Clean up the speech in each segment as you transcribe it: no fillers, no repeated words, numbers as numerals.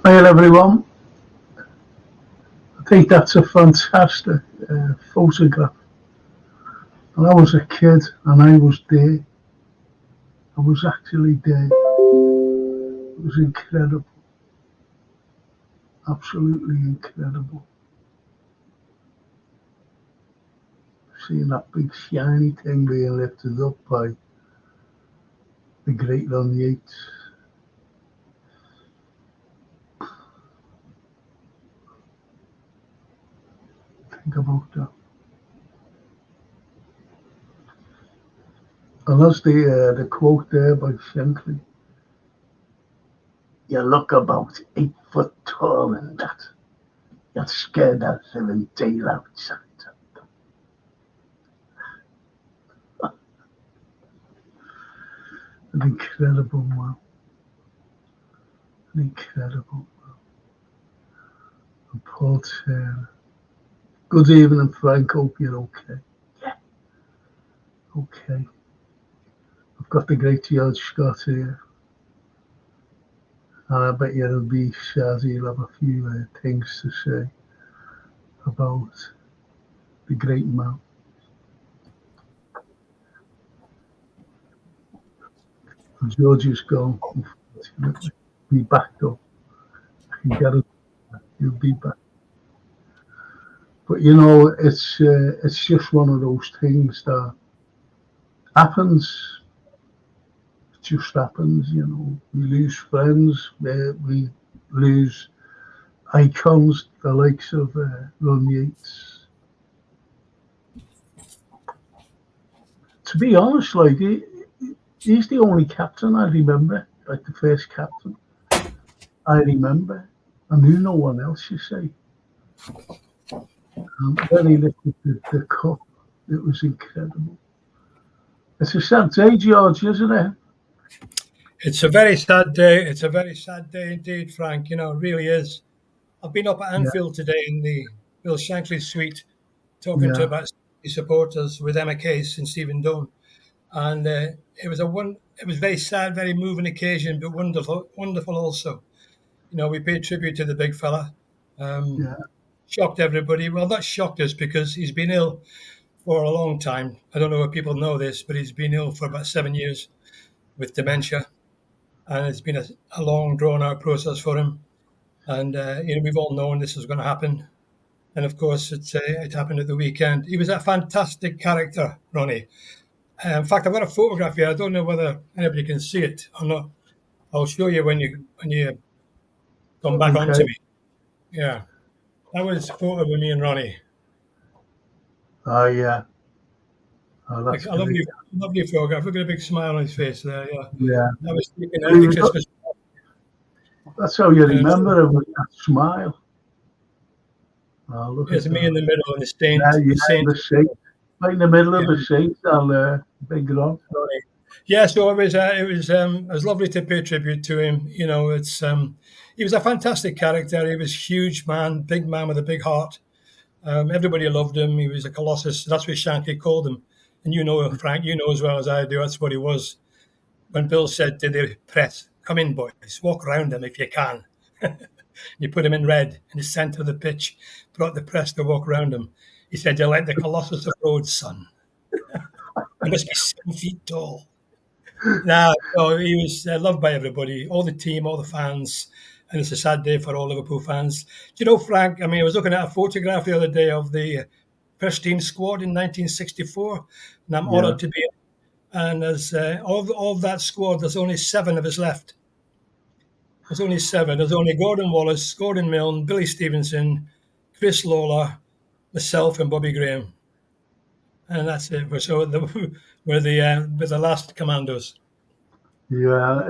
Hi everyone. I think that's a fantastic photograph. And I was a kid and I was there. I was actually there. It was incredible. Absolutely incredible. Seeing that big shiny thing being lifted up by the great Ron Yeats. Think about that. And that's the quote there by Shankly. You look about 8 foot tall and that. You're scared of living daylight outside. An incredible man. An incredible man. And Paul Taylor. Good evening, Frank. Hope you're okay. Yeah. Okay. I've got the great George Scott here. And I bet you'll be Shaz. He'll have a few things to say about the great man. George is gone, unfortunately. Be back though. I can guarantee he'll be back. But you know, it's just one of those things that happens. It just happens, you know. We lose friends, we lose icons, the likes of Ron Yeats. To be honest, like he's the only captain I remember, like the first captain I remember. I knew no one else, you say. When he lifted the cup, it was incredible. It's a sad day, George, isn't it? It's a very sad day. It's a very sad day indeed, Frank. You know, it really is. I've been up at Yeah, Anfield today in the Bill Shankly suite talking to yeah, about supporters with Emma Case and Stephen Dunn. And it was very sad, very moving occasion, but wonderful, wonderful also. You know, we paid tribute to the big fella. Um, yeah, Shocked everybody. Well, not shocked us because he's been ill for a long time. I don't know if people know this, but he's been ill for about 7 years with dementia, and it's been a long, drawn-out process for him. And you know, we've all known this was going to happen, and of course, it happened at the weekend. He was a fantastic character, Ronnie. In fact, I've got a photograph here. I don't know whether anybody can see it or not. I'll show you when you come back okay. onto me. Yeah, that was a photo with me and Ronnie. Oh, yeah. Oh, Like that's a great. lovely photograph. Look at a big smile on his face there. Yeah, Yeah. that was taken Well, at the Christmas. that's how you Uh, remember it with that smile. Oh, look it's at me in that. the middle and the Yeah, saint, yeah, the saint. the Saint. Right in the middle of Yeah, the Saint and Big Ron. Ronnie. Yeah, so it was lovely to pay tribute to him. You know, he was a fantastic character. He was a huge man, big man with a big heart. Everybody loved him. He was a colossus. That's what Shankly called him. And you know, Frank, you know as well as I do, that's what he was. When Bill said to the press, "Come in, boys, walk around him if you can." You put him in red in the centre of the pitch, brought the press to walk around him. He said, "You're like the Colossus of Rhodes, son. You must be 7 feet tall." Now, so he was loved by everybody, all the team, all the fans, and it's a sad day for all Liverpool fans. Do you know, Frank? I mean, I was looking at a photograph the other day of the first team squad in 1964, and I'm Yeah. honoured to be in. And as all of that squad, there's only 7 of us left. There's only 7. There's only Gordon Wallace, Gordon Milne, Billy Stevenson, Chris Lawler, myself, and Bobby Graham, and that's it. We're the last commandos. Yeah.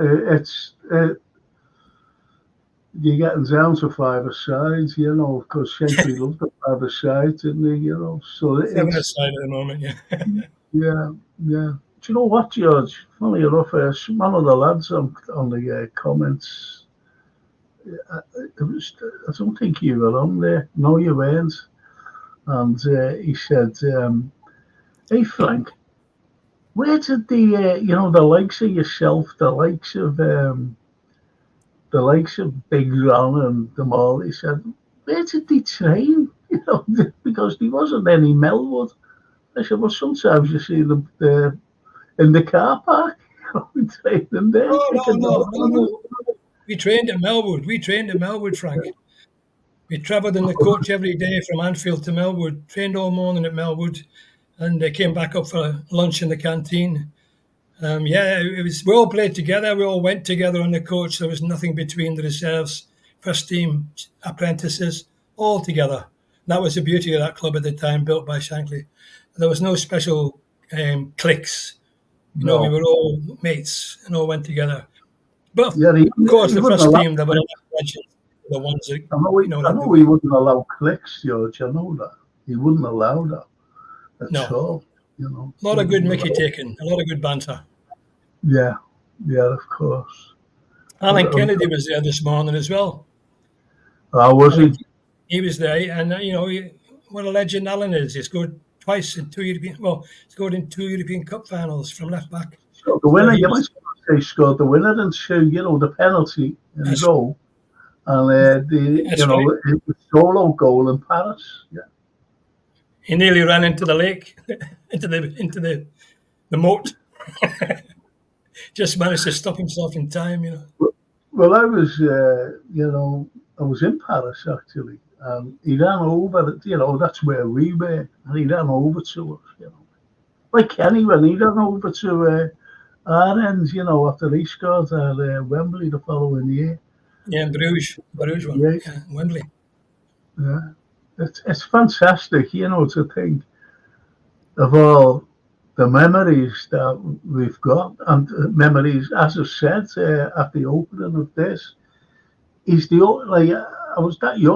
You're getting down to 5-a-side, you know, because Shankly loved the 5-a-side, didn't he, you know? So 7 it's, aside at the moment, yeah. yeah, yeah. Do you know what, George? Funny enough, one of the lads on the comments, it was, I don't think you were on there. No, you weren't. And he said, hey, Frank, where did the likes of yourself, the likes of the likes of Big Ron and them all, he said, where did they train? Because there wasn't any Melwood. I said, well, sometimes you see them in the car park, training there. No, no, Thinking, no, no, no. We trained at Melwood. We trained at Melwood, Frank. We travelled in the coach every day from Anfield to Melwood, trained all morning at Melwood, and came back up for lunch in the canteen. We all played together. We all went together on the coach. There was nothing between the reserves, first team, apprentices, all together. That was the beauty of that club at the time, built by Shankly. There was no special cliques. We were all mates and all went together. But yeah, of course, he the wouldn't first allow, team, there were legends, the ones that I know he wouldn't allow clicks, George. I know that. He wouldn't allow that at all. A lot of good Mickey taken, a lot of good banter. Yeah, of course. Alan Kennedy was there this morning as well. Was he? He was there, and what a legend Alan is. He scored twice in scored in 2 European Cup finals from left back. So the winner, you might say, scored the winner and the penalty and goal, and the solo goal in Paris. Yeah. He nearly ran into the lake, into the moat. Just managed to stop himself in time, Well, I was, I was in Paris actually, and he ran over. That's where we were, and he ran over to us. Like Kenny when he ran over to our end. After he scored at Wembley the following year. Yeah, Bruges one. Yeah, Wembley. Yeah, it's fantastic, to think of all the memories that we've got, and memories, as I said at the opening of this, he's the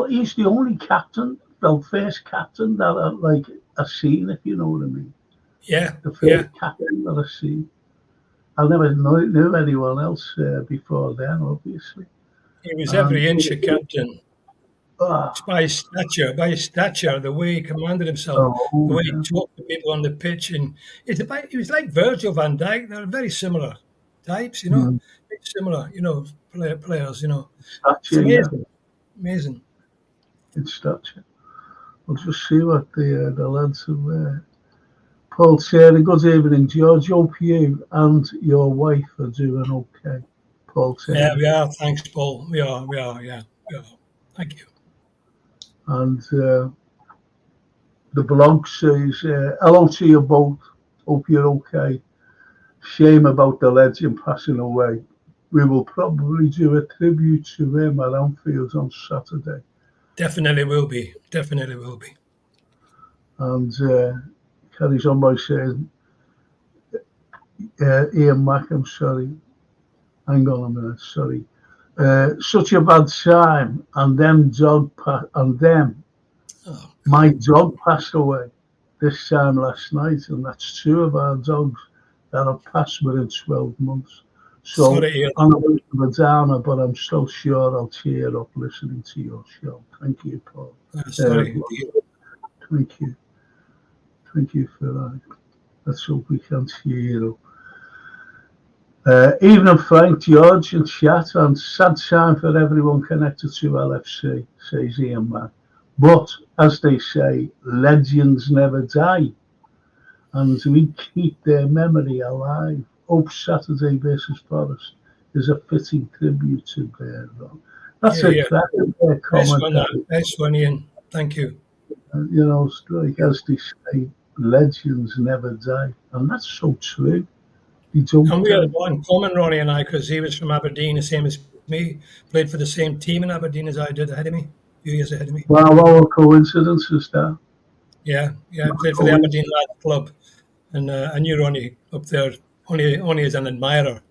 he's the only captain, the first captain that I've seen, if you know what I mean. Yeah, the first captain that I've seen. I never knew anyone else before then, obviously. He was every inch a captain. By his stature, the way he commanded himself, the way he talked to people on the pitch, and he was like Virgil van Dijk. They're very similar types, very similar, players. It's amazing, amazing. It's stature. We'll just see what the lads have. Paul Terry, good evening, George. Hope you and your wife are doing okay. Paul Terry. Yeah, we are. Thanks, Paul. We are. Yeah, we are. Thank you. And the blog says, hello to you both. Hope you're okay. Shame about the legend passing away. We will probably do a tribute to him at Anfield on Saturday. Definitely will be. Definitely will be. And carries on by saying, Ian Mack, I'm sorry. Hang on a minute, sorry. Such a bad time, and my dog passed away this time last night, and that's 2 of our dogs that have passed within 12 months. So I'm a bit of a downer, but I'm still sure I'll cheer up listening to your show. Thank you, Paul. Thank you. Thank you for that. Let's hope we can cheer up. Evening, Frank, George, and chat, and sad time for everyone connected to LFC, says Ian Mack. But, as they say, legends never die, and we keep their memory alive. Hope Saturday versus Forest is a fitting tribute to their run. That's a cracking comment. Nice one, Ian. Thank you. As they say, legends never die, and that's so true. And we had one common, Ronnie and I, because he was from Aberdeen, the same as me. Played for the same team in Aberdeen as I did, ahead of me, a few years ahead of me. Wow, what a coincidence is that? Yeah, I played for the Aberdeen Lads Club, and I knew Ronnie up there only as an admirer,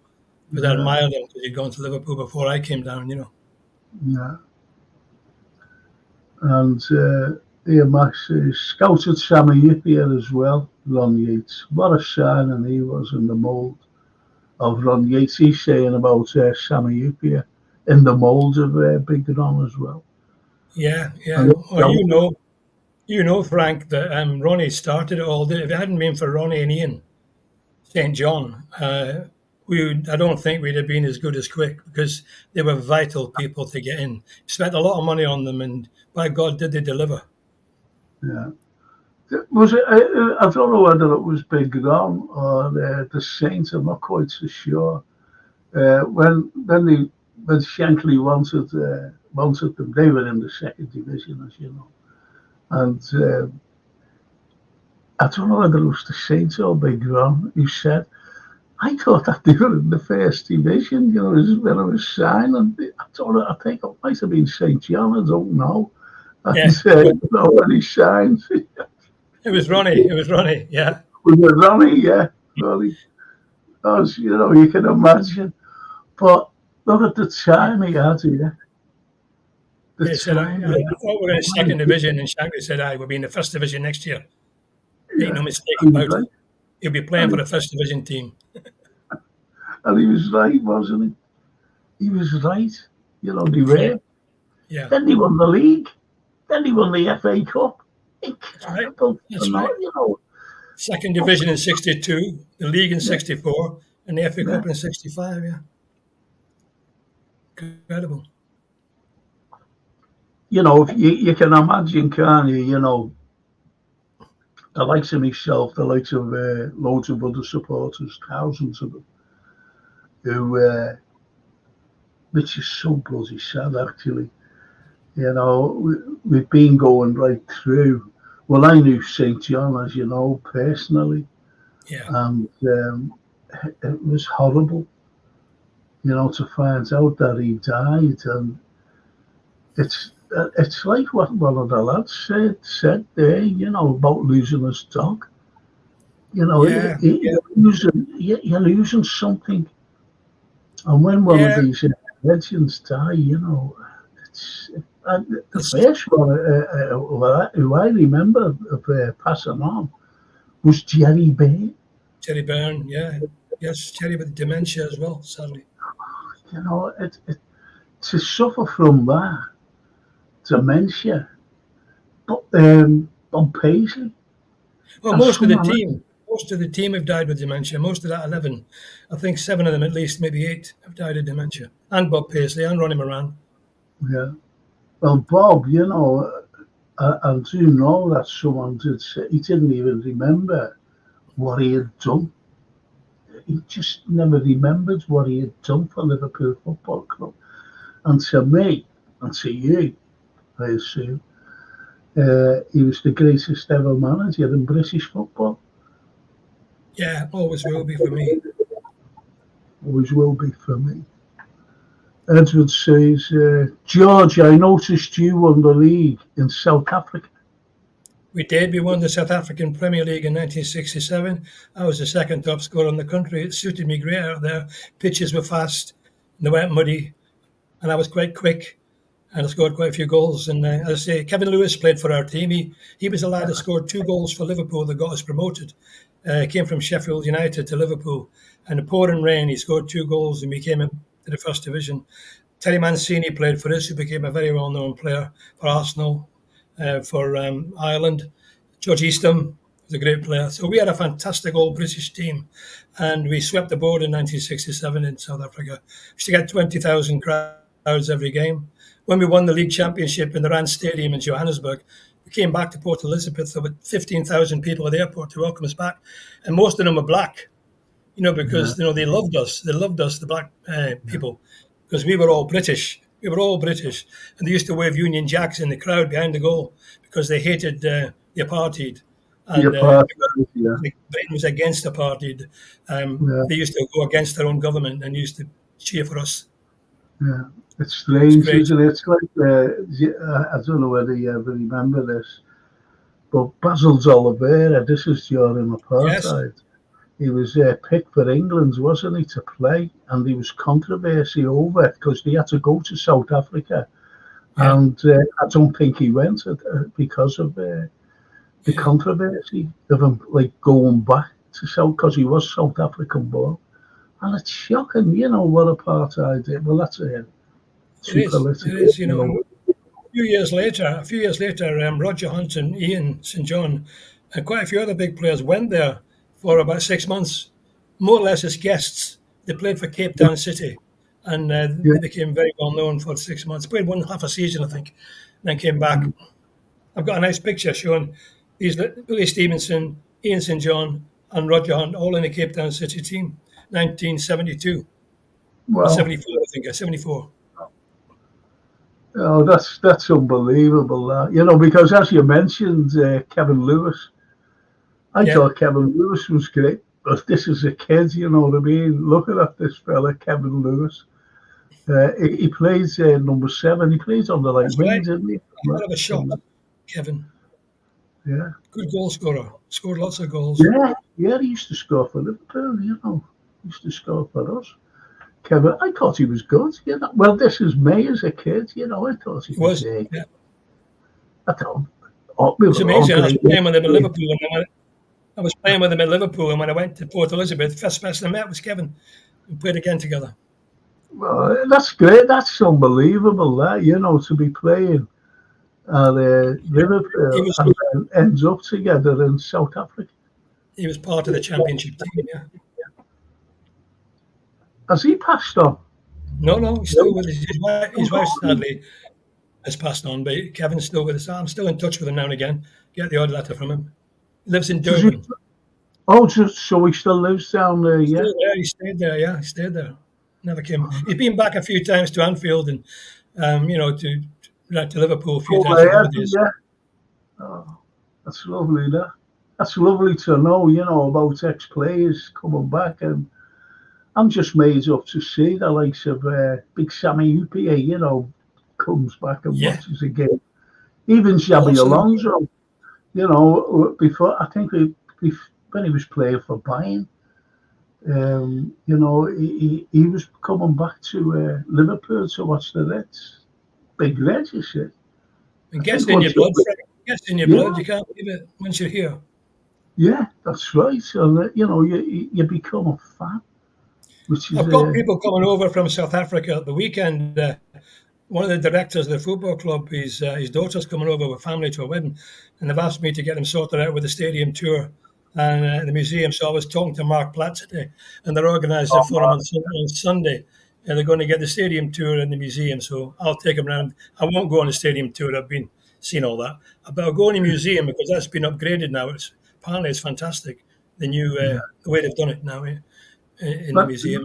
because I admired him because he'd gone to Liverpool before I came down, Yeah. And Ian Max scouted Sammy Yippier as well, Ron Yeats. What a signing he was in the mould of Ron Yeats. He's saying about Sammy Yippier in the mould of Big Ron as well. Yeah. Well, Frank, that Ronnie started it all. If it hadn't been for Ronnie and Ian St. John, I don't think we'd have been as good as Quick because they were vital people to get in. Spent a lot of money on them, and by God, did they deliver? Yeah. Was it? I don't know whether it was Big Ron or the Saints. I'm not quite so sure. When Shankly wanted them, they were in the second division, as you know, and I don't know whether it was the Saints or Big Ron who said, "I thought that they were in the first division." You know, when I was signing, I think it might have been St. John. I don't know. And Yeah, when he signed, it was Ronnie. It was Ronnie. Yeah. with the Ronnie, yeah, Ronnie. As you can imagine. But look at the time he had here. The He said, time I he thought we were in second division, and Shankly said, we'll be in the first division next year. Make yeah. no mistake And about it. He'll be playing for the first division team. he was right, wasn't he? He was right. You know, they Yeah. were. Yeah. Then they won the league. Then they won the FA Cup. That's right. Incredible. That's right. You know, Second division in 62, the league in 64, and the FA yeah. Cup in 65. Yeah. Incredible. You know, if you can imagine, can't you? You know, the likes of myself, the likes of loads of other supporters, thousands of them, who, which is so bloody sad, actually. You know, we've been going right through. Well, I knew St. John, as you know, personally, Yeah. and it was horrible, you know, to find out that he died. And it's like what one of the lads said there, you know, about losing his dog. You know, Yeah. you're losing something. And when one of Yeah. these legends die, you know, it's the It's first one who I remember of passing on was Jerry Bain. Jerry Byrne. Yeah. Yes, Jerry with dementia as well, sadly. You know, to suffer from that dementia, but on Paisley Well, and someone most of the team have died with dementia. Most of that 11, I think 7 of them at least, maybe 8, have died of dementia. And Bob Paisley and Ronnie Moran. yeah. Well, Bob, you know, I do know that someone did say he didn't even remember what he had done. He just never remembered what he had done for Liverpool Football Club. And to me, and to you, I assume, he was the greatest ever manager in British football. Yeah, always will be for me. Always will be for me. Edward says, George, I noticed you won the league in South Africa. We did. We won the South African Premier League in 1967. I was the second top scorer in the country. It suited me great out there. Pitches were fast, they weren't muddy, and I was quite quick. And I scored quite a few goals. And as I say, Kevin Lewis played for our team. He was the lad that scored 2 goals for Liverpool that got us promoted. He came from Sheffield United to Liverpool. And the pouring rain, he scored 2 goals and we came into the first division. Terry Mancini played for us, who became a very well-known player for Arsenal, for Ireland. George Eastham was a great player. So we had a fantastic old British team. And we swept the board in 1967 in South Africa. We used to get 20,000 crowds every game. When we won the league championship in the Rand Stadium in Johannesburg, we came back to Port Elizabeth with 15,000 people at the airport to welcome us back. And most of them were black, you know, because, you know, they loved us. They loved us, the black people, because we were all British. We were all British. And they used to wave Union Jacks in the crowd behind the goal because they hated the apartheid. And Britain was against apartheid. They used to go against their own government and used to cheer for us. Yeah, it's strange, isn't it? It's like, I don't know whether you ever remember this, but Basil Oliveira, this is during apartheid. Yes. He was picked for England, wasn't he, to play? And there was controversy over it because they had to go to South Africa. Yeah. And I don't think he went because of the controversy of him, like, going back to South, because he was South African born. And it's shocking, you know, what apartheid did. Well, that's too political. It is, you know. A few years later, Roger Hunt and Ian St. John and quite a few other big players went there for about 6 months, more or less as guests. They played for Cape Town City, and they became very well known for 6 months. Played one half a season, I think, and then came back. I've got a nice picture showing these Billy Stevenson, Ian St. John, and Roger Hunt all in the Cape Town City team, 1972 or Well, 74, I think, 74. oh, that's unbelievable. That, you know, because as you mentioned, Kevin Lewis, I Yeah. thought Kevin Lewis was great. But this is a kid, you know what I mean? Looking at this fella, Kevin Lewis. He plays number 7. He plays on the right That's wing, right. didn't he? Hell of a shot, Kevin. Yeah. Good goal scorer. Scored lots of goals. Yeah, he used to score for Liverpool, you know. He used to score for us. Kevin, I thought he was good, you know. Well, this is me as a kid, you know. I thought he He was. was, Yeah. I thought, we It's were all amazing. I was great. playing with him in Liverpool, and I was playing with him in Liverpool, and when I went to Port Elizabeth, first person I met was Kevin. We played again together. Well, that's great. That's unbelievable, that, you know, to be playing at Liverpool and then ends up together in South Africa. He was part of the championship team, yeah. Has he passed on? No, he's still with his wife sadly has passed on, but Kevin's still with us. I'm still in touch with him now and again. Get the odd letter from him. He lives in Does he? Durban. Oh, so he still lives down there, yeah? Still there, he stayed there, yeah, he stayed there. Never came. He's been back a few times to Anfield and, you know, to Liverpool a few times for holidays. Yeah. Oh, that's lovely, that. That's lovely to know, you know, about ex-players coming back. And I'm just made up to see the likes of Big Sammy Upia, you know, comes back and watches a game. Even Xabi Alonso, you know, before, I think when he was playing for Bayern, you know, he was coming back to Liverpool to watch the Reds. Big Reds, you see. It gets in your blood, Fred. It gets in your blood. You can't believe it once you're here. Yeah, that's right. So, you know, you become a fan. I've got people coming over from South Africa at the weekend. One of the directors of the football club, his daughter's coming over with family to a wedding, and they've asked me to get them sorted out with the stadium tour and the museum. So I was talking to Mark Platt today, and they're organising for him on Sunday. And they're going to get the stadium tour and the museum. So I'll take them around. I won't go on the stadium tour. I've seen all that. But I'll go on the museum because that's been upgraded now. Apparently it's fantastic. The new the way they've done it now in the museum.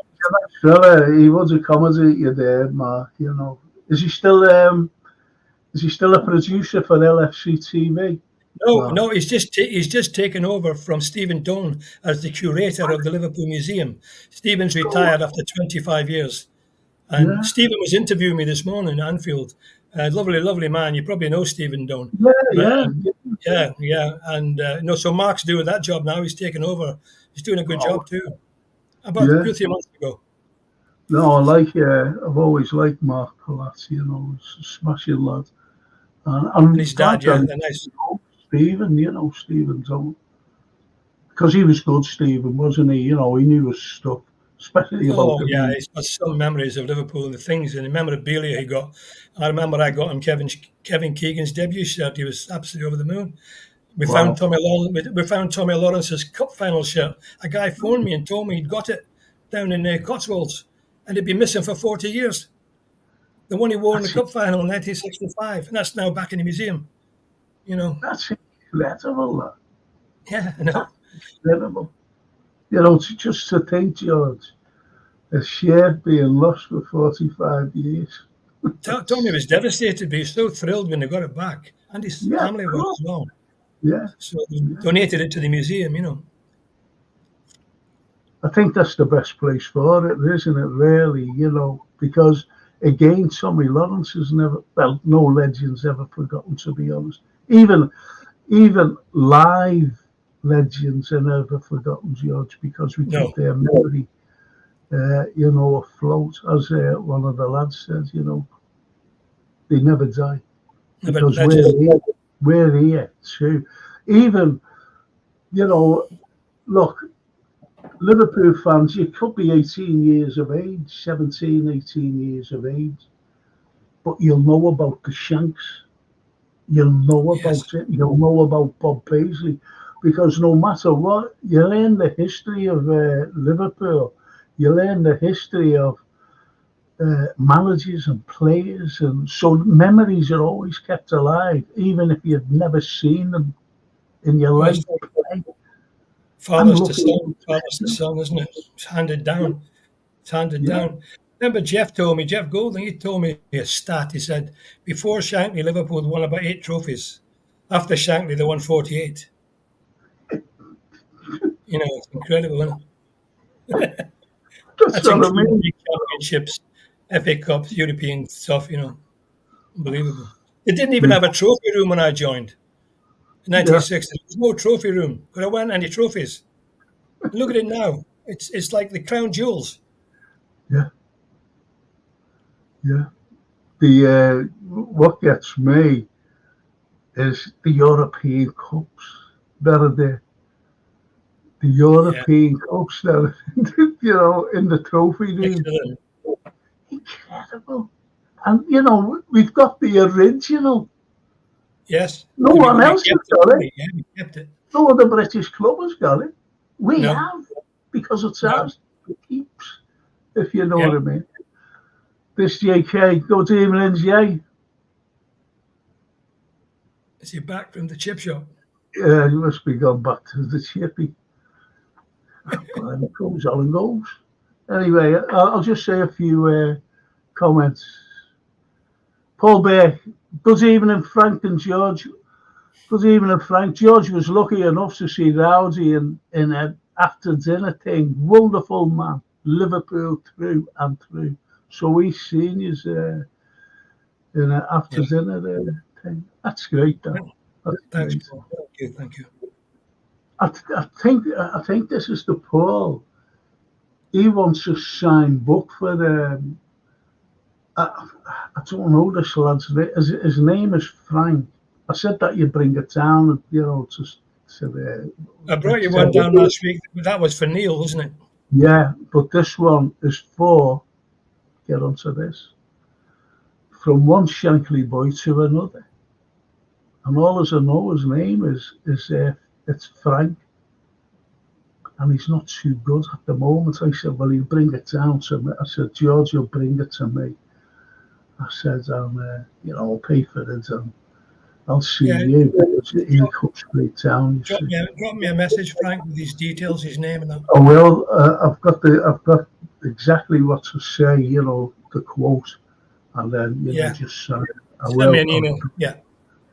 He was a commentator there, Mark. You know, is he still a producer for LFC TV? No, he's just taken over from Stephen Doan as the curator of the Liverpool Museum. Stephen's retired after 25 years. And Stephen was interviewing me this morning in Anfield. Lovely man. You probably know Stephen Doan. Yeah. And so Mark's doing that job now. He's taken over. He's doing a good job too. About 2 or 3 months ago. No, I've always liked Mark Palazzi, you know, he's a smashing lad. And his dad, nice. Stephen, you know, Stephen Doan. Because he was good, Stephen, wasn't he? You know, he knew his stuff, especially about he's got some memories of Liverpool and the things and the memorabilia he got. I remember I got him Kevin Keegan's debut shirt. He was absolutely over the moon. We found Tommy Lawrence's cup final shirt. A guy phoned me and told me he'd got it down in Cotswolds and it'd been missing for 40 years. The one he wore in the cup final in 1965, and that's now back in the museum. You know. That's incredible, that. Yeah, I know. That's incredible. You know, just to think, George, a shirt being lost for 45 years. Tommy was devastated, but he was so thrilled when they got it back. And his family were as well. Yeah. So they donated it to the museum, you know. I think that's the best place for it, isn't it, really? You know, because, again, Tommy Lawrence has no legend's ever forgotten, to be honest. Even live legends are never forgotten, George, because we keep their memory, you know, afloat. As one of the lads said, you know, they never die. Because we're here too. Even, you know, look, Liverpool fans, you could be 18 years of age, 17, 18 years of age, but you'll know about the Shanks. You'll know about it. You'll know about Bob Paisley. Because no matter what, you learn the history of Liverpool, You learn the history of managers and players, and so memories are always kept alive, even if you've never seen them in your Well, life. it's like I'm fathers to looking son, forward to fathers to it. son, isn't it? It's handed down. It's handed Yeah, down. Remember, Jeff told me, Jeff Golding, he told me a stat. He said, before Shankly, Liverpool had won about 8 trophies. After Shankly, they won 48. It's incredible, isn't it? that's That's what I including mean. big championships, FA Cups, European stuff, unbelievable. They didn't even We, have a trophy room when I joined in yeah, 1960. There was no trophy room. Could have won any trophies. And look at it now. It's like the crown jewels. yeah, yeah. The what gets me is the European Cups that are there. The Yeah, European Cups that are, in the trophy room. excellent. Incredible. And we've got the original. Yes, No we, one we else has kept it, got didn't it. we? Yeah, we kept it. No other British club has got it. We No, have, because it's no, ours for keeps, if you know yeah. what I mean. This JK, good evening, Jay. Is he back from the chip shop? Yeah, you must be gone back to the chippy. But it comes on and goes. Anyway, I'll just say a few comments. Paul Bear, good evening, Frank and George. Good evening, Frank. George was lucky enough to see Rowdy in an after dinner thing. Wonderful man. Liverpool through and through. So he's seen you in an after Yeah. dinner thing. That's great, though. That's Thanks, great. Paul. Thank you. Thank you. I think this is the Paul. He wants a signed book for the. I don't know this lad's name. His name is Frank. I said that you bring it down, to the. I brought you one down last week, but that was for Neil, wasn't it? Yeah, but this one is for. Get onto this. From one Shankly boy to another, and all as I know, his name is it's Frank, and he's not too good at the moment. I said, well, he'll bring it down to me. I said, George, you'll bring it to me. I said, I'll pay for it, and I'll see Yeah. you. He comes straight down, you see. Drop me a message, Frank, with his details, his name, and that. Oh well, I've got exactly what to say, the quote, and then Yeah. just say I Send me will. an I email. Yeah.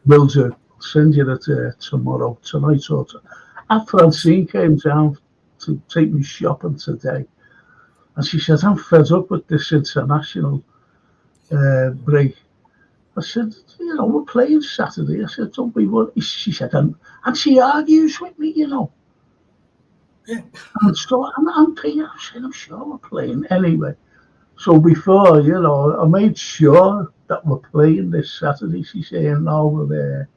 will do. Send you that tomorrow, tonight, or Francine came down to take me shopping today, and she said, "I'm fed up with this international break." I said, we're playing Saturday. I said, don't be worried. She said, and she argues with me. Yeah. And so I'm paying. I said, I'm sure we're playing anyway. So before, I made sure that we're playing this Saturday. She's saying, no, we're there.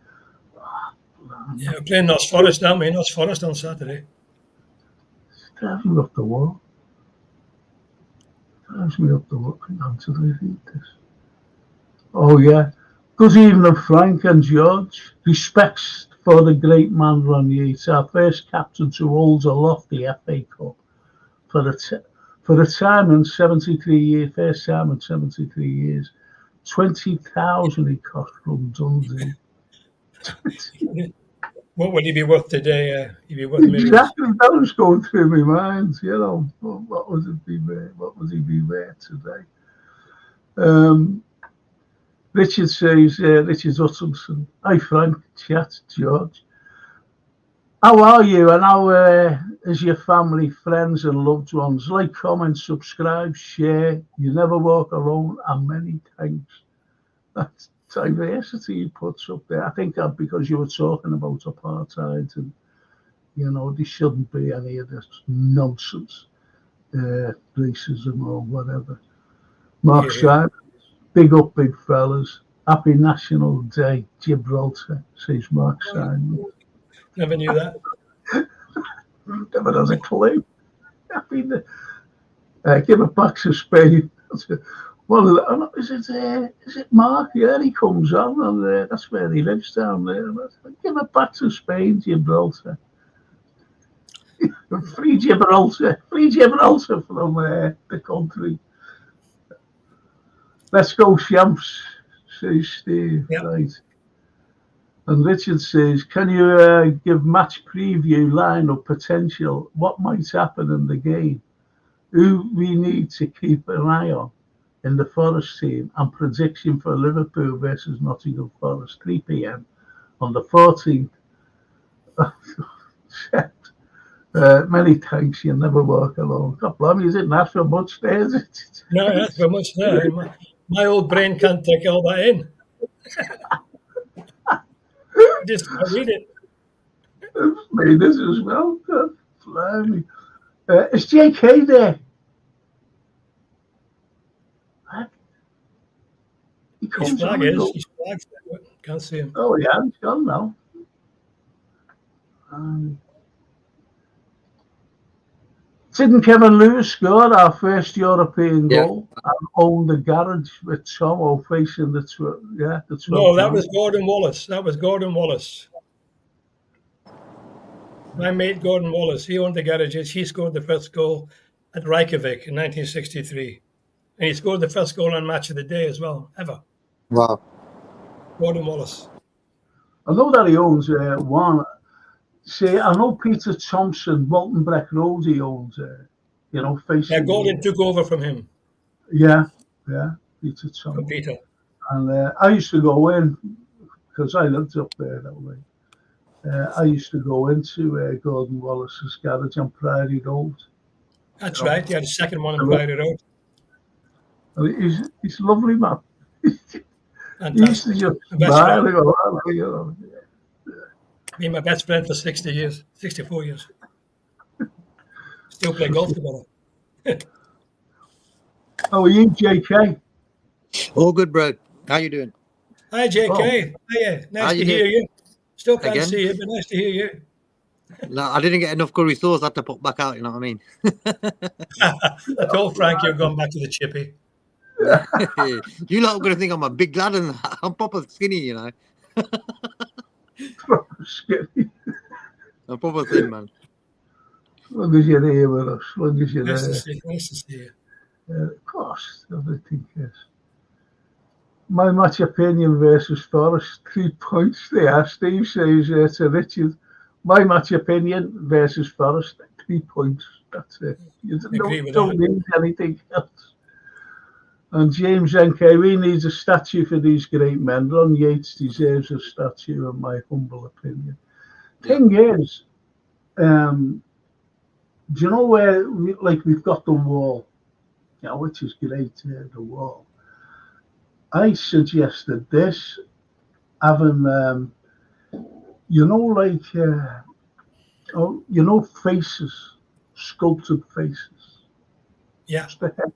Yeah. We're playing Notts Forest, aren't we? Notts Forest on Saturday. Drives me up the wall. Drives me up the wall. Hang on till I read this. Oh, yeah. Good evening, Frank and George. Respects for the great man Ron Yeats, our first captain to hold aloft the FA Cup for the time in 73 years, first time in 73 years. 20,000 he cost from Dundee. What would he be worth today? He'd be worth millions. Exactly, that was going through my mind. What would it be worth? What would he be worth today? Richard says, Richard Hutchinson, hi Frank, chat, George. How are you, and how is your family, friends and loved ones? Like, comment, subscribe, share. You never walk alone, and many thanks. That's diversity he puts up there. I think that because you were talking about apartheid, and there shouldn't be any of this nonsense, racism or whatever. Mark Yeah. Simon, big up, big fellas. Happy National Day, Gibraltar, says Mark Simon. Never knew that. Never has a clue. Happy, give it back to Spain. Well, is it Mark? Yeah, he comes on, and that's where he lives down there. Give it back to Spain, Gibraltar. Free Gibraltar from the country. Let's go, champs, says Steve. Yeah. Right. And Richard says, can you give match preview, lineup, potential, what might happen in the game, who we need to keep an eye on in the Forest team, and prediction for Liverpool versus Nottingham Forest, 3 p.m. on the 14th. Many thanks, you never walk alone. God bless you, didn't ask for much there. No, that's very much there. My old brain can't take all that in. Just read it. Me this as well. God, blimey. Is JK there? He His comes flag on and is. goes, His flag's there. Can't see him. oh yeah, he's gone now. Didn't Kevin Lewis score our first European goal and own the garage with Tomo facing the 12? No, that was Gordon Wallace. My mate Gordon Wallace. He owned the garages. He scored the first goal at Reykjavik in 1963. And he scored the first goal on Match of the Day as well, ever. Wow. Gordon Wallace. I know that he owns one. See, I know Peter Thompson, Walton Breck Road, he owns, facing. Yeah, Gordon took over from him. Yeah, Peter Thompson. From Peter. And I used to go in, because I lived up there that way. I used to go into Gordon Wallace's garage on Priory Road. That's right. He had a second one on Priory Road. He's a lovely man. Fantastic. He used to just smile and go, oh, Been my best friend for 60 years, 64 years. Still play golf together. How are you, JK? All good, bro. How you doing? Hi, JK. Hiya. Nice to hear you. Still can't Again? see you, but nice to hear you. No, I didn't get enough curry sauce. I had to put back out, you know what I mean? I told Frank you're going back to the chippy. You lot are going to think I'm a big lad and I'm proper skinny, you know. Proper skinny. I'm proper thin, man. As long as you're here with us, as long as you're Nice there. to see you. Of course, everything is. My match opinion versus Forest, 3 points there. Steve says to Richard, my match opinion versus Forest, 3 points. That's it. You don't need anything else. And James NK, we need a statue for these great men. Ron Yeats deserves a statue, in my humble opinion. Thing is, do you know where, we've got the wall, which is great, the wall. I suggested this, having, faces, sculpted faces. Yeah. Just the head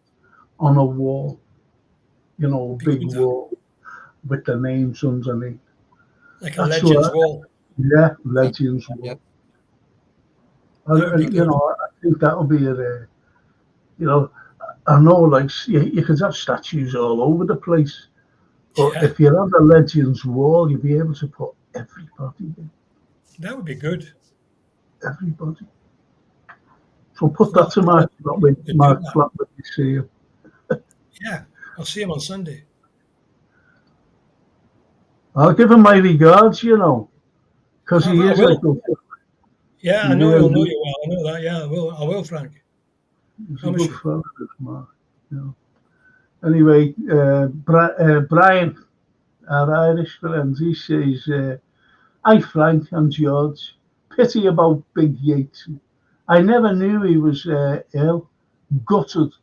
on a wall, big wall with the names underneath. Like a Legends wall. Yeah, Legends wall. Yep. I think that'll be I know, you could have statues all over the place, but if you have a Legends wall, you'll be able to put everybody in. That would be good. Everybody. So put that to Mark when you see him. Yeah, I'll see him on Sunday. I'll give him my regards, because he is a good. Yeah, I know he'll know you well. I know that. Yeah, I will, Frank. He's a good fellow, this Mark. Anyway, Brian, our Irish friend, he says, hi Frank and George. Pity about Big Yeats. I never knew he was ill. Gutted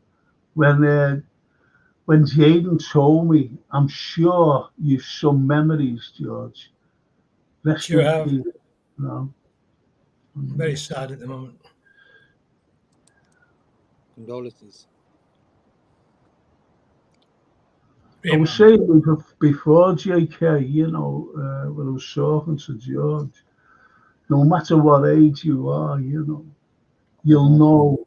when Jaden told me. I'm sure you've some memories, George. Sure have. I'm very sad at the moment. Condolences. I was saying before, JK, when I was talking to George, no matter what age you are, you'll know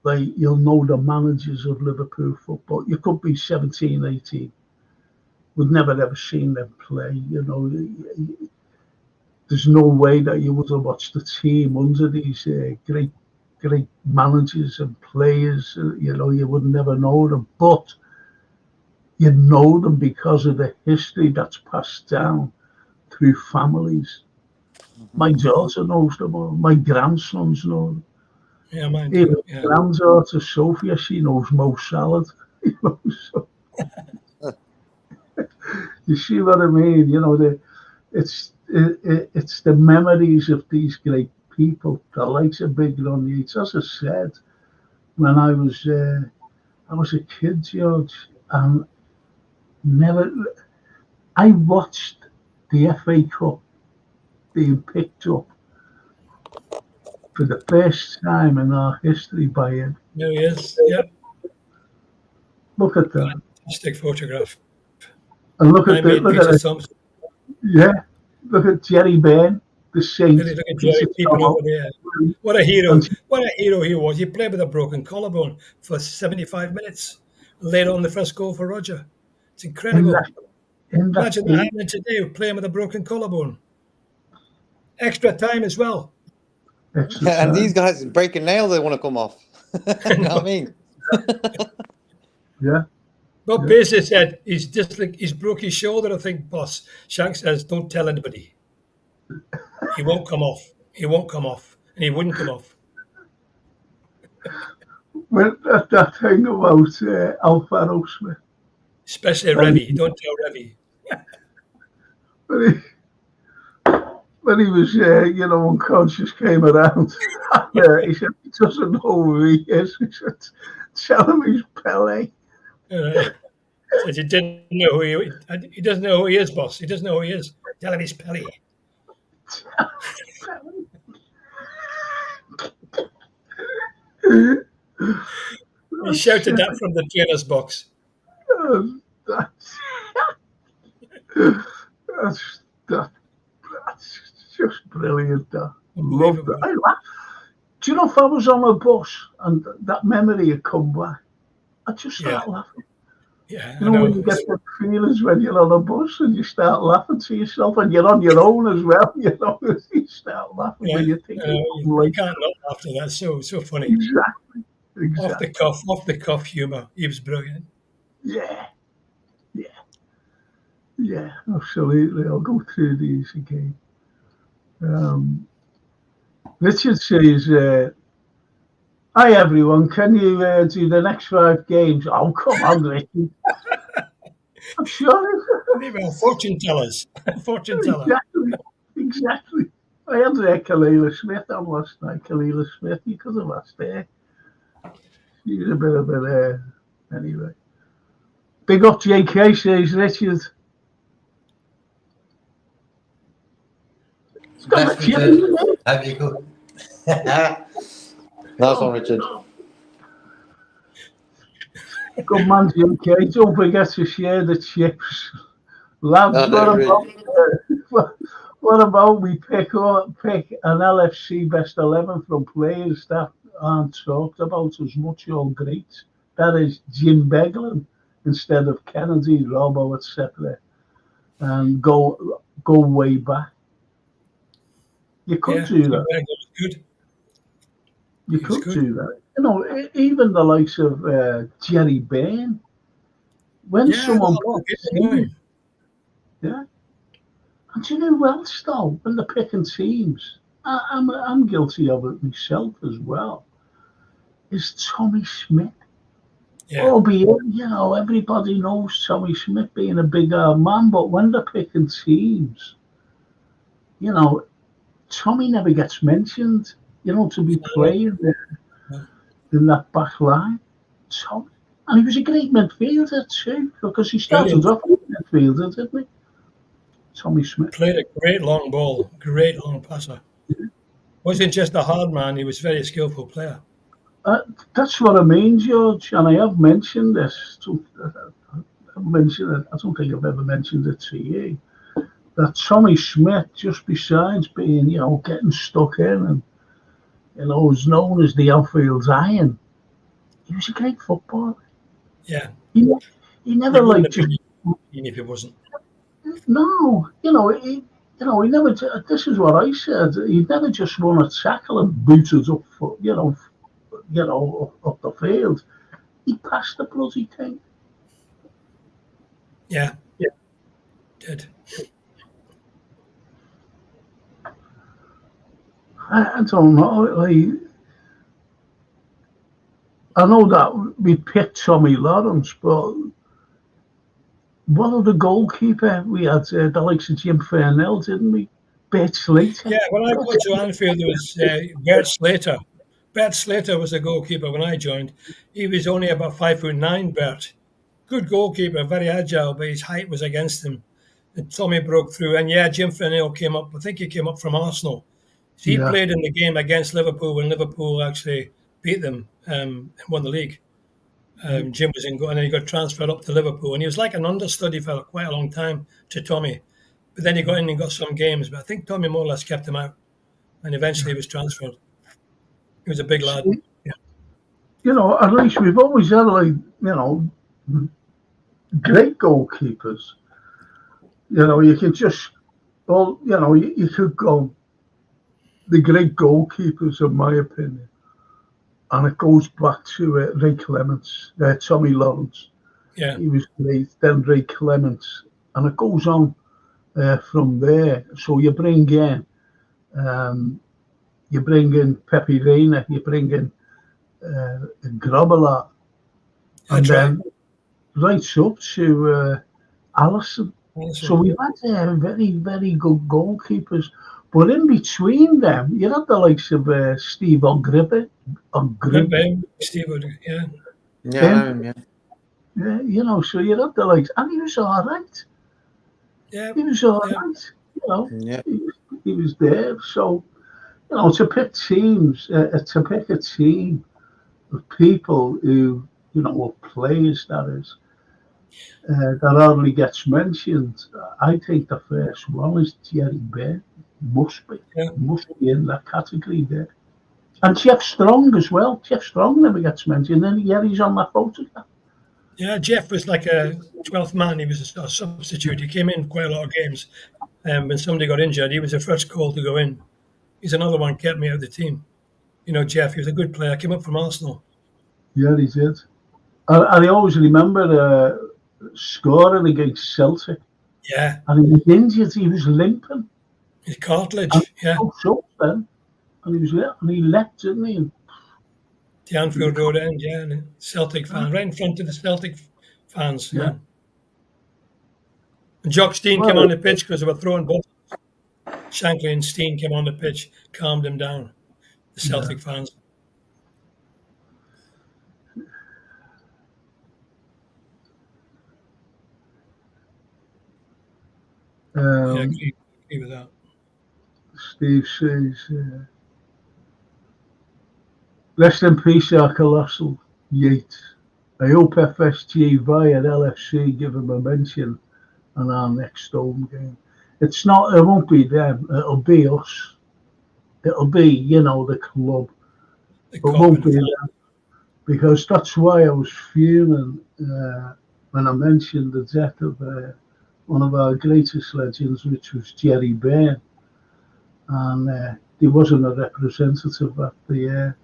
the managers of Liverpool football. You could be 17, 18. We've never ever seen them play, there's no way that you would have watched the team under these great managers and players. You would never know them, but you know them because of the history that's passed down through families. My daughter knows them all. My grandsons know them. Yeah, mine Even too. Yeah. granddaughter Sophia, she knows Mo Salad. So, you see what I mean? It's the memories of these great people, the likes of Big Ron Yeats. As I said, when I was a kid, George, and never. I watched the FA Cup being picked up for the first time in our history by him. There he is. Yeah. Look at that. Fantastic photograph. And look I at made Peter Thompson. yeah. Look at Jerry Byrne, the Saint. Really look at Jerry peeping over there. What a hero. What a hero he was. He played with a broken collarbone for 75 minutes. Laid on the first goal for Roger. It's incredible. Imagine that happening today, playing with a broken collarbone. Extra time as well. And these guys breaking nails, they want to come off. You know what I mean? Yeah. Well, Paisley said he's broke his shoulder, I think, boss. Shank says, don't tell anybody. He won't come off. He won't come off. And he wouldn't come off. Well, that thing about Alvaro Smith. Especially Revy. Don't tell Revy. When he was, unconscious, came around. He said, he doesn't know who he is. He said, tell him he's Pele. Said he didn't know who he doesn't know who he is, boss. He doesn't know who he is. Tell him he's Pele. He shouted that from the trainer's box. That's just brilliant. Love that. I laugh. Do you know, if I was on a bus and that memory had come back, I'd just start laughing. Yeah, you know, when you get the feelings when you're on a bus and you start laughing to yourself, and you're on your own as well, you start laughing when you think you can't not laugh at that. So funny. Exactly. Off the cuff humour. He was brilliant. Yeah, absolutely. I'll go through these again. Richard says, hi everyone, can you do the next 5 games? Oh, come on, Richard. I'm sure. Maybe a fortune tellers. Fortune teller. Exactly. I had Kalila Smith on last night. Kalila Smith, you could have asked her. She's a bit of a anyway. Big up JK, says Richard. Have you go? Nice one, Richard. Good man, JK. Don't forget to share the chips. Lads, what about we pick an LFC best 11 from players that aren't talked about as much or great? That is Jim Beglin instead of Kennedy, Robbo, etc. And go way back. You could do that. Good. You could do that. You know, even the likes of Jerry Byrne. When someone puts in, and you know who else though? When they're picking teams, I'm guilty of it myself as well. Is Tommy Smith? Yeah. Albeit, everybody knows Tommy Smith being a big man, but when they're picking teams, Tommy never gets mentioned, to be playing in that back line. Tommy. And he was a great midfielder too, because he started off as a midfielder, didn't he? Tommy Smith. Played a great long ball, great long passer. Wasn't just a hard man, he was a very skillful player. That's what I mean, George, and I have mentioned this. I don't think I've ever mentioned it to you. That Tommy Smith, just besides being, getting stuck in and, was known as the outfield's iron, he was a great footballer. Yeah. He never just... If he wasn't. No, you know, he never. This is what I said. He never just won a tackle and booted up for up the field. He passed the bloody thing. Yeah, did. I don't know. Like, I know that we picked Tommy Lawrence, but what other goalkeeper we had? The likes of Jim Furnell, didn't we? Bert Slater. Yeah, when I got to Anfield, there was Bert Slater. Bert Slater was the goalkeeper when I joined. He was only about 5'9", Bert. Good goalkeeper, very agile, but his height was against him. And Tommy broke through. And yeah, Jim Furnell came up. I think he came up from Arsenal. So he Yeah, played in the game against Liverpool when Liverpool actually beat them and won the league. Jim was in, and then he got transferred up to Liverpool, and he was like an understudy for quite a long time to Tommy. But then he got in and got some games, but I think Tommy more or less kept him out, and eventually he was transferred. He was a big lad. See, Yeah, at least we've always had great goalkeepers. You can just, you could go the great goalkeepers, in my opinion, and it goes back to Ray Clements, Tommy Lawrence. yeah, He was great. Then Ray Clements, and it goes on from there. So um, you bring in Pepe Reina, you bring in Grobbelaar, and that's right. then right up to Allison. So Awesome. we've had very, very good goalkeepers. But in between them, you had the likes of Steve Ogribe, Remember him, Steve? Yeah, Yeah, I know him, yeah. so you had the likes, and he was all right. yeah, He was all yeah. right. You know, Yeah. he was there. So, to pick to pick a team of people who, of players, that is, that hardly gets mentioned. I think the first one is Thierry Bear. Must be. Yeah. Must be in that category there. And Jeff Strong as well. Jeff Strong never gets mentioned. And yeah, he's on that photograph. Yeah, Jeff was like a 12th man. He was a substitute. He came in quite a lot of games. When somebody got injured, he was the first call to go in. He's another one kept me out of the team. Jeff, he was a good player. Came up from Arsenal. Yeah, he did. And I always remember scoring against Celtic. Yeah, And he was injured. He was limping. his And cartilage. Yeah, so then. And he was there. And he left, didn't he? And the Anfield Road end. Yeah, and Celtic fans, right in front of the Celtic fans. yeah. Yeah. And Jock Stein came Well, on the pitch because they were throwing bottles. Shankly and Stein came on the pitch, calmed him down. The Celtic fans. Yeah, agree with that. Steve says, rest in peace, our colossal Yeats. I hope FSG via LFC give him a mention on our next home game. It won't be them, it'll be us. It'll be, the club. The It cop won't and be fan. them. Because that's why I was fuming when I mentioned the death of one of our greatest legends, which was Jerry Byrne. And he wasn't a representative at the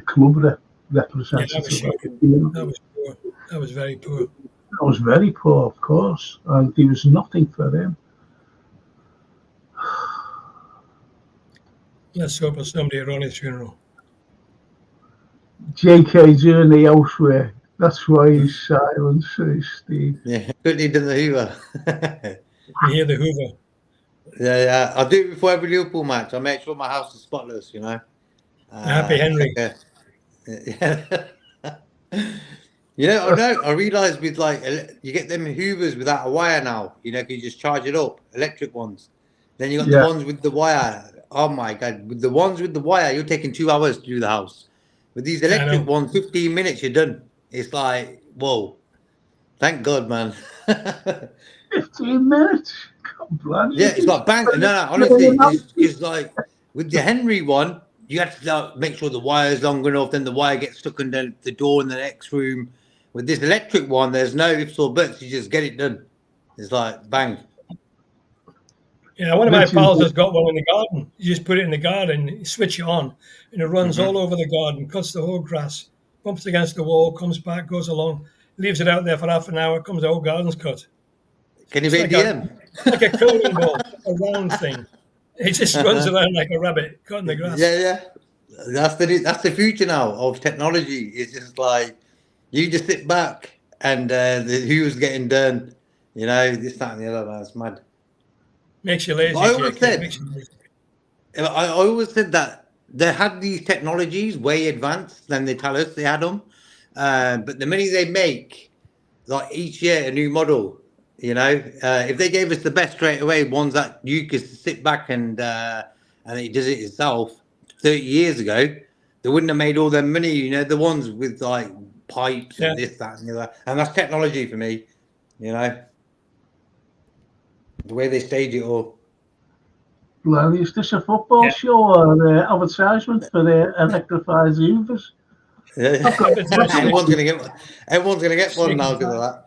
club Yeah, representative. that was At the shocking. funeral. That was poor. That was very poor. That was very poor, of course, and there was nothing for him. Let's hope there's somebody at Ronnie's funeral. JK Journey elsewhere. That's why he's silent, says Steve. Yeah, couldn't have done the Hoover. You hear the Hoover. Yeah. I do it before every Liverpool match. I make sure my house is spotless, Happy Henry. Yeah. I realised with you get them Hoovers without a wire now. You just charge it up, electric ones. Then you got the ones with the wire. Oh my God! With the ones with the wire, you're taking 2 hours to do the house. With these electric ones, 15 minutes, you're done. It's like, whoa! Thank God, man. 15 minutes. God bless. Yeah, it's like bang. No, honestly, it's like with the Henry one, you have to make sure the wire is long enough. Then the wire gets stuck in the door in the next room. With this electric one, there's no ifs or buts. You just get it done. It's like bang. Yeah, one of my Mitch's pals has got one in the garden. You just put it in the garden, you switch it on, and it runs Mm-hmm. all over the garden, cuts the whole grass, bumps against the wall, comes back, goes along, leaves it out there for half an hour, comes the whole garden's cut. Can you It's be DM? like a curling ball, a round thing. It just runs around like a rabbit, cutting the grass. Yeah. That's the future now of technology. It's just like you just sit back and the who's getting done. You know, this, that, and the other. Man, it's mad. Makes you But lazy, JK. Makes you lazy. I always said that they had these technologies way advanced than they tell us they had them. But the money they make, like each year, a new model. You know, if they gave us the best straight away, ones that you could sit back and it does it itself 30 years ago, they wouldn't have made all their money. You know, the ones with like pipes Yeah. and this, that, and the other. And that's technology for me. You know, the way they stage it all. Well, is this a football show or advertisement for the electrified Hoovers? I've got Everyone's gonna get one now because of that.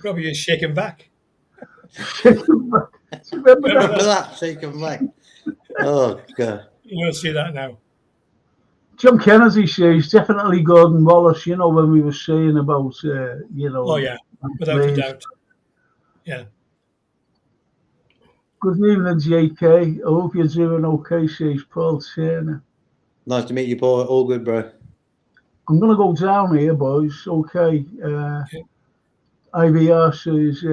Probably just shaking back. Remember Remember that? that? Shake 'em back. Oh god. You don't see that now. John Kennedy says definitely Gordon Wallace. You know when we were saying about Oh yeah, without a doubt. Yeah. Good evening, JK. I hope you're doing okay, says Paul Turner. Nice to meet you, Paul. All good, bro. I'm going to go down here, boys. Okay. IVR says,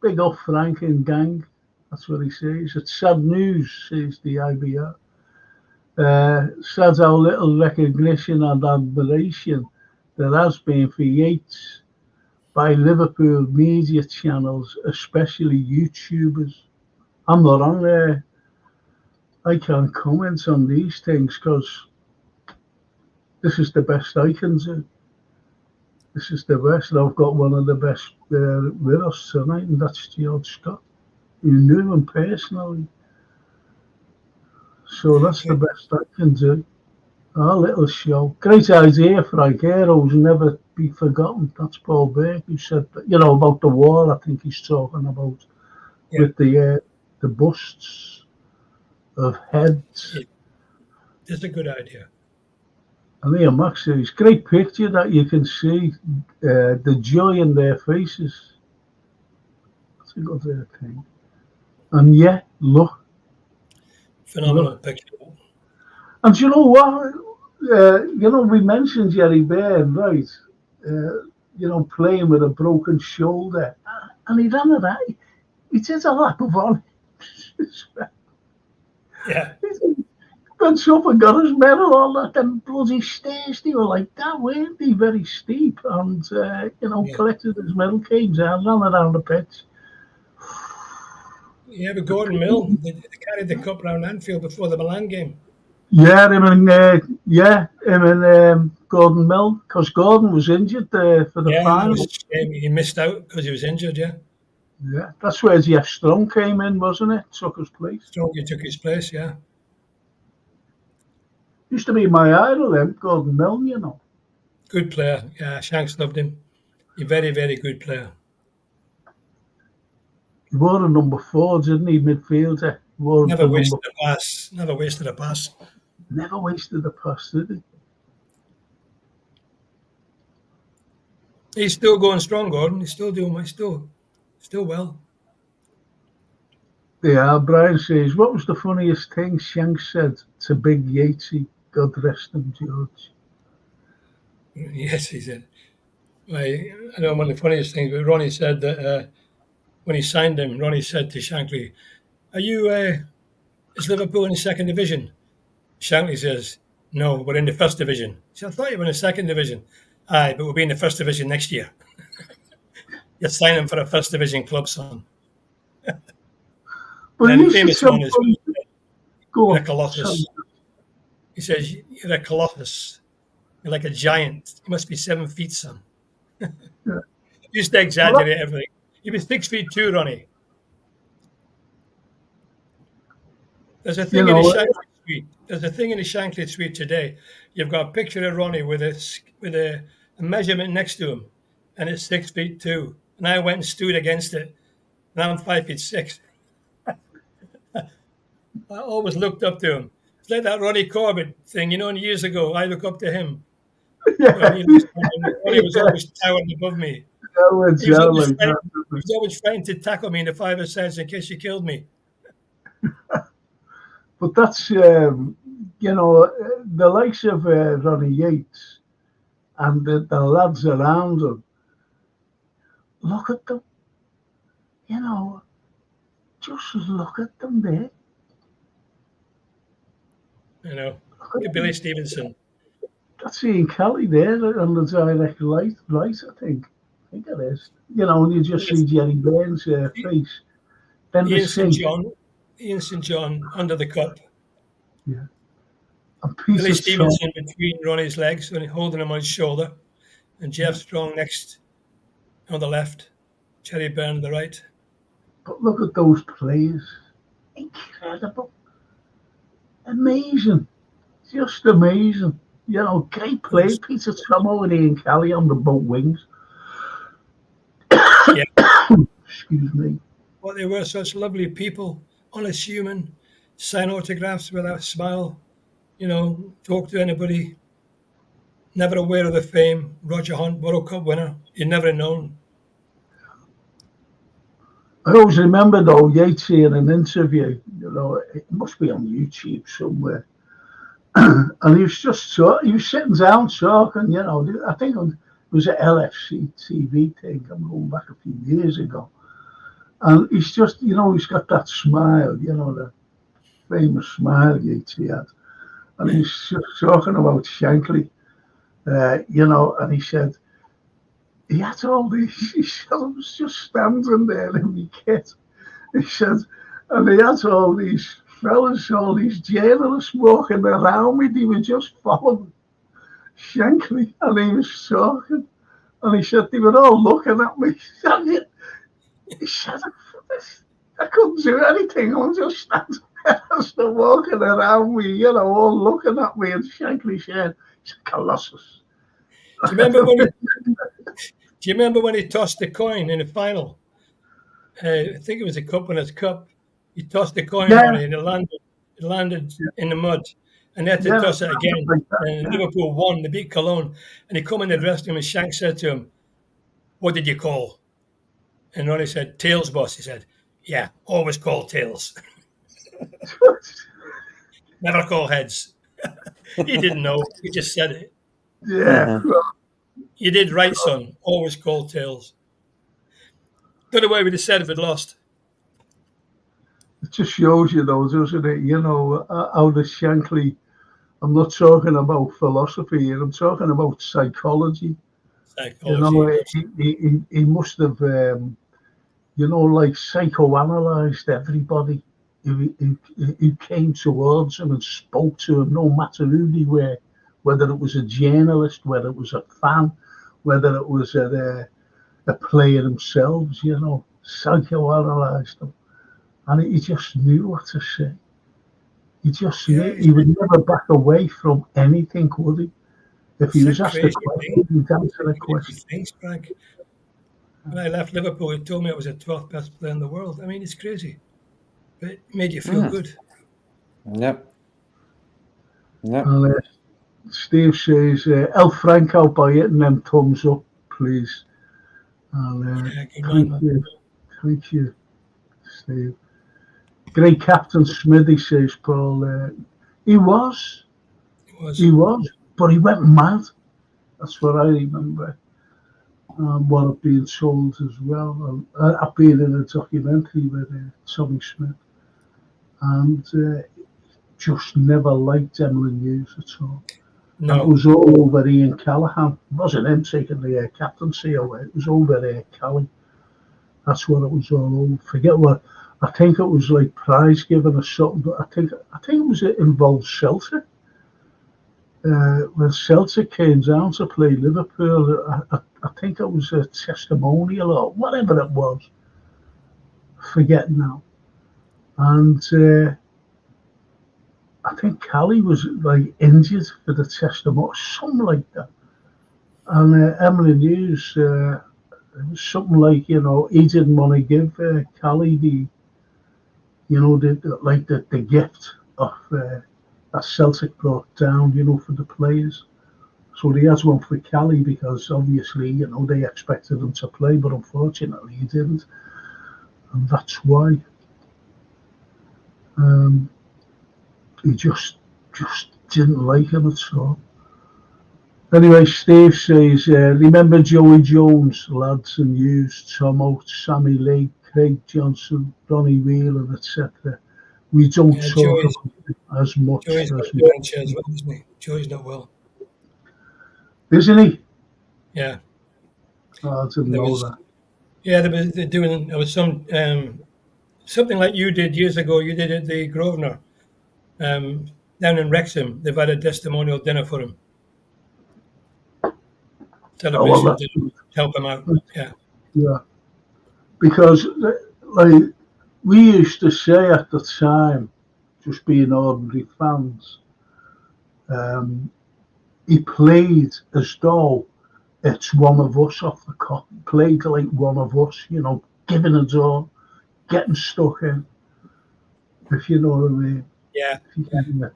big up Frank and gang. That's what he says. It's sad news, says the IVR. Sad how little recognition and admiration there has been for Yeats by Liverpool media channels, especially YouTubers. I'm not on there. I can't comment on these things because this is the best I can do. This is the best. And I've got one of the best with us tonight, and that's George Scott. You knew him personally. So that's the best I can do. Our little show. Great idea, Frank. Heroes never be forgotten. That's Paul Burke who said that. You know, about the war, I think he's talking about with the busts of heads. It's a good idea. And here Max says, great picture that you can see the joy in their faces. That's a good thing. And yeah, look. Phenomenal picture. And you know what? We mentioned Jerry Byrne, right? Playing with a broken shoulder. And he ran it. He did a lap of on. Yeah. Went up and got his medal, all that. Them bloody stairs, they were like that, weren't they? Very steep. And, collected his medal, came down, ran around the pitch. Yeah, but Gordon Mill, they carried the cup round Anfield before the Milan game. Yeah, him and Gordon Mill, because Gordon was injured for the final. He missed out because he was injured, yeah. Yeah, that's where Jeff Strong came in, wasn't it? Took his place. Strong took his place, yeah. Used to be my idol, Gordon Mill, you know. Good player, yeah. Shanks loved him. A very, very good player. He wore a number 4, didn't he, midfielder? Never wasted a pass. Never wasted a pass. Never wasted a pass, did he? He's still going strong, Gordon. He's still doing still well. Yeah, Brian says, what was the funniest thing Shanks said to Big Yatesy? God rest him, George. Yes, he said. I know one of the funniest things, but Ronnie said that when he signed him, Ronnie said to Shankly, is Liverpool in the second division? Shankly says, no, we're in the first division. He said, I thought you were in the second division. Aye, but we'll be in the first division next year. You're signing for a first division club, son. And the famous one is you're a colossus. He says, you're a colossus. You're like a giant. You must be 7 feet, son. Used to exaggerate everything. He was 6'2", Ronnie. There's a thing in the Shankly Street. There's a thing in the Shankly Street today. You've got a picture of Ronnie with a measurement next to him, and it's 6'2". And I went and stood against it, and I'm 5'6". I always looked up to him. It's like that Ronnie Corbett thing, and years ago, I look up to him. Yeah, Ronnie was yeah. always towering above me. That would He was sound always like frightened, that. he was always frightened to tackle me in the 5 cents in case you killed me. But that's, the likes of Ronnie Yeats and the lads around him. Look at them, you know, just look at them there. Look at Billy Stevenson. That's Ian Kelly there on the direct right, I think. I think it is. And you just see Jerry Burns' face. Then they say, Ian St. John under the cup. yeah. And Billy Peter Stevenson between Ronnie's legs, holding him on his shoulder, and Jeff Strong next on the left, Jerry Byrne on the right. But look at those players. Incredible. Amazing. Just amazing. Great play. Peter Tomo and Ian Kelly on the both wings. Yeah. Excuse me. Well, they were such lovely people, unassuming, sign autographs without a smile, talk to anybody, never aware of the fame. Roger Hunt, World Cup winner, you'd never known. I always remember, though, Yeats in an interview, it must be on YouTube somewhere. And he was he was sitting down talking, I think it was an LFC TV thing. I'm going back a few years ago. And he's just, he's got that smile, the famous smile Yeats he had. And he's just talking about Shankly, and he said, he had all these, he said, I was just standing there in my kit. He said, and he had all these fellas, all these journalists walking around me, they were just following Shankly, and he was talking. And he said, they were all looking at me. He said, I couldn't do anything, I was just standing there, still walking around me, all looking at me, and Shankly said, he's a colossus. Do you remember when he tossed the coin in the final? I think it was a Cup Winners' Cup. He tossed the coin on it, and it landed in the mud, and they had to toss it again. And Liverpool won. They beat Cologne, and he come in the dressing room, and Shank said to him, "What did you call?" And Ronnie said, "Tails, boss." He said, "Yeah, always call tails. Never call heads." He didn't know. He just said it. Yeah. You did right, son. Always call tails. Don't know what he would have said if it lost. It just shows you, though, doesn't it? How the Shankly, I'm not talking about philosophy here, I'm talking about psychology. He must have, like psychoanalyzed everybody who came towards him and spoke to him, no matter who they were, whether it was a journalist, whether it was a fan, whether it was a player themselves, psychoanalyzed them. And he just knew what to say. He just knew. He would never back away from anything, would he? If he was asked a question, he'd answer the question. Thanks, Frank. When I left Liverpool, he told me I was the 12th best player in the world. I mean, it's crazy. But it made you feel good. Yep. And Steve says, El Franco by hitting them thumbs up, please. And thank you, Steve. Great captain Smithy, says Paul. He was, but he went mad. That's what I remember. What I've been told as well. I've been in a documentary with Tommy Smith, and just never liked Emlyn Hughes at all. No. And it was all over Ian Callaghan. It wasn't him taking the captaincy away. It was over Kelly. That's what it was all over. Forget what. I think it was like prize giving or something. But I think it involved Celtic. When Celtic came down to play Liverpool, I think it was a testimonial or whatever it was. Forget now. And I think Callie was like injured for the testimonial, something like that. And Emlyn Hughes, it was something like, he didn't want to give Callie you know, the gift of that Celtic brought down, you know, for the players. So he has one for Kelly because obviously, you know, they expected him to play, but unfortunately he didn't. And that's why he just didn't like him at all. Anyway, Steve says, remember Joey Jones, lads and Hughes, Tom Oates, Sammy Lee, Craig Johnson, Ronnie Whelan, etc. We don't talk Joey's, about it as much Joey's got as dementia as well, isn't he? Joey's not well. Isn't he? Yeah. Oh, I didn't know that. Yeah, there was some something like you did years ago. You did at the Grosvenor down in Wrexham. They've had a testimonial dinner for him. Celebration to help him out. Yeah. Yeah. Because, like, we used to say at the time, just being ordinary fans, he played as though it's one of us off the cup. He played like one of us, you know, giving it all, getting stuck in, if you know what I mean. Yeah,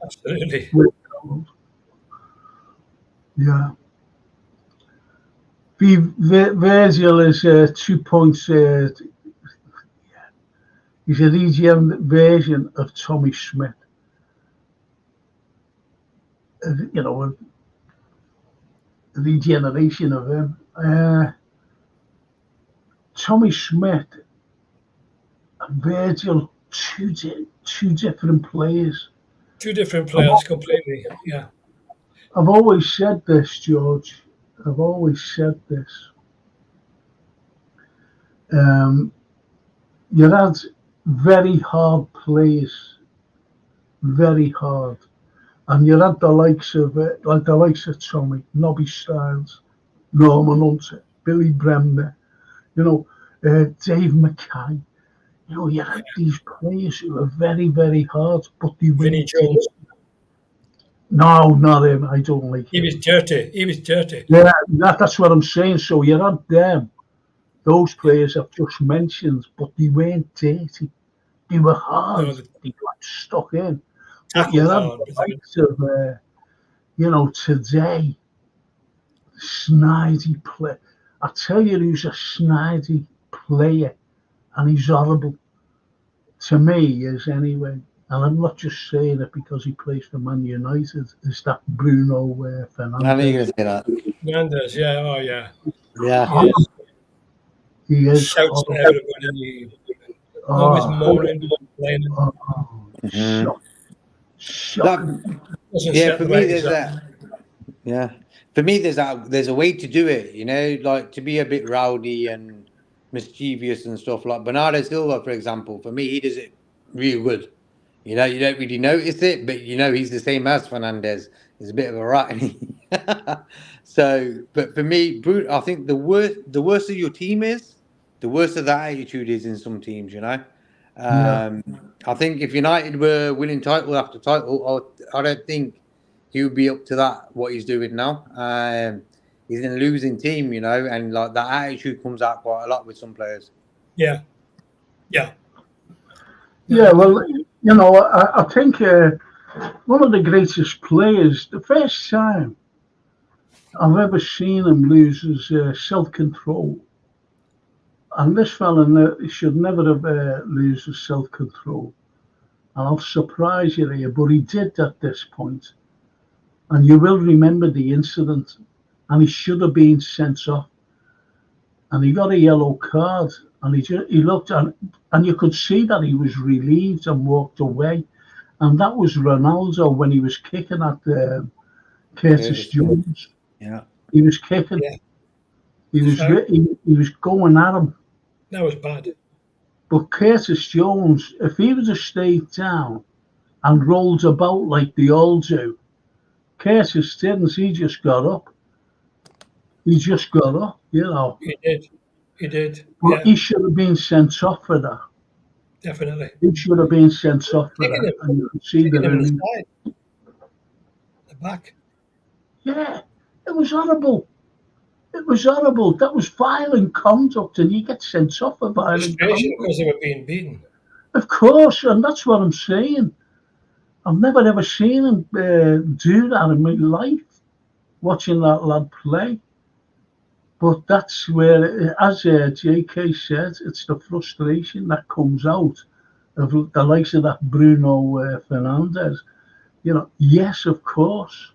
absolutely. Yeah. Virgil is 2 points. He's a regen version of Tommy Smith. You know, a regeneration of him. Tommy Smith and Virgil, two different players. Two different players completely, yeah. I've always said this, George. I've always said this. You had very hard players, very hard, and you had the likes of Tommy, Nobby Styles, Norman Hunter, Billy Bremner, you know, Dave Mackay. You know, you had these players who were very, very hard, but they Vinnie Jones. No, not him. I don't like him. He was dirty. Yeah, that's what I'm saying. So you had them, those players I've just mentioned, but they weren't dirty. They were hard. No, they got stuck in. But you had the likes of, you know, today, snidey play. I tell you who's a snidey player, and he's horrible. To me, he is anyway. And I'm not just saying it because he plays for Man United. Is that Bruno Fernandes? I knew you were going to say that. Fernandes, yeah, oh yeah. Yeah. He is. Shouts at everybody. Always moaning, complaining. Yeah, for me, there's that. Yeah. For me, there's a way to do it, you know, like to be a bit rowdy and mischievous and stuff. Like Bernardo Silva, for example, for me, he does it really good. You know, you don't really notice it, but you know he's the same as Fernandes. He's a bit of a rat. So, but for me, I think the worse of your team is, the worse of that attitude is in some teams. You know, I think if United were winning title after title, I don't think he would be up to that. What he's doing now, he's in a losing team. You know, and like that attitude comes out quite a lot with some players. Yeah. Well, you know, I think one of the greatest players, the first time I've ever seen him lose his self-control. And this fella should never have lose his self-control. And I'll surprise you here, but he did at this point. And you will remember the incident. And he should have been sent off. And he got a yellow card. And he looked at, and you could see that he was relieved and walked away. And that was Ronaldo when he was kicking at Curtis Jones. Yeah, he was kicking. Yeah. He was going at him. That was bad. But Curtis Jones, if he would have stayed down and rolled about like they all do, Curtis didn't. He just got up. You know. He did. But he should have been sent off for that. Definitely. He should have been sent off for that. And you could see the back. Yeah, it was horrible. It was horrible. That was violent conduct, and you get sent off for violent conduct. Because they were being beaten. Of course, and that's what I'm saying. I've never ever seen him do that in my life, watching that lad play. But that's where, as JK said, it's the frustration that comes out of the likes of that Bruno Fernandes. Yes, of course.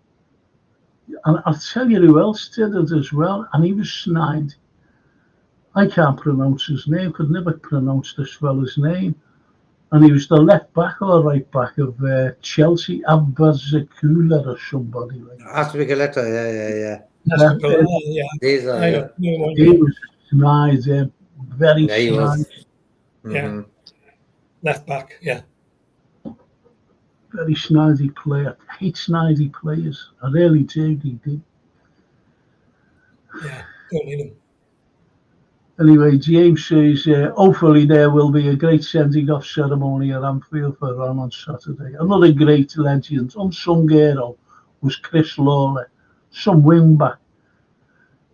And I'll tell you who else did it as well, and he was snide. I can't pronounce his name, could never pronounce this fella's name. And he was the left back or right back of Chelsea, Abazakula or somebody like that. Aspilicueta, yeah. These are, yeah. He was snide, very snide. Yeah. Left back, yeah. Very snidey player. I hate snidey players. I really do. Yeah, don't need him. Anyway, James says, hopefully there will be a great sending-off ceremony at Anfield for Ron on Saturday. Another great legend, unsung hero, was Chris Lawler, some wing-back.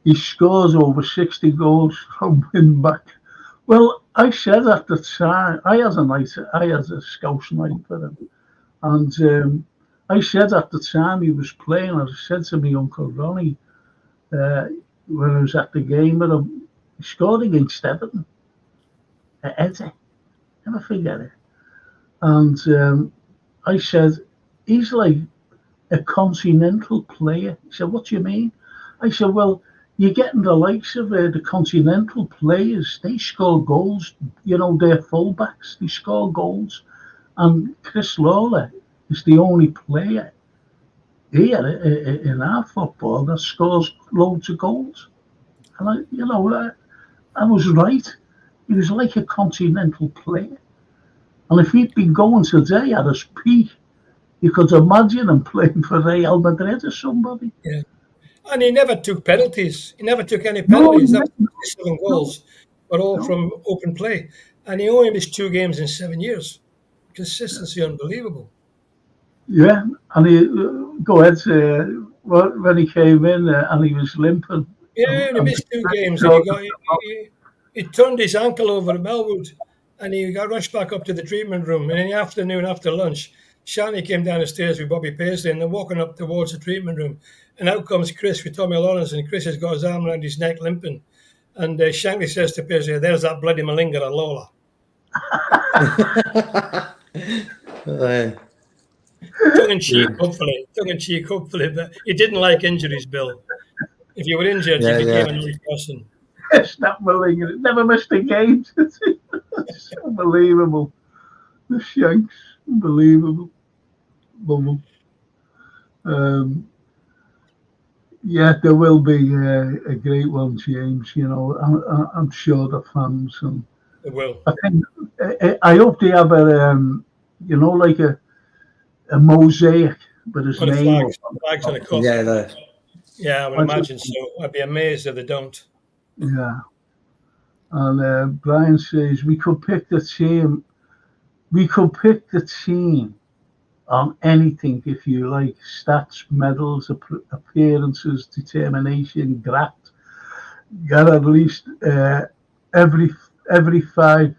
He scores over 60 goals from wing-back. Well, I said at the time, I had a scouse night for him. And I said at the time he was playing, I said to my Uncle Ronnie, when I was at the game with him, he scored against Everton at Eddie. Never forget it. And I said, he's like a continental player. He said, what do you mean? I said, well, you're getting the likes of the continental players. They score goals. They're fullbacks. They score goals. And Chris Lawler is the only player here in our football that scores loads of goals. And I was right. He was like a continental player. And if he'd been going today at his peak, you could imagine him playing for Real Madrid or somebody. Yeah. And he never took penalties. He never took any penalties. That was 7 goals, but all from open play. And he only missed 2 games in 7 years. Consistency unbelievable. Yeah, and go ahead. When he came in and he was limping. Yeah, and he missed 2 games. And he turned his ankle over at Melwood, and he got rushed back up to the treatment room. And in the afternoon, after lunch, Shankly came down the stairs with Bobby Paisley, and they're walking up towards the treatment room. And out comes Chris with Tommy Lawrence, and Chris has got his arm around his neck, limping. And Shankly says to Paisley, "There's that bloody Malinga at Lola." Tongue in cheek, hopefully, but he didn't like injuries, Bill. If you were injured, you became a new person. It's not Malinga. It never missed a game. It's unbelievable. The Shanks, unbelievable. Love them. Yeah, there will be a great one, James. I'm sure the fans and they will. I hope they have like a mosaic with his name. Flags on the cup. Yeah, I would imagine so. I'd be amazed if they don't. Yeah. And Brian says we could pick the team. We could pick the team on anything, if you like: stats, medals, appearances, determination, graft. Get at least every 5.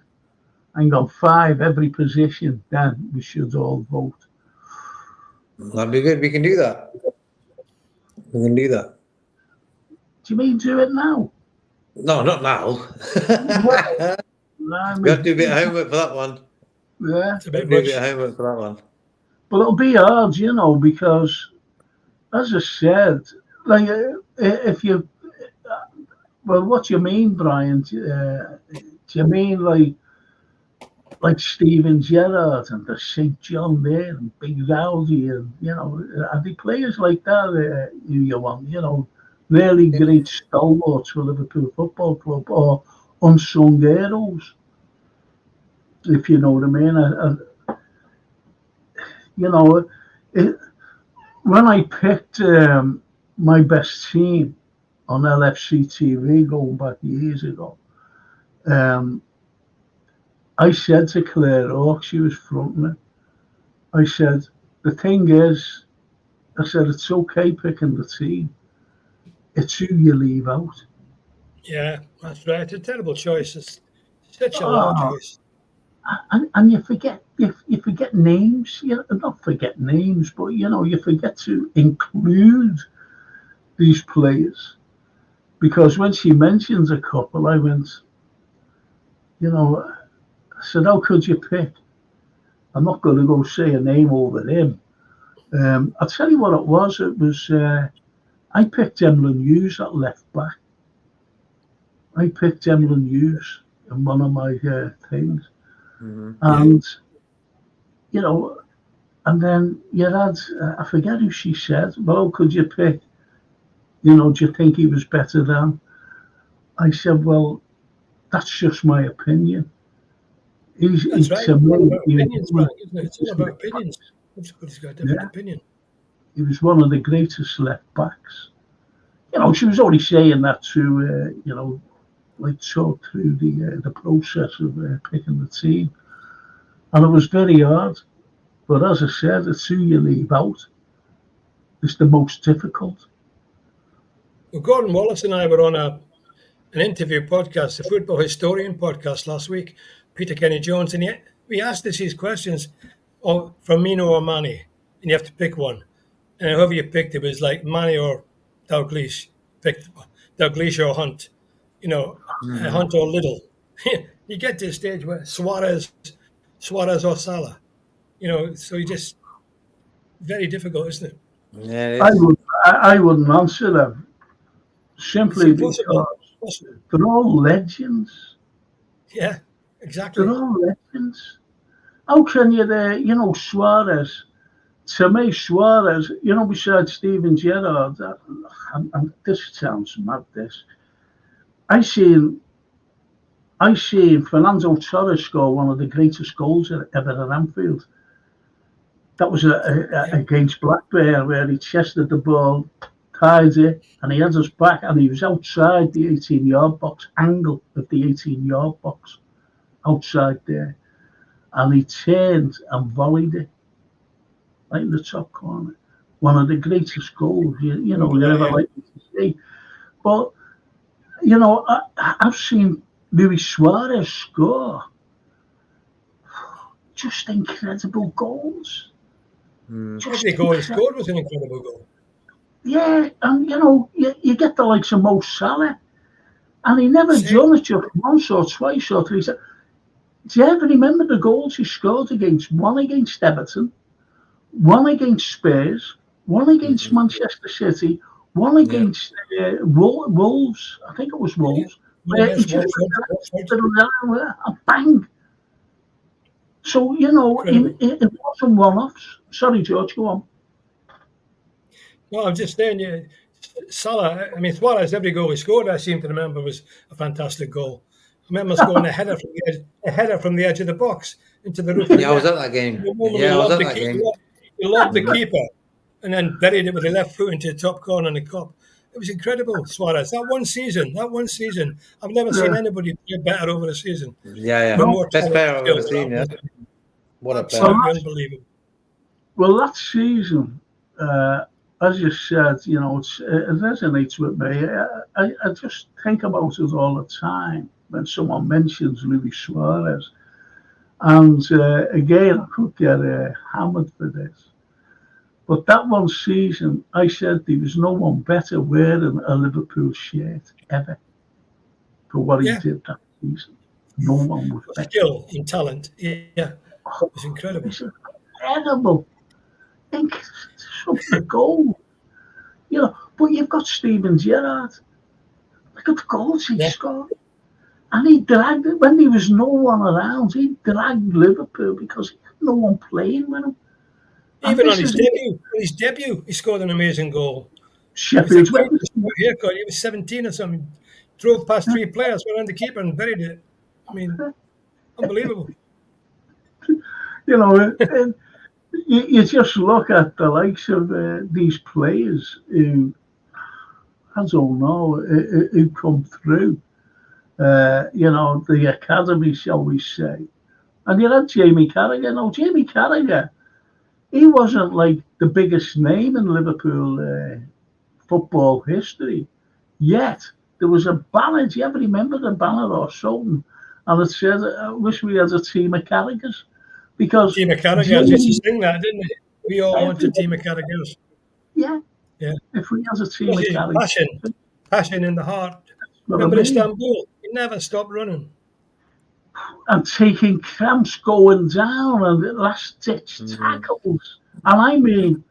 Hang on, 5 every position. Then we should all vote. That'd be good. We can do that. We can do that. Do you mean do it now? No, not now. We have to do a bit of homework for that one. Yeah, do a bit of homework for that one. But it'll be hard, because, as I said, like if you, well, what do you mean, Brian? Do you mean like Steven Gerrard and the St. John there and Big Rowdy and are they players like that you want? Really great stalwarts for Liverpool Football Club or unsung heroes, if you know what I mean. When I picked my best team on LFC TV going back years ago, I said to Claire Hawke, she was frontman, I said, the thing is, I said, it's okay picking the team. It's who you leave out. Yeah, that's right. It's a terrible choice. It's such a long choice. and you forget you forget names. You not forget names, but you forget to include these players, because when she mentions a couple, I went, I said, how could you pick? I'm not going to go say a name over him. I'll tell you what it was. It was I picked Emlyn Hughes at left back. I picked Emlyn Hughes in one of my things, and and then you had I forget who she said. Well, could you pick? Do you think he was better than? I said, well, that's just my opinion. That's right. To It's all me, about opinions, Frank, isn't it? It's all about opinions. Everybody's got a different opinion. He was one of the greatest left backs. She was only saying that to, like talk through the process of picking the team. And it was very hard. But as I said, it's who you leave out. It's the most difficult. Well, Gordon Wallace and I were on an interview podcast, the Football Historian podcast last week, Peter Kenny-Jones, and we asked us these questions from Firmino or Manny, and you have to pick one. And whoever you picked, it was like Manny or Dalglish. Picked Dalglish or Hunt, Hunt or Little. You get to a stage where Suarez or Salah, so you just very difficult, isn't it? Yeah, I wouldn't answer them simply because they're all legends. Yeah, exactly. They're all legends. How can you Suarez? To me, Suarez, besides Steven Gerrard, and this sounds mad. I seen Fernando Torres score one of the greatest goals ever at Anfield. That was against Blackburn, where he chested the ball, tied it, and he had us back, and he was outside the 18-yard box, angle of the 18-yard box, outside there, and he turned and volleyed it right in the top corner. One of the greatest goals you ever likely to see. But I've seen Luis Suarez score just incredible goals. Every goal he scored was an incredible goal. Yeah, and you get the likes of Mo Salah, and he never done it just once or twice or three. Do you ever remember the goals he scored against? One against Everton, one against Spurs, one against Manchester City, one against Wolves. I think it was Wolves. Where he just bang. So it wasn't one-offs. Sorry, George, go on. No, I'm just saying, Salah. I mean, Suarez. Every goal he scored, I seem to remember, was a fantastic goal. I remember scoring a header from the edge of the box into the roof. Yeah, I was at that game. Yeah, I was at that game. He lobbed the keeper and then buried it with the left foot into the top corner in the cup. It was incredible, Suarez. That one season, I've never seen anybody play better over a season. Yeah. Best player I've ever seen, yeah. What a player. Unbelievable. Well, that season, as you said, it resonates with me. I just think about it all the time when someone mentions Luis Suarez. And again, I could get hammered for this. But that one season, I said there was no one better wearing a Liverpool shirt ever for what he did that season. No one was better. Skill and talent, it was incredible. It's incredible. Such a goal. But you've got Steven Gerrard. Look at the goals he scored. And he dragged it when there was no one around. He dragged Liverpool because he had no one playing with him. Even on his debut, he scored an amazing goal. Sheffield haircut. He was 17 or something. Drove past three players, went around the keeper and buried it. I mean, unbelievable. You just look at the likes of these players who, I don't know, who come through. The academy, shall we say. And you had Jamie Carragher. Now, Jamie Carragher, he wasn't like the biggest name in Liverpool football history. Yet, there was a banner. Do you ever remember the banner or something? And it said, I wish we had a team of Carragers. Because Team of Carragers used to sing that, didn't they? We all want a team of Carragers. yeah, Yeah. if we had a team of Carragers. Passion in the heart. What Remember I mean? Istanbul? He never stopped running. And taking cramps going down and last-ditch tackles. And I mean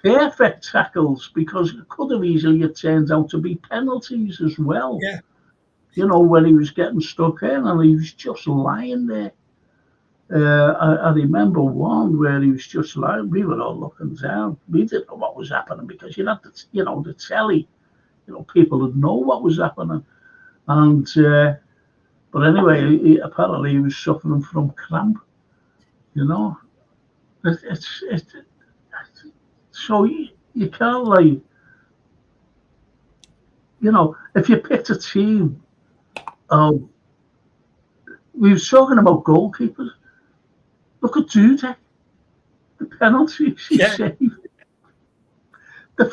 perfect tackles, because it could have easily turned out to be penalties as well. Yeah. You know, when he was getting stuck in and he was just lying there. I remember one where he was just lying. We were all looking down. We didn't know what was happening, because you had the, the telly. People would know what was happening. And but anyway, apparently he was suffering from cramp. It's so you can't, like, if you picked a team. We were talking about goalkeepers. Look at Dudek, the penalties he saved. There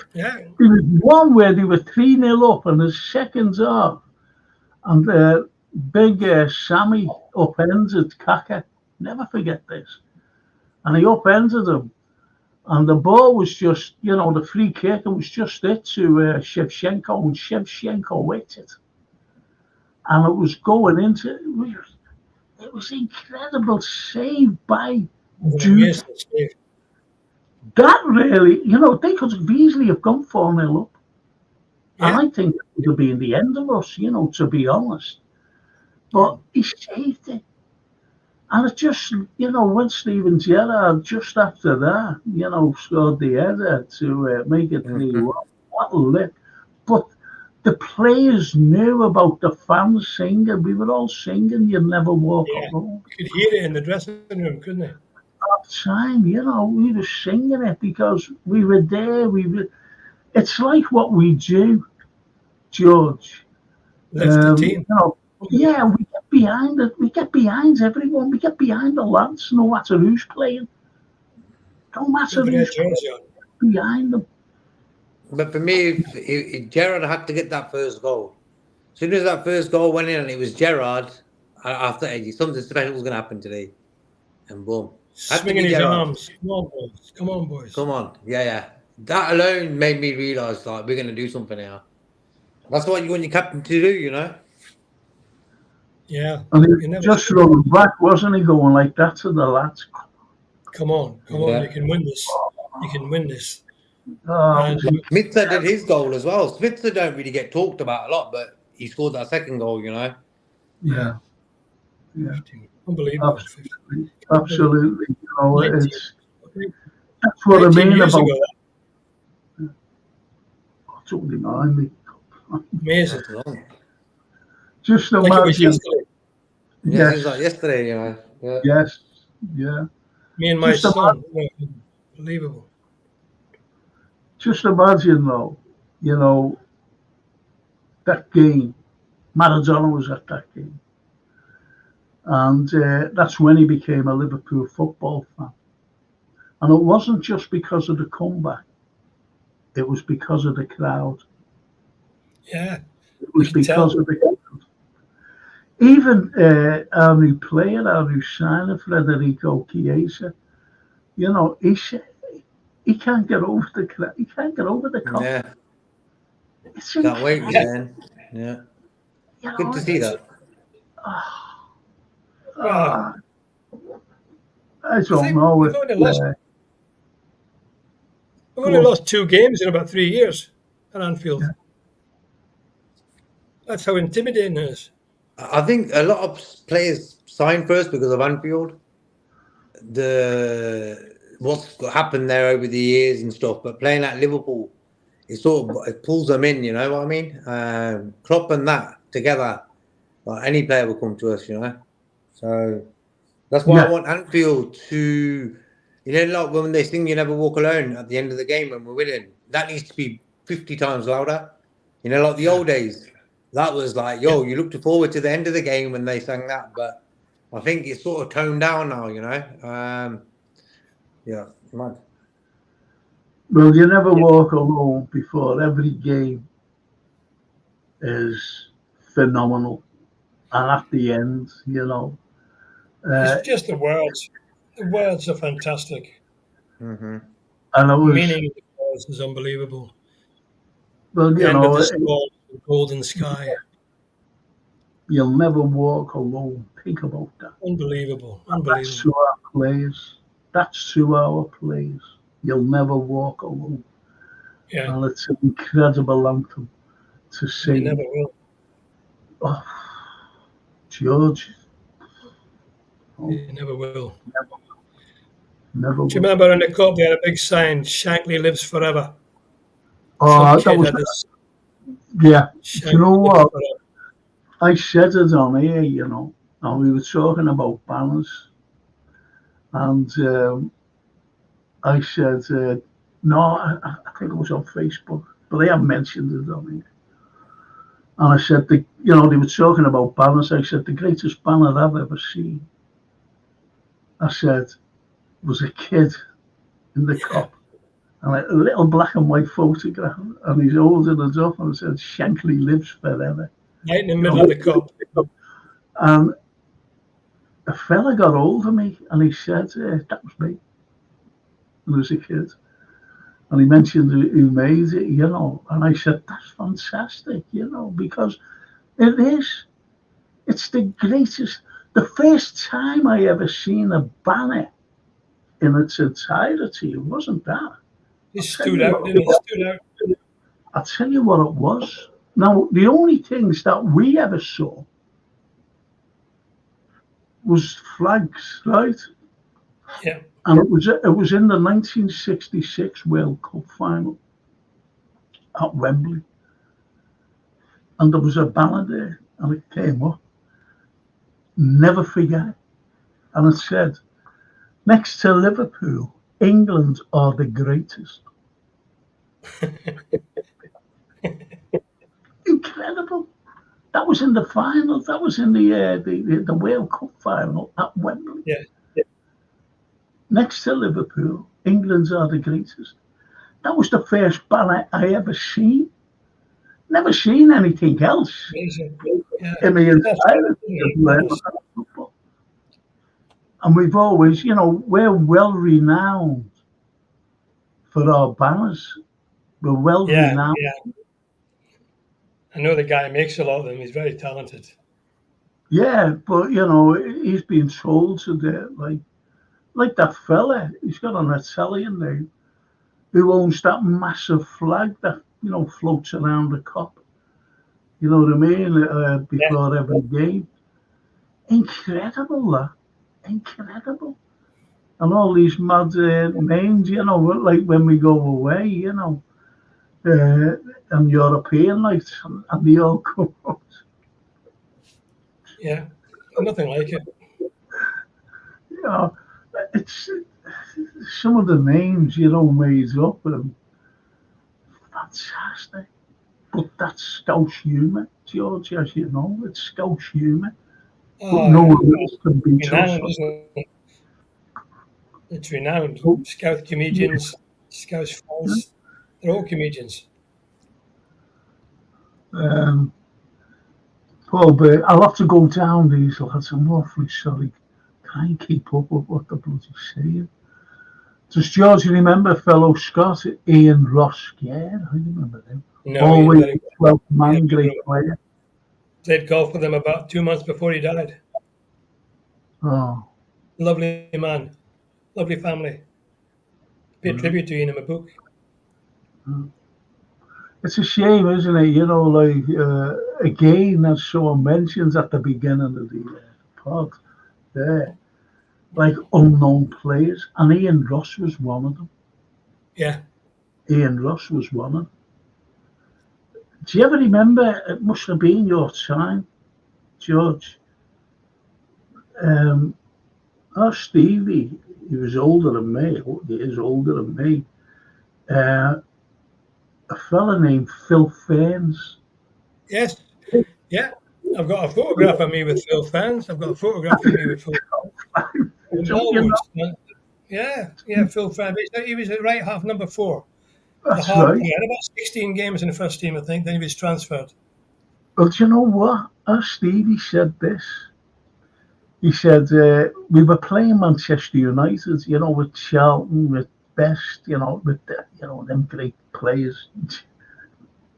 was one where they were 3-0 up in the second half, and big Sammy upended Kaka. Never forget this. And he upended him. And the ball was just, the free kick, and was just it to Shevchenko, and Shevchenko hit it. And it was going into it was incredible save by Jude. That really, they could have easily have gone 4-0 up. Yeah. And I think it would have been the end of us, to be honest. But he saved it. And it just, when Steven Gerrard, just after that, scored the header to make it 3-1. What a lick. But the players knew about the fans singing. We were all singing, You'd Never Walk Alone. You could hear it in the dressing room, couldn't you? All the time, we were singing it because we were there. It's like what we do, George. Lift the team. Yeah, we get behind it. We get behind everyone. We get behind the lads, no matter who's playing. Don't matter who's playing. Behind them. But for me, if Gerrard had to get that first goal. As soon as that first goal went in and it was Gerrard, after something special was going to happen today. And boom. Swinging his arms. Come on, boys. Come on, boys. Come on. Yeah. That alone made me realise, like, we're going to do something here. That's what you want your captain to do, Yeah. And he just run back, wasn't he, going like that to the lads? Come on. You can win this. You can win this. Smitha did his goal as well. Smitha don't really get talked about a lot, but he scored that second goal, Yeah. Unbelievable. Absolutely. That's what I mean about it. It's only 90. Amazing. Just imagine. Like it was yesterday. Yes. It was like yesterday, Yeah. Yes. Yeah. Me and my son. Unbelievable. Just imagine, though, that game. Maradona was at that game. And that's when he became a Liverpool football fan. And it wasn't just because of the comeback. It was because of the crowd. Yeah. It was because of the crowd. Even our new player, our new signer, Federico Chiesa, he said he can't get over the crowd. He can't get over the crowd. Yeah. Can't wait, man. Yeah. Good to see that. I don't know. We've only lost 2 games in about 3 years at Anfield. Yeah. That's how intimidating it is. I think a lot of players sign first because of Anfield. What's happened there over the years and stuff, but playing at Liverpool, it pulls them in. You know what I mean? Klopp and that together, like any player will come to us. So that's why I want Anfield to, like when they sing "You Never Walk Alone" at the end of the game when we're winning, that needs to be 50 times louder. Like the old days. That was like, you looked forward to the end of the game when they sang that, but I think it's sort of toned down now, mad. Well, You Never Walk Alone before every game is phenomenal. and at the end, you know. It's just the words. The words are fantastic. Mm-hmm. And it The was, meaning of the words is unbelievable. well, The you end of know, the storm, the golden sky. you'll never walk alone. Think about that. Unbelievable. That's Unbelievable. to our players. That's to our players. You'll never walk alone. Yeah. And it's an incredible anthem to You sing. never will. Oh, George. Oh, You never will. never Do you will. remember in the cup they had a big sign, Shankly lives forever? Some Oh, that kid was, had this yeah. Do you Shankly know lives what? forever. I said it on here, you know, and we were talking about banners. And I said, no, I think it was on Facebook, but they haven't mentioned it on here. And I said, you know, they were talking about banners. I said, the greatest banner I've ever seen, I said, was a kid in the cup. And a little black and white photograph. And he's holding it up and it said, Shankly lives forever. Right in the You middle know? of the cup. And a fella got hold of me and he said, that was me when I was a kid. And he mentioned who made it, you know. And I said, that's fantastic, you know, because it is. It's the greatest. The first time I ever seen a banner in its entirety, it wasn't that. It I'll tell stood you out, what didn't it it? It was. stood out. I'll tell you what it was. Now, the only things that we ever saw was flags, right? Yeah. And it was in the 1966 World Cup final at Wembley, and there was a banner there, and it came up. Never forget, and it said, "Next to Liverpool, England are the greatest." Incredible. That was in the final. That was in the World Cup final at Wembley. Yeah. Next to Liverpool, England are the greatest. That was the first banner I ever seen. Never seen anything else Amazing. Yeah. in the That's entire right. football. And we've always, you know, we're well renowned for our banners. We're well Yeah. renowned. Yeah. I know the guy makes a lot of them. He's very talented. Yeah, but you know, he's been told to do like that fella. He's got an Italian name who owns that massive flag that floats around the cup. You know what I mean? Yeah. Before every game, incredible that, incredible. And all these mad names, you know, like when we go away, you know, and European nights, and they all come out. Yeah. Nothing like it. You know, it's some of the names, you know, made up, and fantastic. But that's Scouse humour, George, as you know, it's Scouse humour. But Oh, no yeah. one else can beat us. Renowned, isn't it? It's renowned. So, Scout comedians, Scout fans, they're all comedians. um, Paul, but I'll have to go down these lads. I'm awfully sorry. Can't keep up with what they're bloody saying. Does George remember fellow Scott Ian Ross? Yeah, I remember him. No, Ian Always very 12th yeah, man, great player. played golf with him about 2 months before he died. Oh, Lovely man, lovely family. Paid tribute to Ian in my book. it's a shame, isn't it? You know, like again, as someone mentions at the beginning of the pod, there, like unknown players, and Ian Ross was one of them. Yeah, Ian Ross was one of them. Do you ever remember? It must have been your time, George. Um, our Stevie, he was older than me. He is older than me. Uh, a fella named Phil Ferns. yes, yeah. I've got a photograph of me with Phil fans. I've got a photograph of me with Phil. Don't you know? Yeah, Phil Fans. He was at right half number 4. The That's hard right. player. Had about 16 games in the first team, I think. Then he was transferred. Well, do you know what? Stevie said this. He said, we were playing Manchester United, with Charlton, with Best, with them great players,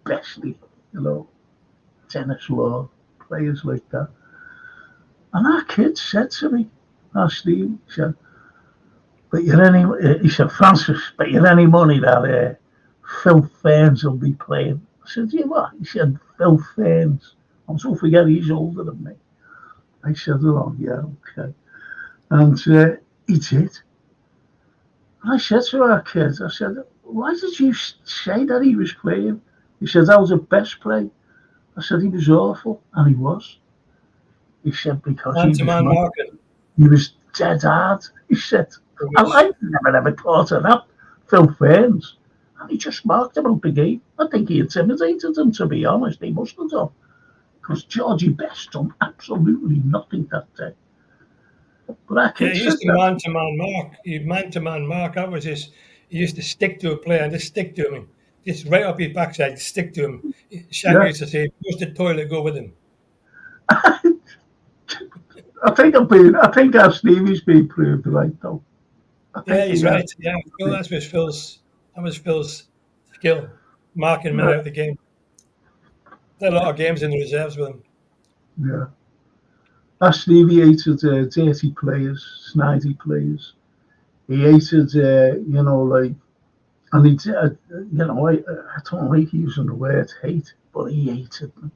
Bestley, Dennis Law, players like that. And our kid said to me, Steve, he said, he said, Francis, bet you any money that Phil Ferns will be playing. I said, yeah, what? He said, Phil Ferns. I'm so forget he's older than me. I said, oh, yeah, okay. And he did. And I said to our kids, I said, why did you say that he was playing? He said, that was the best play. I said, he was awful. And he was. He said, because he was dead hard. He said, I never ever thought of that. Phil Ferns. And he just marked him out the game. I think he intimidated him, to be honest. He must have done. Because Georgie Best done absolutely nothing that day. But he used to man-to-man mark. Man-to-man mark. That was his. He used to stick to a player and just stick to him. Just right up his backside, stick to him. Shankly used to say, "Goes to the toilet, go with him." I think our Stevie's been proved right though. Yeah, he's right. Yeah, well, that was Phil's skill, marking men out of the game. There are a lot of games in the reserves with him. Yeah. Our Stevie hated dirty players, snidey players. He hated, and he did, I don't like using the word hate, but he hated them.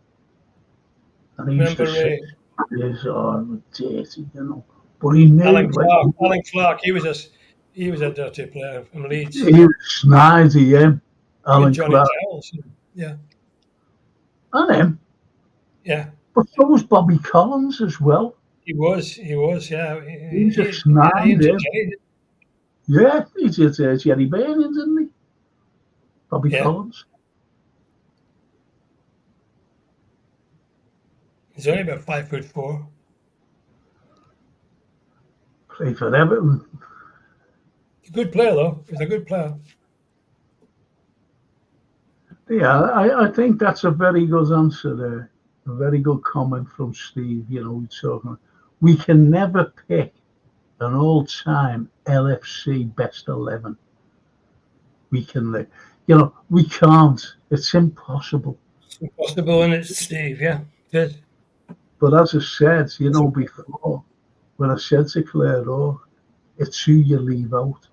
And he used to say, players are dirty, But he knew. Alan Clark, he was a dirty player from Leeds. He was snidey, yeah. Alan Clark. Yeah. And him. Yeah. But so was Bobby Collins as well. He was, yeah. He was a snide. Yeah, he did Jerry Byrne, didn't he? Bobby Collins. He's only about 5'4". Played for Everton. He's a good player, though. He's a good player. Yeah, I think that's a very good answer there. A very good comment from Steve. We can never pick an all-time LFC best 11. We can, we can't. It's impossible. It's impossible, and it's Steve. Yeah, good. But as I said, before, when I said to Claire, it's who you leave out.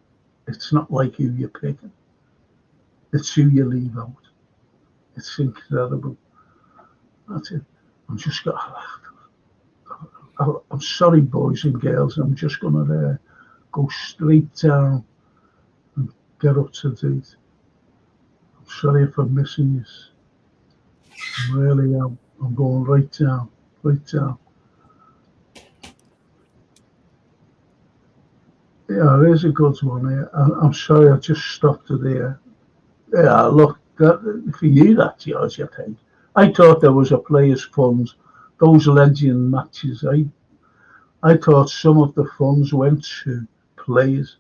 It's not like who you're picking. It's who you leave out. It's incredible. That's it. I'm just going I'm sorry, boys and girls. I'm just going to go straight down and get up to date. I'm sorry if I'm missing this. I really am. I'm going right down. Yeah, there's a good one here. I'm sorry, I just stopped it there. Yeah, look, for you, that's yours, I think. I thought there was a players' funds, those legend matches. I thought some of the funds went to players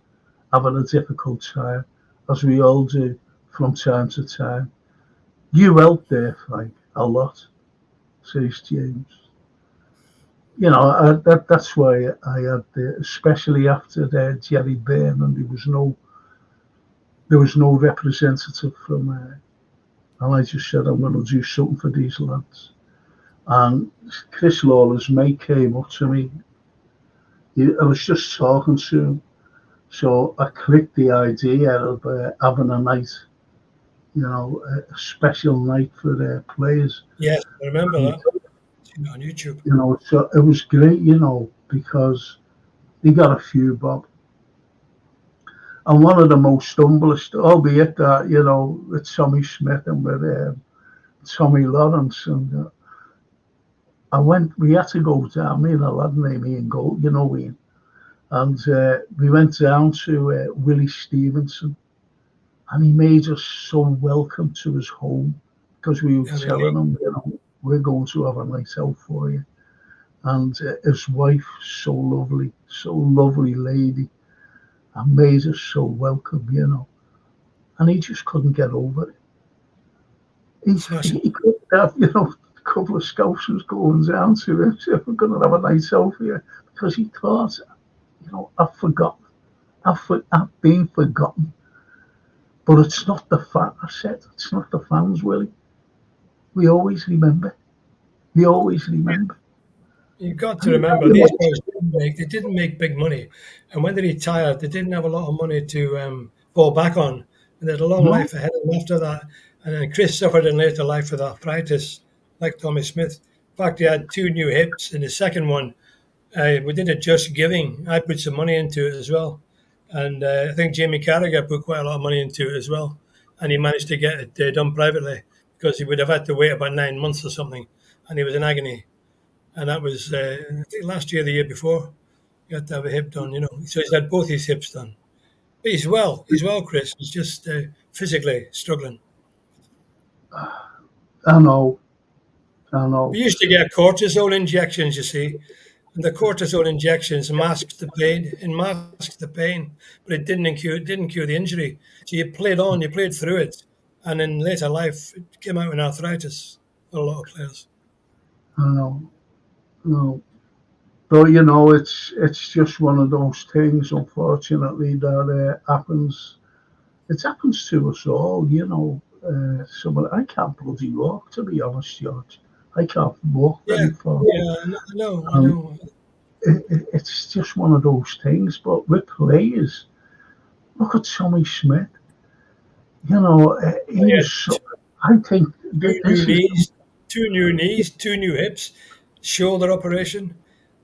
having a difficult time, as we all do from time to time. You helped there, Frank, a lot, says James. That's why I had, especially after Jerry Byrne, and there was no representative from. And I just said, I'm going to do something for these lads. And Chris Lawler's mate came up to me. I was just talking to him, so I clicked the idea of having a night, a special night for their players. Yes, I remember that. On YouTube. So it was great, because they got a few bob. And one of the most humblest, albeit that, with Tommy Smith and with Tommy Lawrence, and we had to go down, me and a lad named Ian Gold, Ian, and we went down to Willie Stevenson, and he made us so welcome to his home, because we were telling him, we're going to have a night out for you. And his wife, so lovely lady, and made us so welcome, And he just couldn't get over it. He couldn't couple of scousers going down to him, so we're going to have a night out here, because he thought, I've forgotten. I've been forgotten. But it's not the fan. I said, it's not the fans, Willie. We always remember. We always remember. You've got to remember, these guys didn't make big money, and when they retired, they didn't have a lot of money to fall back on, and there's a long life ahead of them after that. And then Chris suffered in later life with arthritis, like Tommy Smith. In fact, he had 2 new hips, and the second one, we did it just giving. I put some money into it as well, and I think Jamie Carragher put quite a lot of money into it as well, and he managed to get it done privately, because he would have had to wait about 9 months or something, and he was in agony. And that was, I think, last year, the year before, he had to have a hip done, So he's had both his hips done. But he's well, Chris. He's just physically struggling. I know. We used to get cortisol injections, you see, and the cortisol injections masked the pain, but it didn't cure the injury. So you played through it, and in later life, it came out in arthritis for a lot of players. I know. No. But, it's just one of those things, unfortunately, that happens. It happens to us all, I can't bloody walk, to be honest, George. I can't walk very far. Yeah, I know. It's just one of those things. But with players, look at Tommy Smith. I think... Two new knees, 2 new hips, shoulder operation.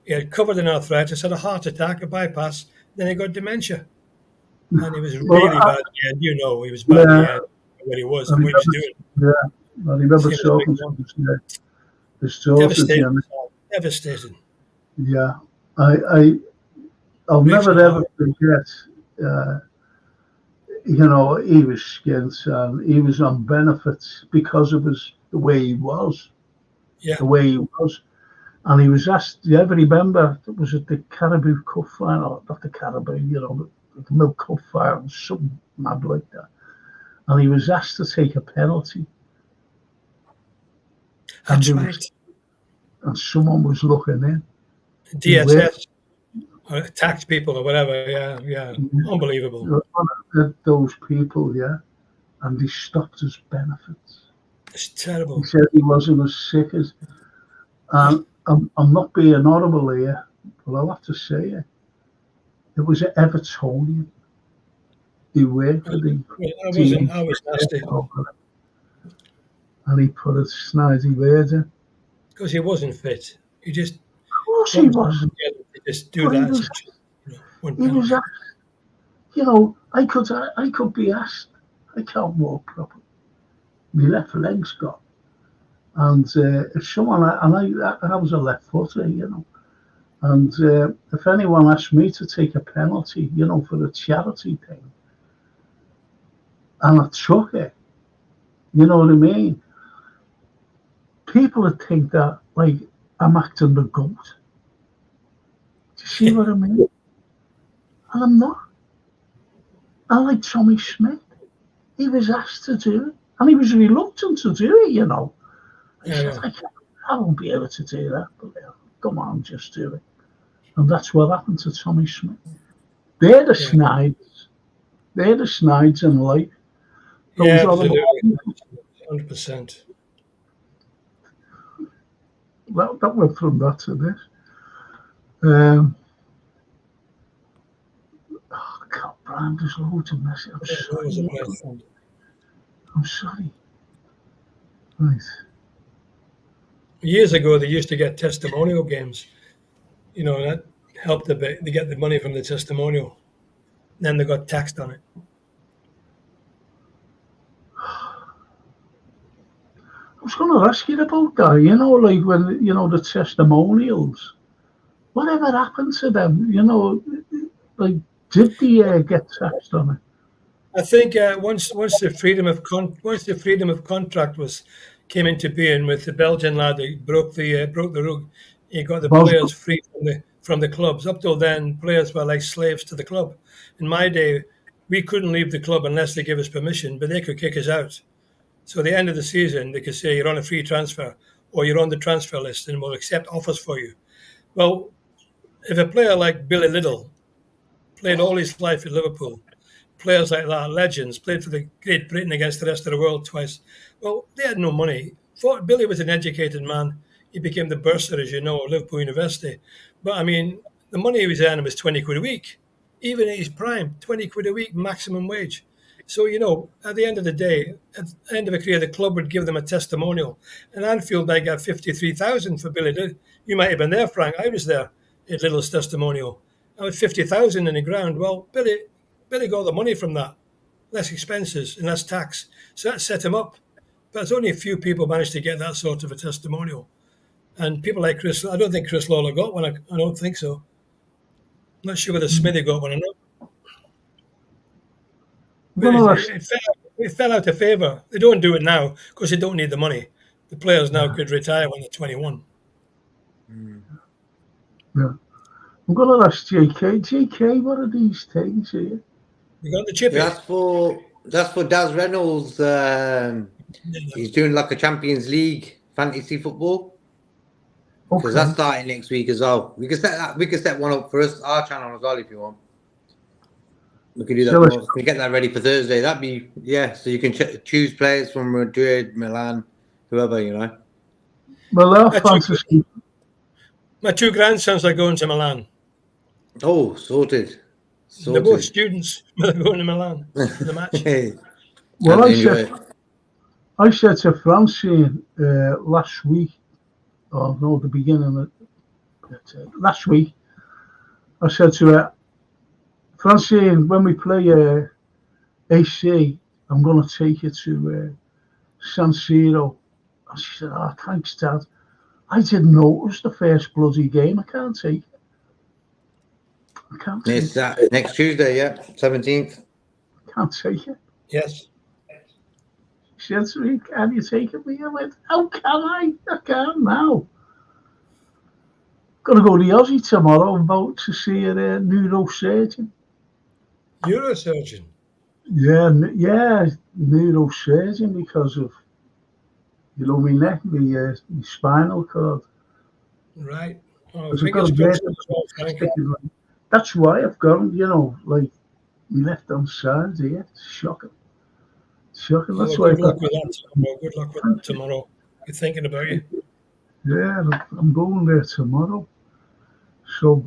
He had covered in arthritis, had a heart attack, a bypass, then he got dementia. And he was really bad at the end. He was bad at the end where he was and what he was doing. Yeah, I remember talking to his daughter. Devastating. Yeah, I'll never ever forget. He was skint and he was on benefits because of the way he was. Yeah. The way he was. And he was asked, do you ever remember, was it the Caribou Cup final? Not the Caribou, the Milk Cup final, something mad like that. And he was asked to take a penalty. That's right. And someone was looking in. DSS, or tax people or whatever, yeah. Unbelievable. Those people, yeah. And he stopped his benefits. It's terrible. He said he wasn't as sick as... And I'm not being horrible here, but I'll have to say it. It was an Evertonian. He worked for the team. I was nasty. And he put a snidey word in. Because he wasn't fit. He just... Of course he wasn't. Just do that. He was asked. I could be asked. I can't walk properly. My left leg's gone. And if someone, I was a left footer, and if anyone asked me to take a penalty, for a charity thing, and I took it, you know what I mean? People would think that, like, I'm acting the goat. Do you see what I mean? And I'm not. I like Tommy Smith. He was asked to do it, and he was reluctant to do it, He said, I won't be able to do that, but come on, just do it. And that's what happened to Tommy Smith. They're the Snides. They're the Snides in life. Yeah, absolutely. 100%. Well, that went from that to this. God, Brian, there's loads of messages. I'm sorry. Right. Years ago, they used to get testimonial games. That helped a bit. They get the money from the testimonial. Then they got taxed on it. I was going to ask you about that. Like when, the testimonials. Whatever happened to them? Like, did they get taxed on it? I think once the freedom of contract came into being with the Belgian lad that broke the rug, he got the players free from the clubs. Up till then, players were like slaves to the club. In my day, we couldn't leave the club unless they gave us permission, but they could kick us out. So at the end of the season, they could say you're on a free transfer, or you're on the transfer list and we'll accept offers for you. Well, if a player like Billy Liddell played all his life at Liverpool, players like that, legends, played for the Great Britain against the rest of the world twice. Well, they had no money. Billy was an educated man. He became the bursar, as you know, at Liverpool University. But I mean, the money he was earning was 20 quid a week, even at his prime, 20 quid a week maximum wage. So, you know, at the end of the day, at the end of a career, the club would give them a testimonial. And Anfield, I got 53,000 for Billy Liddell. You might have been there, Frank. I was there at Liddell's testimonial. I had 50,000 in the ground. Well, Billy got the money from that, less expenses and less tax. So that set him up. But there's only a few people managed to get that sort of a testimonial. And people like Chris, I don't think Chris Lawler got one. I don't think so. I'm not sure whether Smithy got one or not. But it fell out of favour. They don't do it now because they don't need the money. The players now could retire when they're 21. Yeah. I'm going to ask JK. JK, what are these things here? You got the chip. That's for Daz Reynolds. He's doing like a Champions League fantasy football. Because that's starting next week as well. We can set that. We can set one up for us, our channel as well, if you want. We can do that. We can get that ready for Thursday. That'd be So you can choose players from Madrid, Milan, whoever, you know. Well, fantasy. My two grandsons are going to Milan. Oh, sorted. They're both students. They're going to Milan for the match. Well, I said to Francine last week, the beginning of last week, I said to her, Francine, when we play AC, I'm going to take you to San Siro. And she said, oh, thanks, Dad. I didn't know it was the first bloody game. I can't take it. It's next Tuesday, 17th. Can't take it. Yes. She said to me, can you take it? I went, how can I? I can't now. Got to go to the Aussie tomorrow and vote to see a neurosurgeon. Neurosurgeon? Yeah, neurosurgeon because of, my neck, my spinal cord. Right. Oh, that's why I've gone, like my left hand side here. It's shocking. That's why. Good luck with that tomorrow. Good luck with that tomorrow. You're thinking about you. Yeah, I'm going there tomorrow. So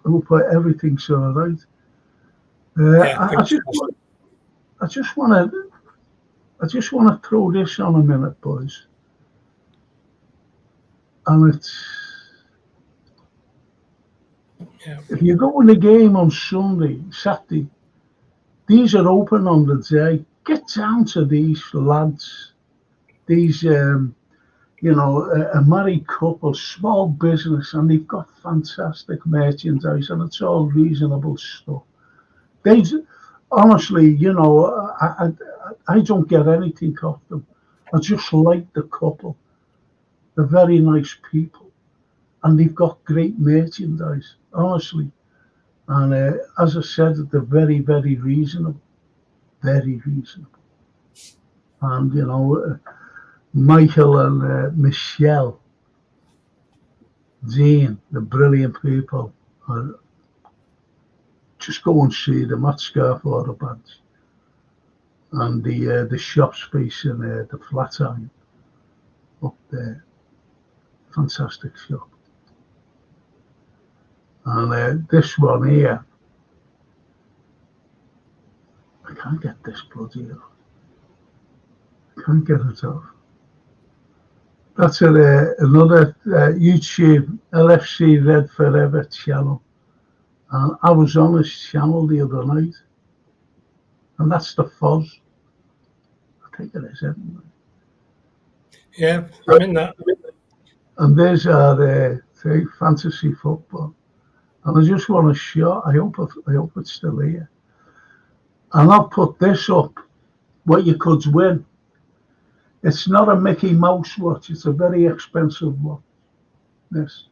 I hope everything's all right. I just want to throw this on a minute, boys. And if you go in the game on Saturday, these are open on the day. Get down to these lads, these, a married couple, small business, and they've got fantastic merchandise, and it's all reasonable stuff. They, honestly, I don't get anything off them. I just like the couple. They're very nice people, and they've got great merchandise, honestly. And as I said, they're very, very reasonable. Very reasonable. And, Michael and Michelle, Dean, the brilliant people. Just go and see them at Scarf Order Bands. And the shop space in the Flatiron up there. Fantastic shop. And this one here, I can't get this bloody off. Can't get it off. That's another YouTube LFC Red Forever channel. And I was on his channel the other night. And that's the Fuzz. I think it is, isn't it? Yeah, I'm in that. And there's our fantasy football. And I just want to show, I hope it's still here. And I'll put this up, what you could win. It's not a Mickey Mouse watch, it's a very expensive watch. This.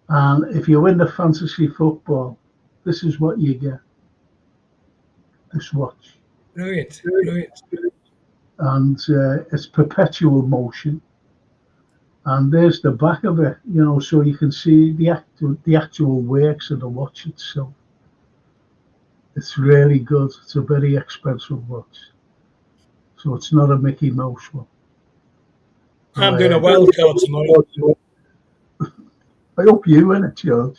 And if you win the fantasy football, this is what you get. This watch. Brilliant. And it's perpetual motion. And there's the back of it, so you can see the actual works of the watch itself. It's really good. It's a very expensive watch, so it's not a Mickey Mouse one. I'm doing a wild card tomorrow. I hope you win it, George.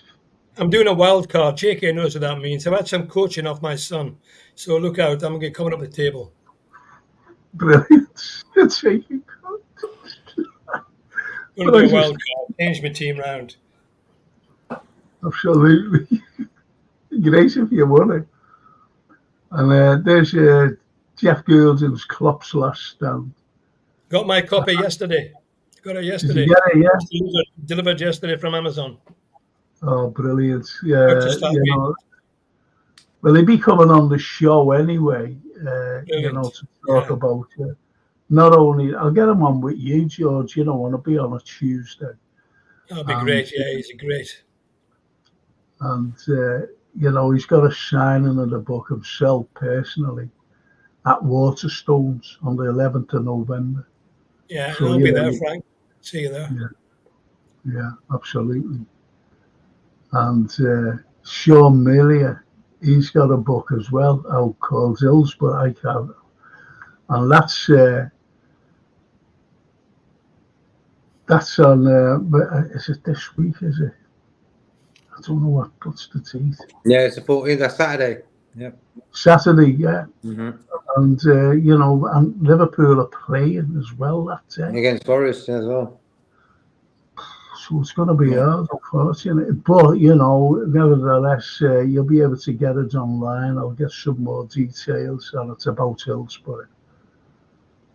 I'm doing a wild card. JK knows what that means. I've had some coaching off my son, so look out. I'm going to get coming up the table. Brilliant. It's I'm going to do a wild card. Change my team round. Absolutely. Great if you won it. And there's Jeff Goulding's Klopp's last stand. Got my copy yesterday. Got it yesterday. Did you get it, yeah? Delivered yesterday from Amazon. Oh, brilliant. Yeah, Well, he'll be coming on the show anyway, to talk about it. Not only, I'll get him on with you, George, want to be on a Tuesday. That'll be great. Yeah, he's great. And, he's got a signing of the book himself personally at Waterstones on the 11th of November. Yeah, so, I'll be there, Frank. See you there. Yeah, absolutely. And Sean Millier, he's got a book as well out called Hillsborough I Can't. And that's on, is it this week, is it? I don't know what's the date. Yeah, it's the 14th, that's Saturday. Yep. Saturday, yeah. Mm-hmm. And, and Liverpool are playing as well that day. Against Forest as well. So it's going to be hard, unfortunately. But, nevertheless, you'll be able to get it online. I'll get some more details, and it's about Hillsborough.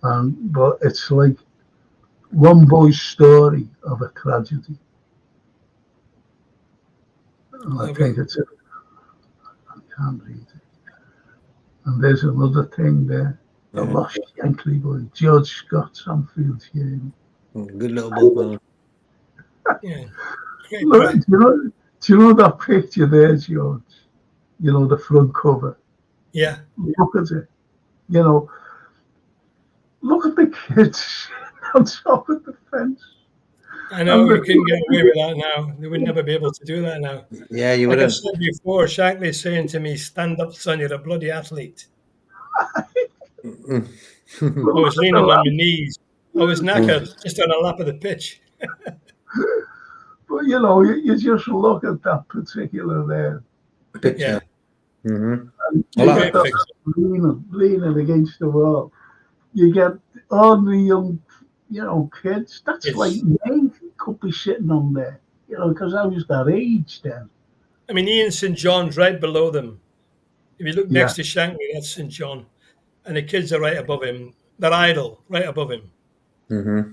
But it's like one boy's story of a tragedy. And I think it's I can't read it. And there's another thing there. The lost Shankly boy, George Scott Sanfield here. Good little book, man. Yeah. Look, do you know that picture there, George? The front cover. Yeah. Look at it. Look at the kids on top of the fence. I know, you couldn't get away with that now. They would never be able to do that now. Yeah, you would. Like wouldn't. I said before, Shankly's saying to me, "Stand up, son, you're a bloody athlete." I was leaning on my knees. I was knackered, just on a lap of the pitch. But, you just look at that particular picture. Yeah. Mm-hmm. And leaning against the wall. You get all the young, kids. That's like me could be sitting on there, because I was that age then. I mean, Ian St. John's right below them. If you look next to Shankly, that's St. John. And the kids are right above him. They're idle, right above him. Mm-hmm.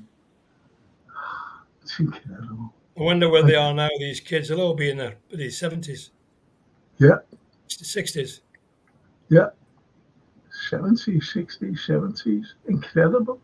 It's incredible. I wonder where they are now, these kids. They'll all be in their 70s. Yeah. 60s. Yeah. 70s, 60s, 70s. Incredible.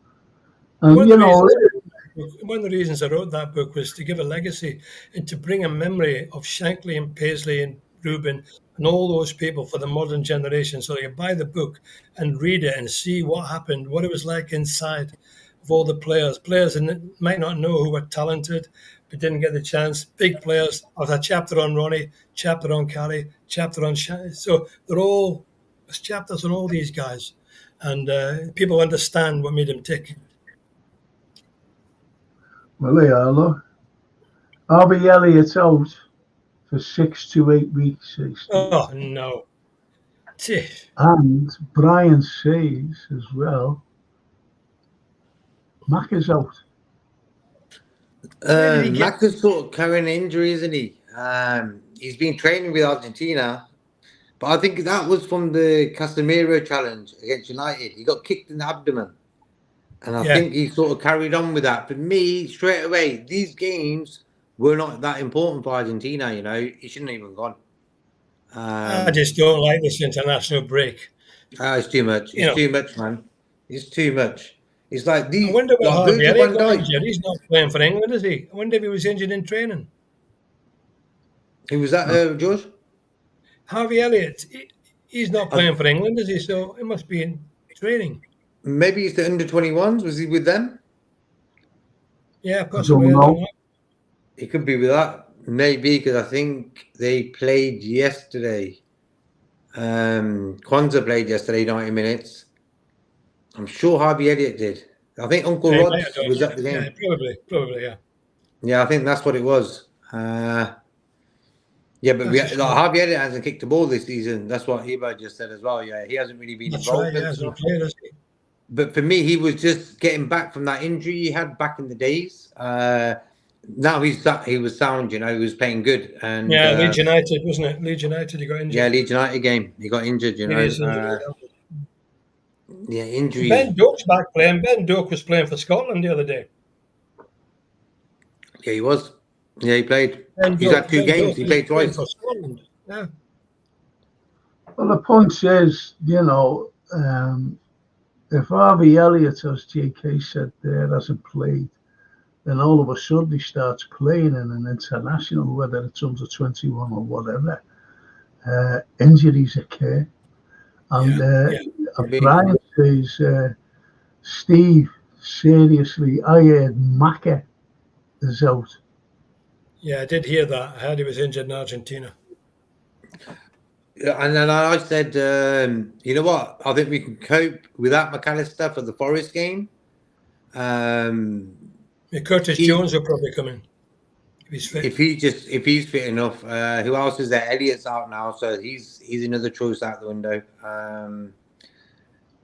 And, one of the reasons I wrote that book was to give a legacy and to bring a memory of Shankly and Paisley and Reuben and all those people for the modern generation. So you buy the book and read it and see what happened, what it was like inside of all the players and might not know who were talented but didn't get the chance. Big players. There's a chapter on Ronnie, chapter on Carey, chapter on Shankly. So there's chapters on all these guys, and people understand what made them tick. Well, they are, look. Harvey Elliott's out for 6 to 8 weeks. Oh, no. And Brian says as well, Mac is out. Mac is sort of carrying an injury, isn't he? He's been training with Argentina, but I think that was from the Casemiro challenge against United. He got kicked in the abdomen. And I think he sort of carried on with that. For me, straight away, these games were not that important for Argentina, He shouldn't have even gone. I just don't like this international break. It's too much. It's too much, man. It's too much. It's like these. I wonder what Harvey Elliott got Dijk. injured. He's not playing for England, is he? I wonder if he was injured in training. Who was that, George? Harvey Elliott. He's not playing for England, is he? So it must be in training. Maybe it's the under-21s. Was he with them? Yeah, I possibly. don't I don't know. know. It could be with that. Maybe because I think they played yesterday. Kwanzaa played yesterday, 90 minutes. I'm sure Harvey Elliott did. I think Uncle He might have Rod's done, was yeah. at the Yeah, game. probably, yeah. Yeah, I think that's what it was. Yeah, but That's a like, shame. Harvey Elliott hasn't kicked the ball this season. That's what Eba just said as well. Yeah, he hasn't really been That's right, involved yeah, and hasn't stuff. played, has he? But for me, he was just getting back from that injury he had back in the days. Now he was sound, you know, he was playing good. And Yeah, Leeds United, wasn't it? Leeds United, he got yeah, injured. Leeds United game, he got injured, you know. Serious injury. Yeah, injuries. Ben Doak's back playing. Ben Doak was playing for Scotland the other day. Yeah, he was. Yeah, he played. He's had two Ben games. Doak He is played playing twice. for Scotland. Yeah. Well, the point is, if Harvey Elliott, as JK said there, hasn't played, then all of a sudden he starts playing in an international, whether it's under 21 or whatever. Injuries occur. And Brian says, Steve, seriously, I heard Macca is out. Yeah, I did hear that. I heard he was injured in Argentina. And then I said, you know what? I think we can cope without McAllister for the Forest game. Curtis Jones will probably come in if he's fit. If he's fit enough. Who else is there? Elliott's out now, so he's another choice out the window.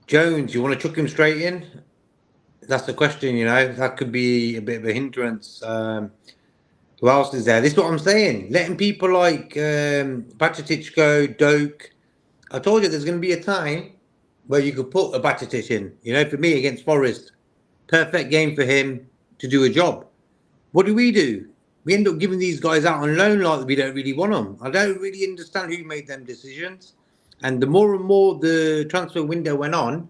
Jones, you want to chuck him straight in? That's the question, you know. That could be a bit of a hindrance. Who else is there? This is what I'm saying. Letting people like Bajcetic go, Doak. I told you there's going to be a time where you could put a Bajcetic in. You know, for me against Forest, perfect game for him to do a job. What do? We end up giving these guys out on loan like we don't really want them. I don't really understand who made them decisions. And the more and more the transfer window went on,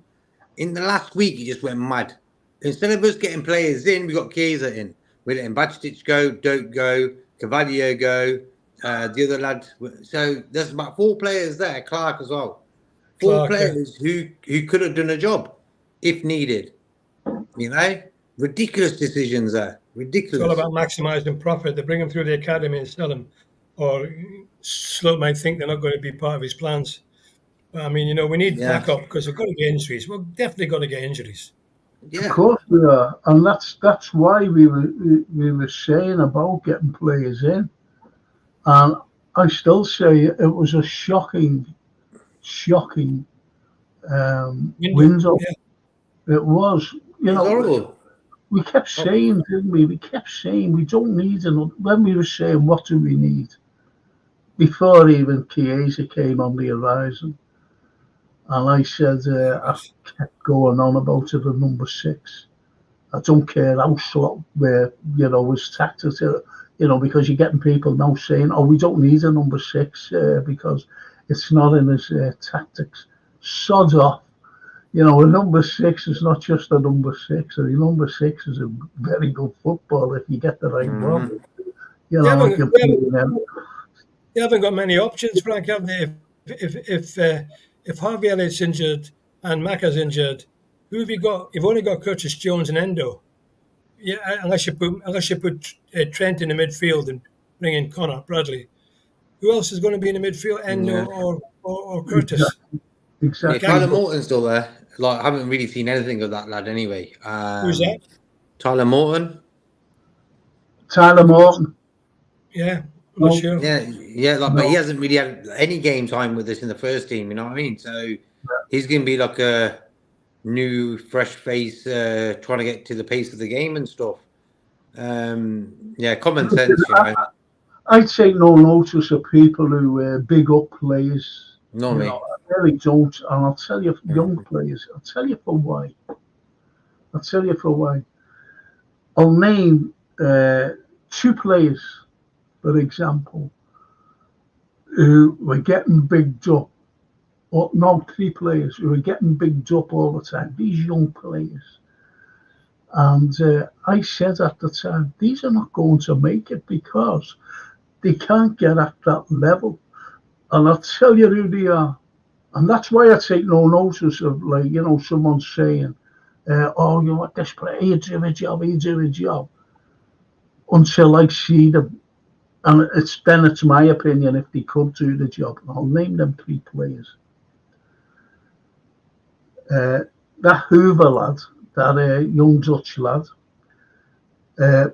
in the last week, it just went mad. Instead of us getting players in, we got Chiesa in. We're letting Bajcetic go, Doak go, Cavalier go, the other lad. So there's about 4 players there, Clark as well. 4 players who could have done a job if needed. You know? Ridiculous decisions there. Ridiculous. It's all about maximising profit. They bring him through the academy and sell him. Or Sloat might think they're not going to be part of his plans. But I mean, you know, we need backup because we've got to get injuries. We've definitely got to get injuries. Yeah. Of course we are, and that's why we were saying about getting players in, and I still say it was a shocking window. Yeah. It was, you know. Horrible. We kept saying, didn't we? We kept saying we don't need another. When we were saying what do we need, before even Chiesa came on the horizon. And I said, I kept going on about it at number 6. I don't care how slow, was tactics, because you're getting people now saying, oh, we don't need a number 6 because it's not in his tactics. Sod off. A number 6 is not just a number 6. A number 6 is a very good footballer if you get the right one. You haven't got many options, Frank, have they? If Harvey Elliott's injured and Macca's injured, who have you got? You've only got Curtis Jones and Endo. Yeah, unless you put Trent in the midfield and bring in Connor Bradley. Who else is going to be in the midfield? Endo or Curtis? Exactly. Yeah, Tyler Morton's still there. Like, I haven't really seen anything of that lad anyway. Who's that? Tyler Morton. Yeah. I'm not sure. But he hasn't really had any game time with us in the first team, you know what I mean? So he's going to be like a new, fresh face trying to get to the pace of the game and stuff. Common sense, you know. I'd take no notice of people who big up players. No, me. I really don't. And I'll tell you, young players, I'll tell you for why. I'll name 2 players, for example, who were getting bigged up. Or no, 3 players who were getting bigged up all the time. These young players. And I said at the time, these are not going to make it because they can't get at that level. And I'll tell you who they are. And that's why I take no notice of, someone saying, this player, he'll do a job. until I see them. And it's my opinion, if they could do the job. I'll name them 3 players. That Hoover lad, that young Dutch lad,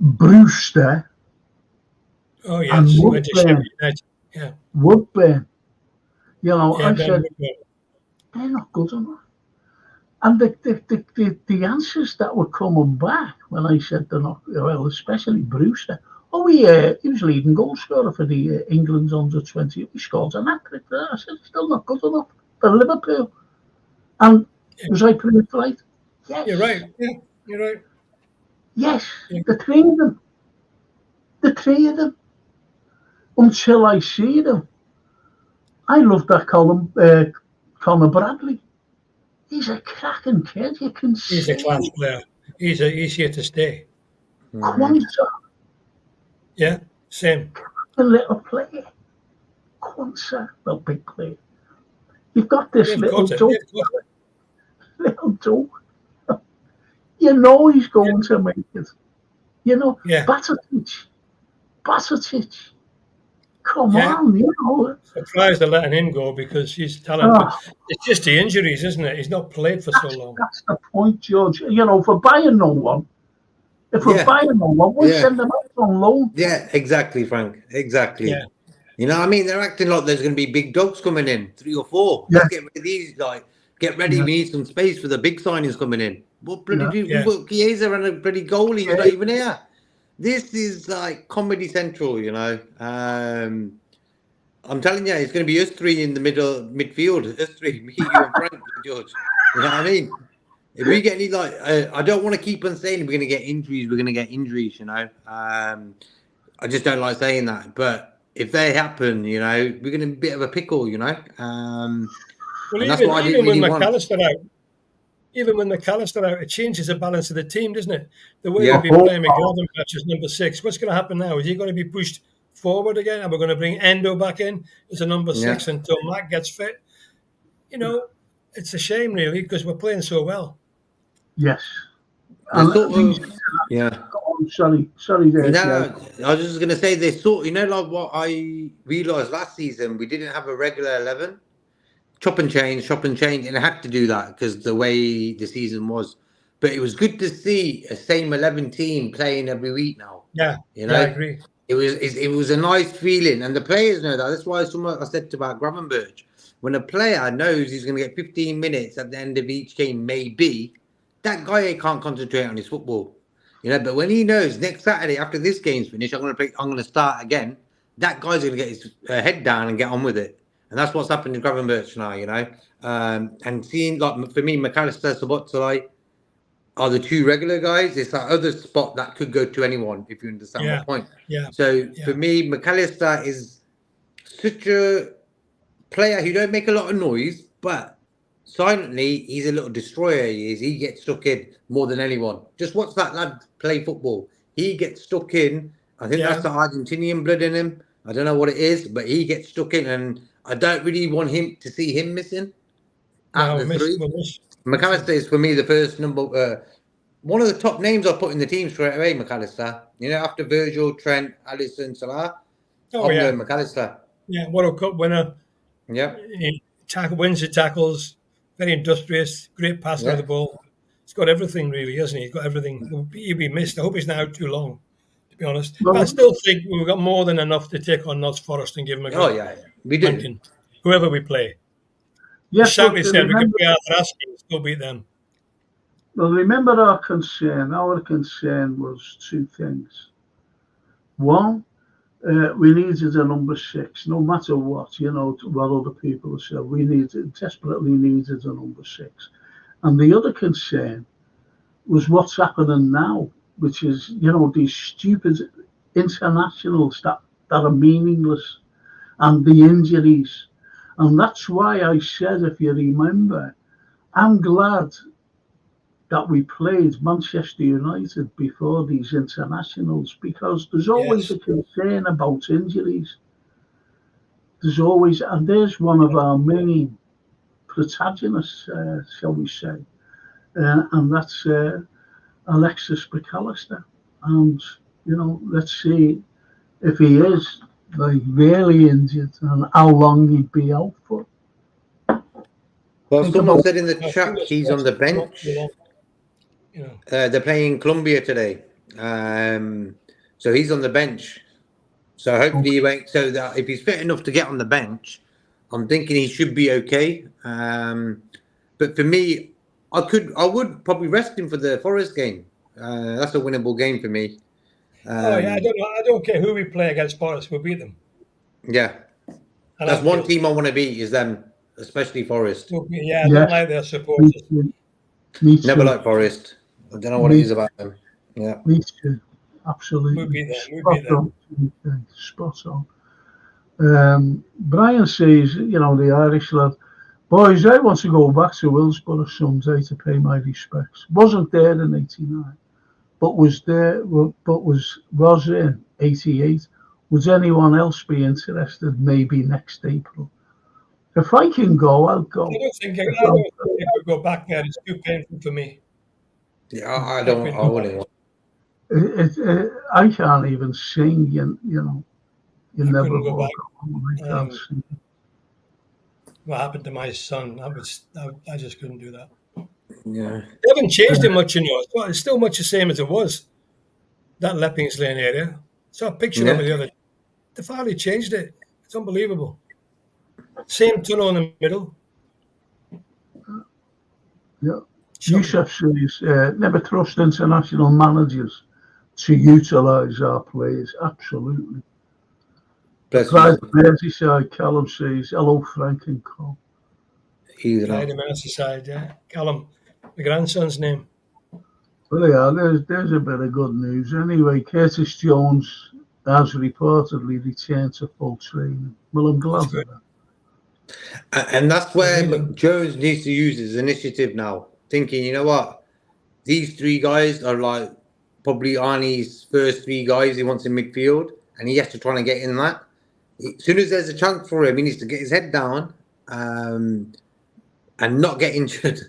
Brewster, Oh and yes, he went to Sheffield Woodburn. United. Yeah, Woodburn. You know, yeah, I Ben said, Woodward. they're not good enough. And the answers that were coming back when I said they're not, well, especially Brewster. Oh, he was leading goal scorer for the England's under 20. He scored an hat-trick there. I said, still not good enough for Liverpool. And Yeah, was I playing it right? Yes. you're right. Yeah, you're right. Yes. Yeah. The 3 of them. The 3 of them. Until I see them. I love that Conor Bradley. He's a cracking kid. You can He's a see class player. He's here to stay. Quanta, Yeah, same. a little player. Quanta, well, big player. You've got this They've little got it. dope, They've got it. little dope. You know he's going to make it. You know, Yeah, Batatic. Come yeah. on, you know. Surprised they're letting him go because he's talented. Oh, But it's just the injuries, isn't it? He's not played for so long. that's the point, George. You know, for buying no one, if we're Yeah. buying no one, we Yeah. send them out on loan. Yeah, exactly, Frank. Exactly. Yeah. You know what I mean? They're acting like there's going to be big dogs coming in, 3 or 4. Yeah. Let's get rid of these, like, get ready. Yeah. We need some space for the big signings coming in. What bloody do? Yeah. We've got Chiesa and a bloody goalie. He's Yeah. not even here. This is like Comedy Central, you know. I'm telling you, it's going to be us 3 in the midfield. Us 3, me, you, and Frank, George. You know what I mean? If we get any, like, I don't want to keep on saying we're going to get injuries. We're going to get injuries, you know. I just don't like saying that. But if they happen, you know, we're going to be a bit of a pickle, you know. Well, and that's what I didn't really want. Even when McAllister out, it changes the balance of the team, doesn't it? The way Yeah. we've been playing McGovern match as number 6. What's going to happen now? Is he going to be pushed forward again? And we're going to bring Endo back in as a number 6 until Mac gets fit? You know, it's a shame, really, because we're playing so well. Yes. Yeah. Oh, sorry, there. No, I was just going to say they thought, you know, like what I realised last season, we didn't have a regular 11. Chop and change, and I had to do that because the way the season was. But it was good to see a same 11 team playing every week now. Yeah, you know, I agree. It was a nice feeling, and the players know that. That's why I said about Gravenberch. When a player knows he's going to get 15 minutes at the end of each game, maybe that guy can't concentrate on his football. You know, but when he knows next Saturday after this game's finished, I'm going to start again. That guy's going to get his head down and get on with it. And that's what's happened to Gravenberch now, you know. And seeing, like, for me, McAllister, Szoboszlai are the 2 regular guys. It's that other spot that could go to anyone, if you understand my point. Yeah. So, for me, McAllister is such a player who don't make a lot of noise, but silently, he's a little destroyer. He gets stuck in more than anyone. Just watch that lad play football. He gets stuck in. I think that's the Argentinian blood in him. I don't know what it is, but he gets stuck in, and I don't really want him to see him missing. McAllister is for me the first number, one of the top names I put in the team straight away. McAllister, you know, after Virgil, Trent, Alisson, Salah. I'm going McAllister. Yeah, World Cup winner. Yeah, he wins the tackles. Very industrious, great passer of the ball. He's got everything, really, hasn't he? He's got everything. He'll be missed. I hope he's not out too long, to be honest. But I still think we've got more than enough to take on Notts Forest and give him a go. Oh, yeah. We do. Whoever we play. Yes, Shankly said we could play Arthur Askew and still beat them. Well, remember our concern. Our concern was 2 things. One, we needed a number 6, no matter what, you know, what other people have said. We desperately needed a number 6. And the other concern was what's happening now, which is, you know, these stupid internationals that are meaningless, and the injuries. And that's why I said, if you remember, I'm glad that we played Manchester United before these internationals, because there's always a concern about injuries. There's always, and there's one of our main protagonists, shall we say, and that's Alexis McAllister. And let's see if he is like really injured and how long he'd be out for. Well, Think someone about said in the No, chat fingers he's on crossed, the not too long, bench. you know. They're playing Colombia today, so he's on the bench. So hopefully he won't. So that if he's fit enough to get on the bench, I'm thinking he should be okay. But for me, I would probably rest him for the Forest game. That's a winnable game for me. Oh yeah, I don't know. I don't care who we play against Forest, we'll beat them. Yeah, And that's one Anfield. team I want to beat is them, especially Forest. Yeah, I yes, don't like their supporters. me Never too, like Forest. I don't know what it me, is about them. Yeah. me too. We'll Absolutely beat them. We'll spot beat them. on. Spot on. Brian says, the Irish lad, boys, I want to go back to Hillsborough someday to pay my respects. Wasn't there in '89, but was in '88. Would anyone else be interested? Maybe next April. If I can go, I'll go. I don't think I could go back there. It's too painful for me. Yeah, I don't. I wouldn't. I can't even sing. You I never couldn't go walk back. alone. I can't sing. What happened to my son? I just couldn't do that. Yeah. They haven't changed it much, It's still much the same as it was. That Leppings Lane area. Saw a picture of it the other day. They've hardly changed it. It's unbelievable. Same tunnel in the middle. Yeah. Yusuf says, never trust international managers to utilise our players. Absolutely. Pride of Merseyside, Callum says, hello, Frank and Cole. Pride of Merseyside, yeah. Callum, the grandson's name. Well, yeah, there's a bit of good news. Anyway, Curtis Jones has reportedly returned to full training. Well, I'm glad of that. And that's where Jones needs to use his initiative now. Thinking, you know what? These three guys are like probably Arnie's first three guys he wants in midfield, and he has to try and get in that. As soon as there's a chance for him, he needs to get his head down and not get injured.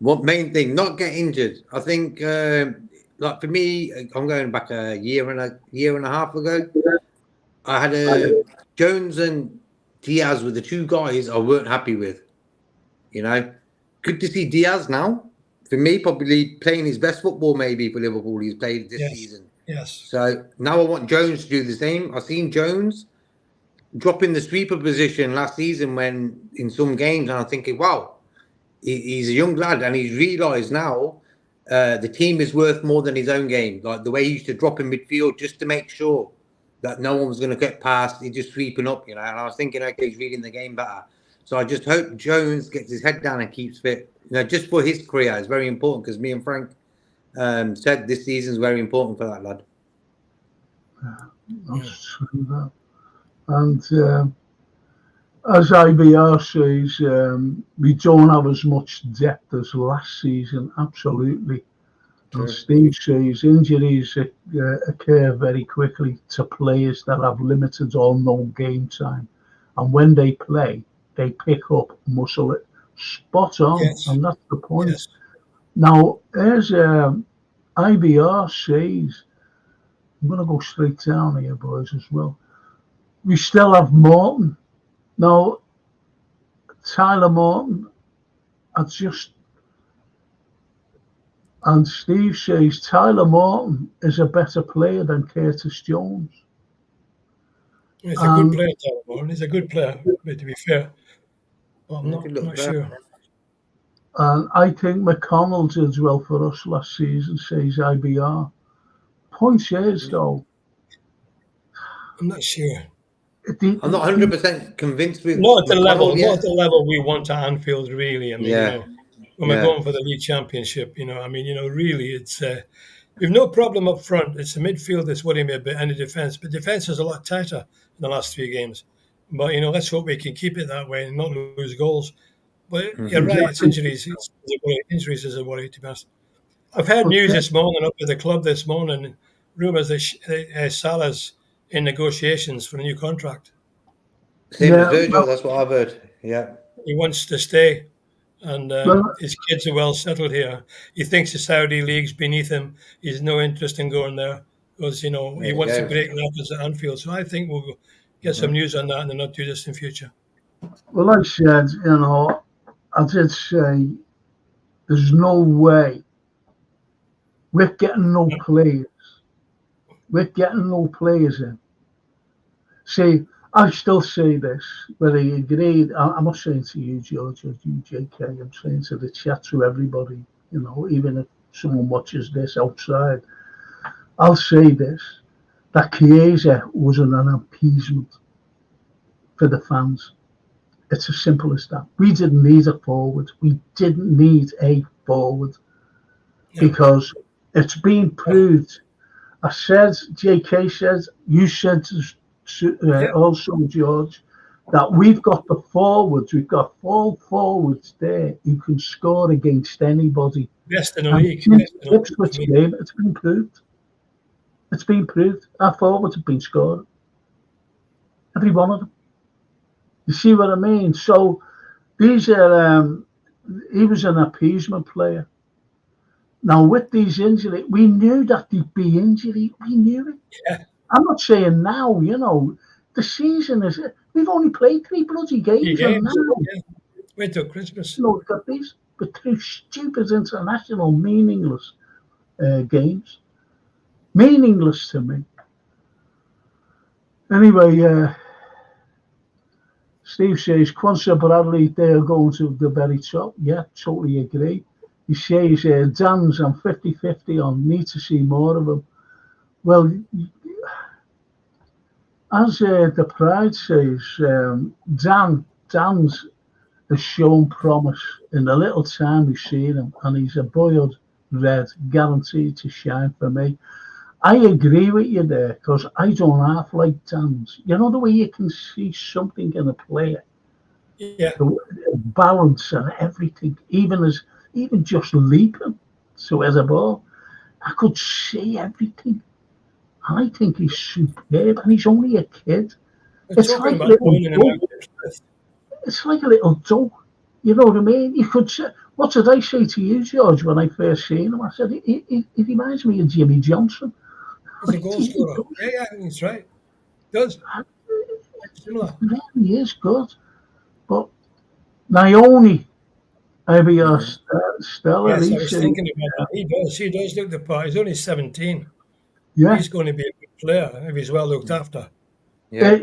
What main thing? Not get injured. I think, like for me, I'm going back a year and a half ago. I had Jones and Diaz were the two guys I weren't happy with. Good to see Diaz now. For me, probably playing his best football maybe for Liverpool he's played this season. Yes. So now I want Jones to do the same. I've seen Jones drop in the sweeper position last season when in some games, and I'm thinking, wow, he's a young lad, and he's realised now the team is worth more than his own game. Like the way he used to drop in midfield just to make sure that no one was going to get past. He's just sweeping up, And I was thinking, okay, he's reading the game better. So I just hope Jones gets his head down and keeps fit. Just for his career, it's very important because me and Frank said this season is very important for that lad. That's true, that. And as IBR says, we don't have as much depth as last season. Absolutely. Sure. And Steve says injuries occur very quickly to players that have limited or no game time. And when they play, they pick up muscle. Spot on. Yes. And that's the point. Yes. Now, as IBR says, I'm going to go straight down here, boys, as well. We still have Morton. Now, Tyler Morton, and Steve says Tyler Morton is a better player than Curtis Jones. He's a good player, Tyler Morton. He's a good player, to be fair. Well, I'm not sure. And I think McConnell did well for us last season, says IBR. Point is, though, I'm not sure. I'm not 100% convinced with not the level we want at Anfield, really. I mean, when we're going for the league championship, really, it's we've no problem up front. It's the midfield that's worrying me a bit, and the defense. But defense is a lot tighter in the last 3 games. But let's hope we can keep it that way and not lose goals. But you're right, it's injuries. Injuries is a worry, to be honest. I've heard news this morning up at the club this morning, rumours that Salah's in negotiations for a new contract. Same as Virgil, that's what I've heard. Yeah. He wants to stay, and his kids are well settled here. He thinks the Saudi league's beneath him. He's no interest in going there. because he There you wants to go. break records at Anfield. So I think we'll get some news on that in the not too distant future. Well, I said, I did say there's no way we're getting no players. We're getting no players in. See, I still say this, whether you agree. I'm not saying to you, George, or you, JK. I'm saying to the chat, to everybody. Even if someone watches this outside, I'll say this: that Chiesa wasn't an appeasement for the fans. It's as simple as that. We didn't need a forward. We didn't need a forward because it's been proved. I said, JK said, you said also, George, that we've got the forwards. We've got 4 forwards there who can score against anybody. Best in the league. Ipswich game, it's been proved. It's been proved. Our forwards have been scoring. Every one of them. You see what I mean? So these are. He was an appeasement player. Now with these injuries, we knew that there'd be injury. We knew it. Yeah. I'm not saying now. The season is. We've only played 3 bloody games, and now. Yeah. Wait till Christmas. We've got these, but 2 stupid international meaningless games. Meaningless to me. Anyway. Steve says, Quansah Bradley, they're going to the very top. Yeah, totally agree. He says, Dan's, I'm 50-50 on, need to see more of him. Well, as the Pride says, Dan's has shown promise in the little time we've seen him, and he's a boiled red, guaranteed to shine for me. I agree with you there, because I don't half like Dan's. The way you can see something in a player, the balance and everything, even just leaping so as a ball, I could see everything. I think he's superb, and he's only a kid. It's like a little dog. You know what I mean? You could say, what did I say to you, George, when I first seen him? I said, it reminds me of Jimmy Johnson. He's a goal scorer. Yeah, that's right. He does. Similar. He is good. But Naomi, maybe Stella. Yes, I was thinking about that. He does look the part. He's only 17. Yeah. He's going to be a good player if he's well looked after. Yeah,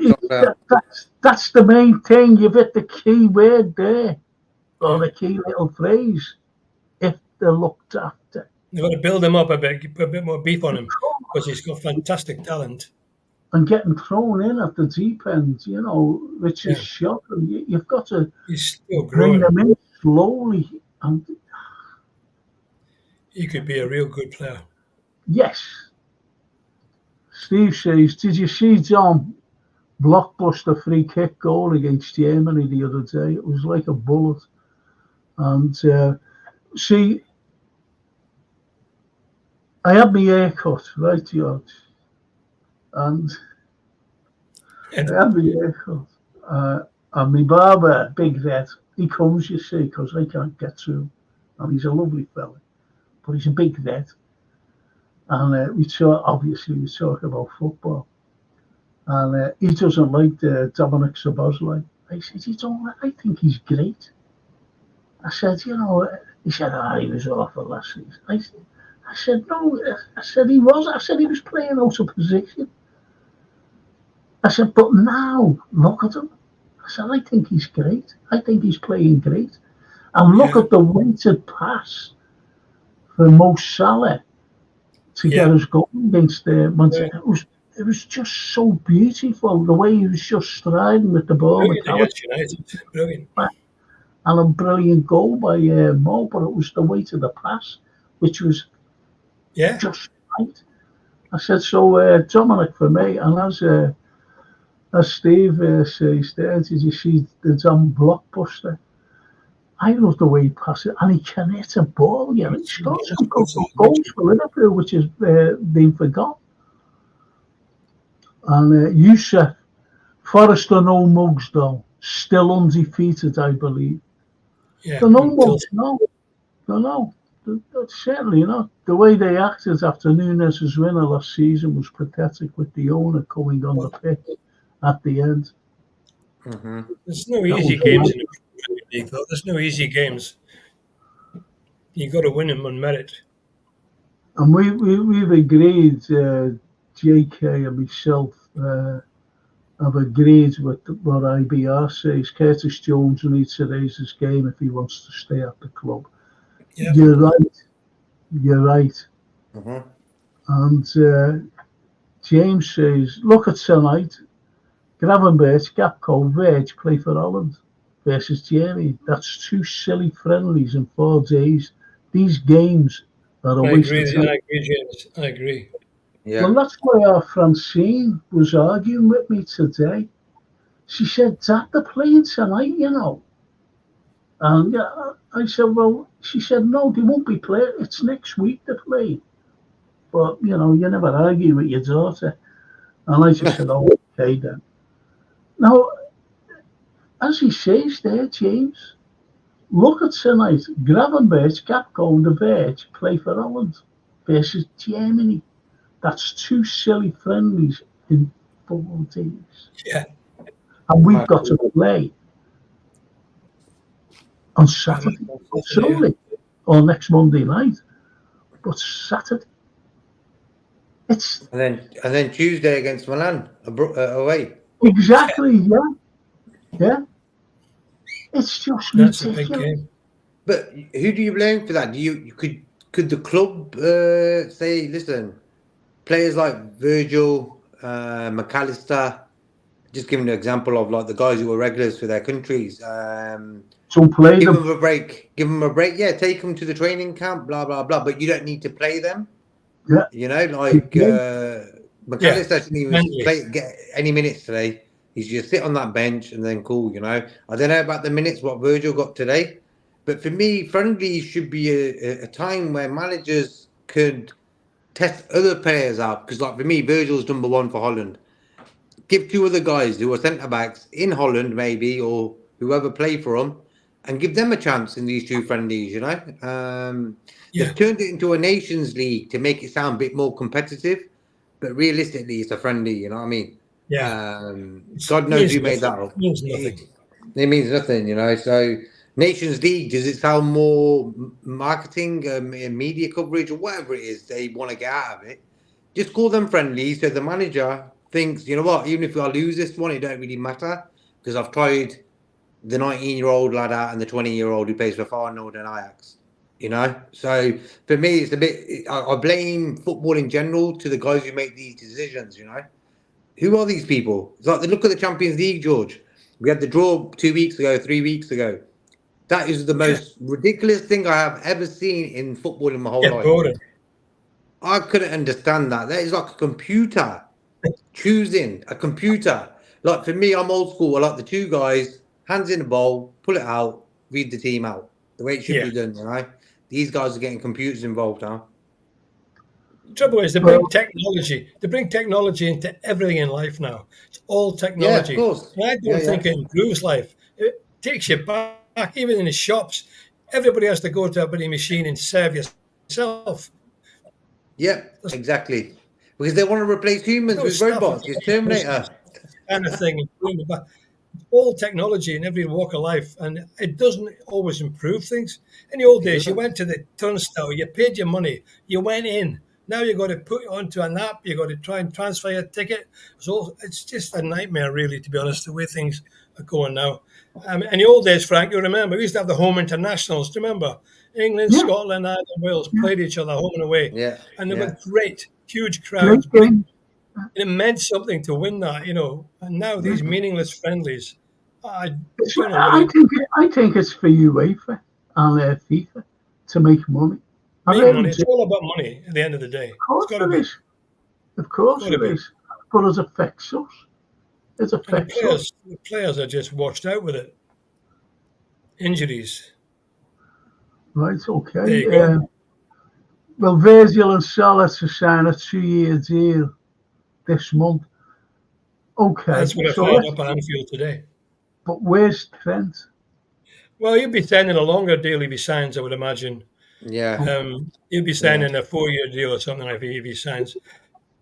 that's the main thing. You've hit the key word there, or the key little phrase. If they're looked after. You've got to build him up a bit more beef on him, because he's got fantastic talent. And getting thrown in at the deep end, which is shocking. You've got to bring them in slowly. And he could be a real good player. Yes. Steve says, did you see John blockbuster free kick goal against Germany the other day? It was like a bullet. And see, I had my hair cut, right, George? And I had my hair cut. And my barber, Big Red, he comes, you see, because I can't get through. And he's a lovely fella, but he's a Big Red. And we talk about football. And he doesn't like Dominic Szoboszlai. I said, you don't like? I think he's great. I said, he said, he was awful last season. I said, no. I said, he was. I said, he was playing out of position. I said, but now, look at him. I said, I think he's great. I think he's playing great. And look at the weighted pass for Mo Salah to get us going against Manchester. It was just so beautiful, the way he was just striding with the ball. Brilliant. And a brilliant goal by Mo, but it was the weight of the pass, which was just right. I said, so Dominic for me, and as Steve says there, did you see the Dom blockbuster? I love the way he passes it, and he can hit a ball. He scores some goals for Liverpool, which has been forgotten. And Youssef, Forrester no mugs though, still undefeated, I believe. Yeah. No mugs, no. certainly not. The way they acted after Nunes' winner last season was pathetic, with the owner coming on the pitch at the end. Mm-hmm. There's no That easy was games right. in the Premier League, though. There's no easy games. You got to win them on merit. And we've agreed, JK and myself have agreed with what IBR says. Curtis Jones needs to raise his game if he wants to stay at the club. Yeah. You're right. You're right. Mm-hmm. And James says, look at tonight. Gravenberch, Gakpo, Verge play for Holland versus Germany. That's 2 silly friendlies in 4 days. These games are a I waste agree. of time. I agree, James. I agree. Yeah. Well, that's why our Francine was arguing with me today. She said, Dad, they're playing tonight, you know. And I said, well, she said, no, they won't be playing. It's next week they're playing. But, you know, you never argue with your daughter. And I just said, oh, okay then. Now, as he says there, James, look at tonight. Gravenberch, Gakpo, and the Verge play for Holland versus Germany. That's 2 silly friendlies in 4 days. Yeah. And we've got to play on Saturday, or Sunday, or next Monday night. But Saturday, it's And then Tuesday against Milan away. exactly, yeah. It's just That's a big ridiculous. game. But who do you blame for that? Could the club say, listen, players like Virgil, McAllister, just giving an example of like the guys who were regulars for their countries. So play Give them. them a break. Give them a break. Yeah, take them to the training camp. Blah blah blah. But you don't need to play them. Yeah. You know, like McAllister shouldn't even get any minutes today. He should just sit on that bench and then cool. You know, I don't know about the minutes what Virgil got today, but for me, friendly should be a time where managers could test other players out. Because like for me, Virgil's number 1 for Holland. Give 2 other guys who are centre backs in Holland, maybe, or whoever play for them, and give them a chance in these 2 friendlies. You know, they've turned it into a Nations League to make it sound a bit more competitive, but realistically, it's a friendly. You know what I mean? Yeah. God knows who made that up. It means nothing. It means nothing, you know. So Nations League, does it sound more marketing, media coverage, or whatever it is they want to get out of it? Just call them friendly, so the manager thinks, you know what, even if I lose this one, it don't really matter because I've tried the 19-year-old lad out and the 20-year-old who plays for Feyenoord and Ajax. You know, so for me, it's a bit. I blame football in general to the guys who make these decisions. You know, who are these people? It's like look at the Champions League, George. We had the draw 2 weeks ago, 3 weeks ago. That is the most ridiculous thing I have ever seen in football in my whole life. Boring. I couldn't understand that. That is like a computer choosing a computer. Like for me, I'm old school. I like the 2 guys, hands in the bowl, pull it out, read the team out. The way it should be done, you know. These guys are getting computers involved now. The trouble is, they bring technology. They bring technology into everything in life now. It's all technology. Yeah, of course. And I don't think it improves life. It takes you back. Even in the shops, everybody has to go to a bloody machine and serve yourself. Yeah, exactly. Because they want to replace humans with robots. It's Terminator. Kind of thing. All technology in every walk of life, and it doesn't always improve things. In the old days, you went to the turnstile, you paid your money, you went in. Now you've got to put it onto an app, you've got to try and transfer your ticket. So it's just a nightmare, really, to be honest, the way things are going now. In the old days, Frank, you remember, we used to have the home internationals. Do you remember? England, Scotland, Ireland, Wales played each other home and away. Yeah. And they were great, huge crowds. And it meant something to win that, you know. And now these meaningless friendlies. I think it's for UEFA and FIFA to make money. Money. It's all about money at the end of the day. Of course it is. Of course it is. But it affects us. It affects us. The players are just washed out with it. Injuries. Right, okay. Well, Virgil and Salah to sign a 2-year deal this month. Okay. That's what I found up at Anfield today. But where's Trent? Well, he'd be signing a longer deal if he signs, I would imagine. Yeah. He'll be signing a 4-year deal or something like that if he signs.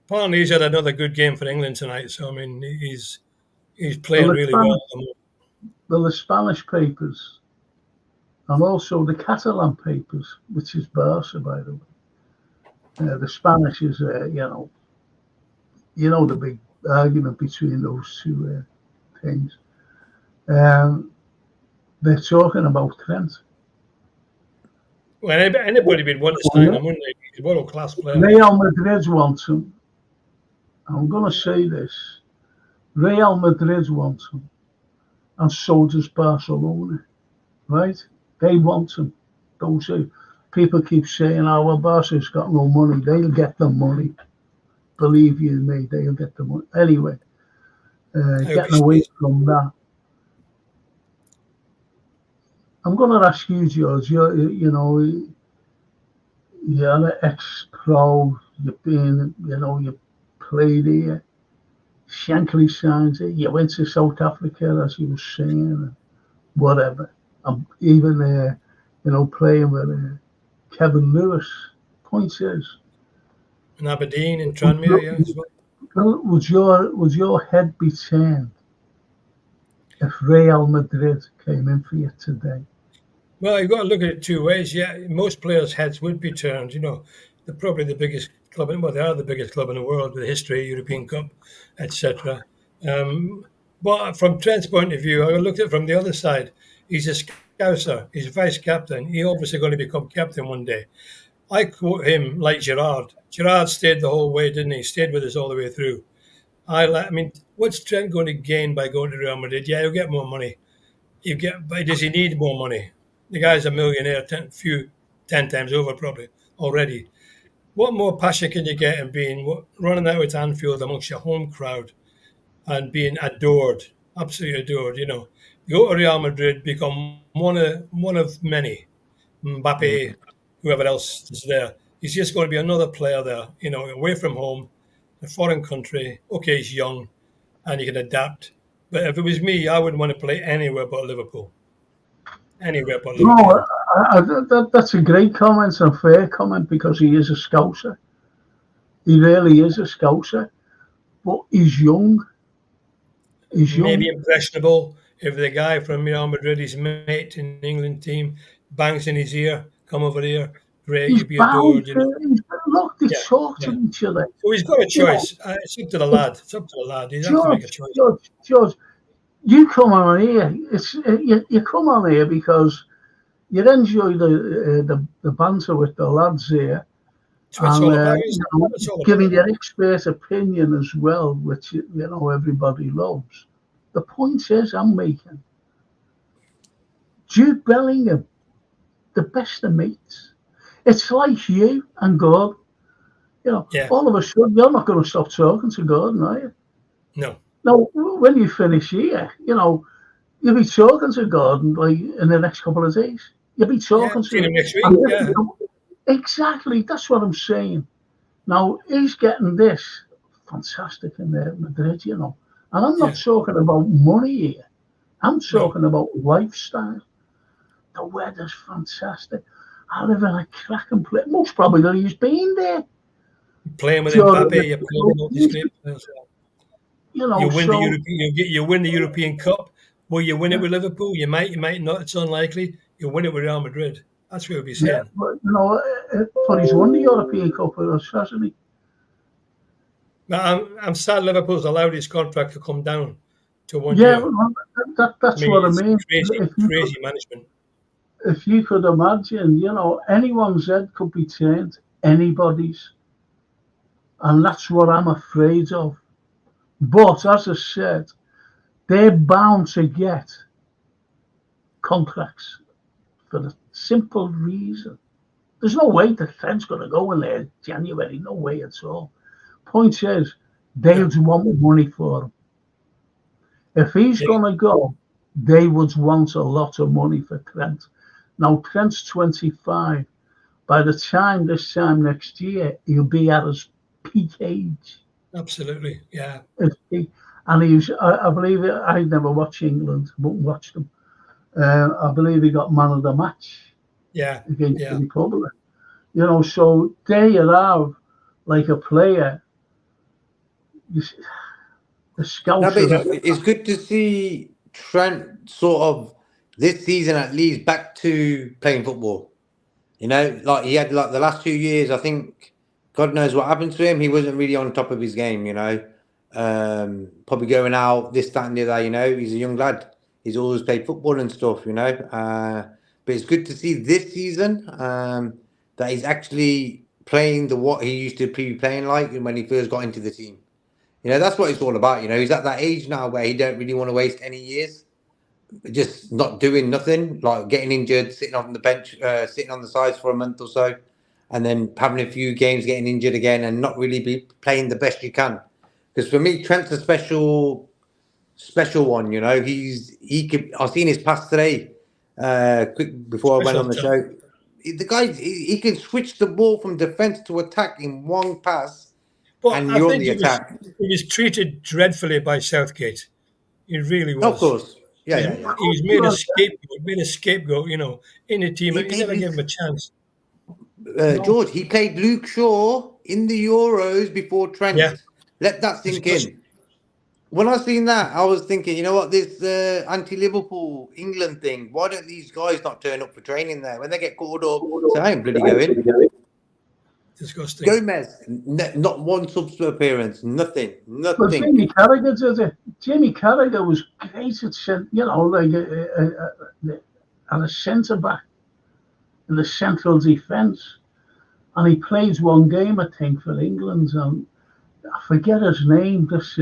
Apparently, he's had another good game for England tonight. So I mean, he's playing Well, really well. the Spanish papers and also the Catalan papers, which is Barca, by the way. The Spanish is, the big argument between those two things. They're talking about Trent. Well, anybody would want to sign him, wouldn't they? He's a world-class player. Real Madrid wants him. I'm going to say this. Real Madrid wants him. And so does Barcelona. Right? They want him. Those people keep saying, oh, well, Barca's got no money. They'll get the money. Believe you me, they'll get the money. Anyway, getting away from that. I'm going to ask you, George. You're an ex-pro. You've been, you played here. Shankly signs it. You went to South Africa, as you were saying, whatever. Even playing with Kevin Lewis. Point is, in Aberdeen, in Tranmere, as well. Would your head be turned if Real Madrid came in for you today? Well, you've got to look at it two ways. Yeah, most players' heads would be turned. They're probably the biggest club. Well, they are the biggest club in the world with history, European Cup, etc. But from Trent's point of view, I looked at it from the other side. He's a Scouser. He's vice captain. He's obviously going to become captain one day. I quote him like Gerrard. Gerrard stayed the whole way, didn't he? He stayed with us all the way through. I mean, what's Trent going to gain by going to Real Madrid? Yeah, he'll get more money. But does he need more money? The guy's a millionaire, 10 times over probably already. What more passion can you get in running out at Anfield amongst your home crowd and being adored, absolutely adored? You go to Real Madrid, become one of many. Mbappe, whoever else is there. He's just going to be another player there, away from home, a foreign country. Okay, he's young and he can adapt. But if it was me, I wouldn't want to play anywhere but Liverpool. Anywhere but Liverpool. No, that's a great comment, a fair comment, because he is a Scouser. He really is a Scouser. But he's young. Maybe impressionable. If the guy from Real Madrid, his mate in the England team, bangs in his ear, come over here, great, you'll be adored. Look, they talk to each other. So he's got a choice. It's up to the lad. It's up to the lad. He's have to make a choice. George, you come on here. You come on here because you enjoy the banter with the lads here. And giving your expert opinion as well, which everybody loves. The point is, I'm making Jude Bellingham, the best of mates. It's like you and God. All of a sudden, you're not going to stop talking to Gordon, are you? No. Now, when you finish here, you'll be talking to Gordon like in the next couple of days. You'll be talking to him next week. Exactly, that's what I'm saying. Now, he's getting this fantastic in Madrid, And I'm not talking about money here. I'm talking about lifestyle. The weather's fantastic. I live in a cracking place. Most probably he's been there. Playing with Mbappe, you're playing with all these great players. You win the European Cup. Will you win it with Liverpool? You might not. It's unlikely. You'll win it with Real Madrid. That's what we'll be saying. Yeah, but he's won the European Cup with us, hasn't he? I'm sad Liverpool's allowed his contract to come down to 1 year. Yeah, that's what I mean. Crazy management. If you could imagine, anyone's head could be turned, anybody's. And that's what I'm afraid of. But as I said, they're bound to get contracts for the simple reason. There's no way the Trent's going to go in there in January. No way at all. Point is, they would want money for him. If he's going to go, they would want a lot of money for Trent. Now, Trent's 25. By the time this time next year, he'll be at his peak age. Absolutely, yeah. And he was, I believe, I never watched England, but watched them. I believe he got man of the match against the Republic. You know, so there you have like a player. The scouts. It's good to see Trent sort of this season at least back to playing football. You know, like he had like the last 2 years. I think God knows what happened to him. He wasn't really on top of his game. You know, probably going out this, that, and the other. You know, he's a young lad. He's always played football and stuff. You know, but it's good to see this season that he's actually playing what he used to be playing like when he first got into the team. You know, that's what it's all about. You know, he's at that age now where he don't really want to waste any years, just not doing nothing, like getting injured, sitting on the bench, sitting on the sides for a month or so, and then having a few games, getting injured again, and not really be playing the best you can. Because for me, Trent's a special one. You know, he could. I've seen his pass today. Quick before I went on the show, the guy he can switch the ball from defense to attack in one pass. But and I you're think the attack. He was treated dreadfully by Southgate. He really was. Of course. Yeah. He was made a scapegoat, you know, in the team. He never gave him a chance. George, he played Luke Shaw in the Euros before Trent. Yeah. Let that sink in. When I seen that, I was thinking, you know what, this anti-Liverpool England thing, why don't these guys not turn up for training there? When they get called up, say, I ain't bloody going. Disgusting. Gomez, not one sub appearance, nothing. But Jamie Carragher did it. Jamie Carragher was great at, you know, like a centre back in the central defence, and he plays one game, I think, for England, and I forget his name. This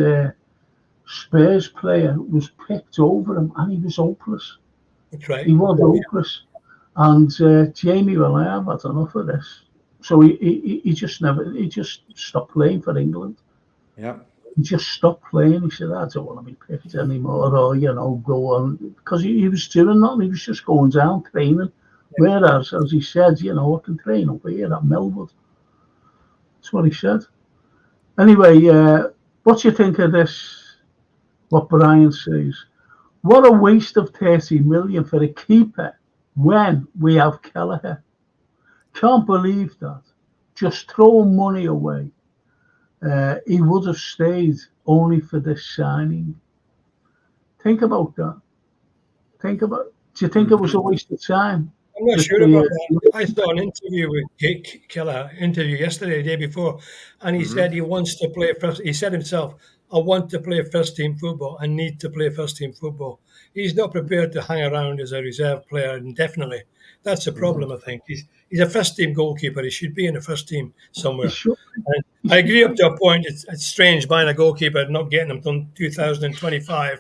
Spurs player was picked over him, and he was hopeless. That's right. He was hopeless, and Jamie will have had enough of this. So he just stopped playing for England. Yeah. He just stopped playing. He said, I don't want to be picked anymore, or, you know, go on. Because he was doing nothing. He was just going down, training. Whereas, as he said, you know, I can train up here at Melwood. That's what he said. Anyway, what do you think of this, what Brian says? What a waste of 30 million for a keeper when we have Kelleher. Can't believe that. Just throwing money away. He would have stayed only for this signing. Think about that. Do you think it was a waste of time? I'm not sure about that. I saw an interview with Kelleher, yesterday, the day before, and he said he wants to play first. He said himself, I want to play first team football. I need to play first team football. He's not prepared to hang around as a reserve player indefinitely. That's a problem, I think. He's a first team goalkeeper. He should be in the first team somewhere. And I agree up to a point. It's strange buying a goalkeeper and not getting him until 2025.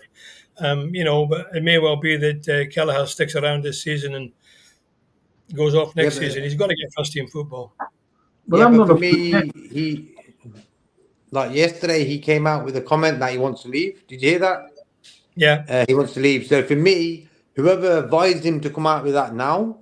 You know, but it may well be that Kelleher sticks around this season and goes off next season. He's got to get first team football. But for me, he like yesterday he came out with a comment that he wants to leave. Did you hear that? Yeah. He wants to leave. So for me, whoever advised him to come out with that now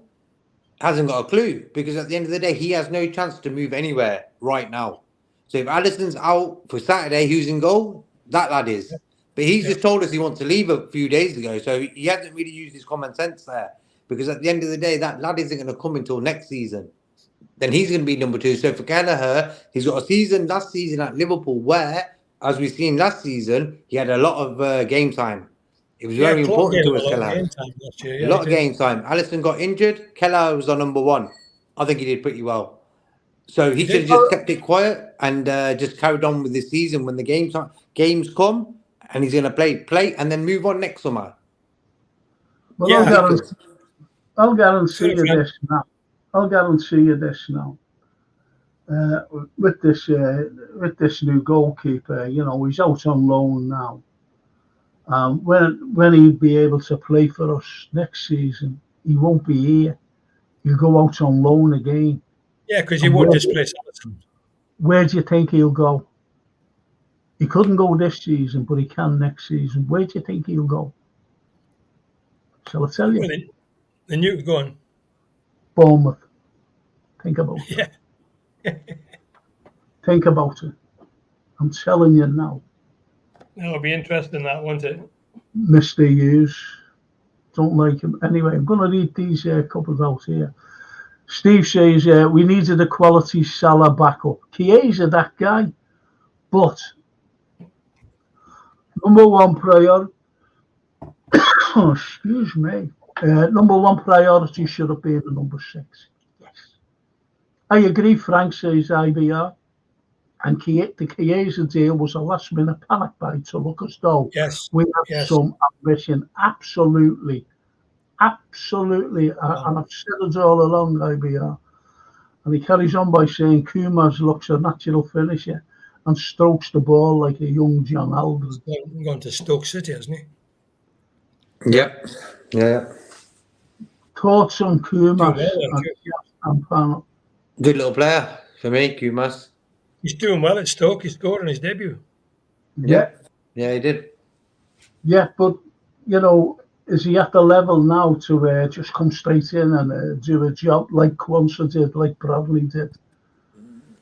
hasn't got a clue, because at the end of the day, he has no chance to move anywhere right now. So if Alisson's out for Saturday, who's in goal? That lad is. But he's just told us he wants to leave a few days ago. So he hasn't really used his common sense there, because at the end of the day, that lad isn't going to come until next season. Then he's going to be number 2. So for Kelleher, he's got a last season at Liverpool where, as we've seen last season, he had a lot of game time. It was very important to us, Kelleher. A lot of game time. Alisson got injured. Kelleher was on number 1. I think he did pretty well. So he should have just kept it quiet and just carried on with this season. When the games come and he's going to play and then move on next summer. Well, I'll guarantee you this now. With this new goalkeeper, you know, he's out on loan now. When he'll be able to play for us next season, he won't be here. He'll go out on loan again. Yeah, because he won't displace Alisson. Where do you think he'll go? He couldn't go this season, but he can next season. Where do you think he'll go? Shall I tell you? Well, then you go on. Bournemouth. Think about it. Yeah. Think about it. I'm telling you now. It'll be interesting, that, won't it? Mr. Hughes. Don't like him. Anyway, I'm going to read these couples out here. Steve says we needed a quality Salah backup. Chiesa, that guy, but number one priority. Oh, excuse me. Number one priority should have been the number 6. Yes, I agree. Frank says IBR, and the Chiesa deal was a last-minute panic buy to look as though Yes, we have yes. some ambition. Absolutely, absolutely. And I've said it all along, IBR. And he carries on by saying Kumas looks a natural finisher and strokes the ball like a young John Aldridge. He's gone to Stoke City, hasn't he? Yep. Yeah. Thoughts on Kumas Well, and panel? Good little player for me, Kumas. he's doing well at Stoke. He scored in his debut. Yeah, he did. Yeah, but you know, is he at the level now to just come straight in and do a job like Quansah did, like Bradley did?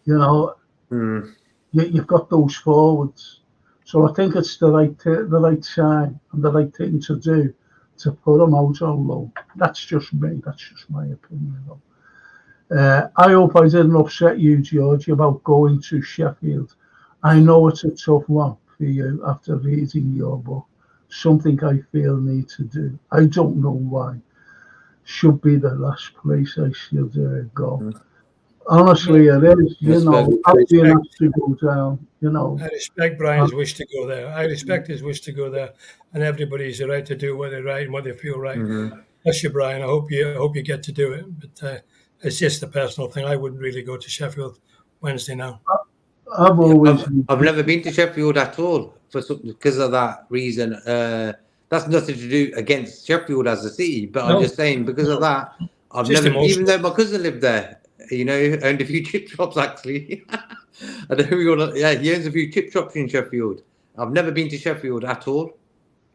You know, you've got those forwards, so I think it's the right time and the right thing to do to put him out on loan. That's just me. That's just my opinion. I hope I didn't upset you, George, about going to Sheffield. I know it's a tough one for you after reading your book. Something I feel need to do. I don't know why. Should be the last place I should go. Honestly, it is. You know, I've been asked to go down. You know, I respect Brian's wish to go there. I respect his wish to go there, and everybody's the right to do what they right and what they feel right. Bless you, Brian. I hope you get to do it, but it's just a personal thing. I wouldn't really go to Sheffield Wednesday now. I've never been to Sheffield at all because of that reason. That's nothing to do against Sheffield as a city, but I'm just saying because of that, I've never, even though my cousin lived there, you know, owned a few chip shops actually. I don't know he owns a few chip shops in Sheffield. I've never been to Sheffield at all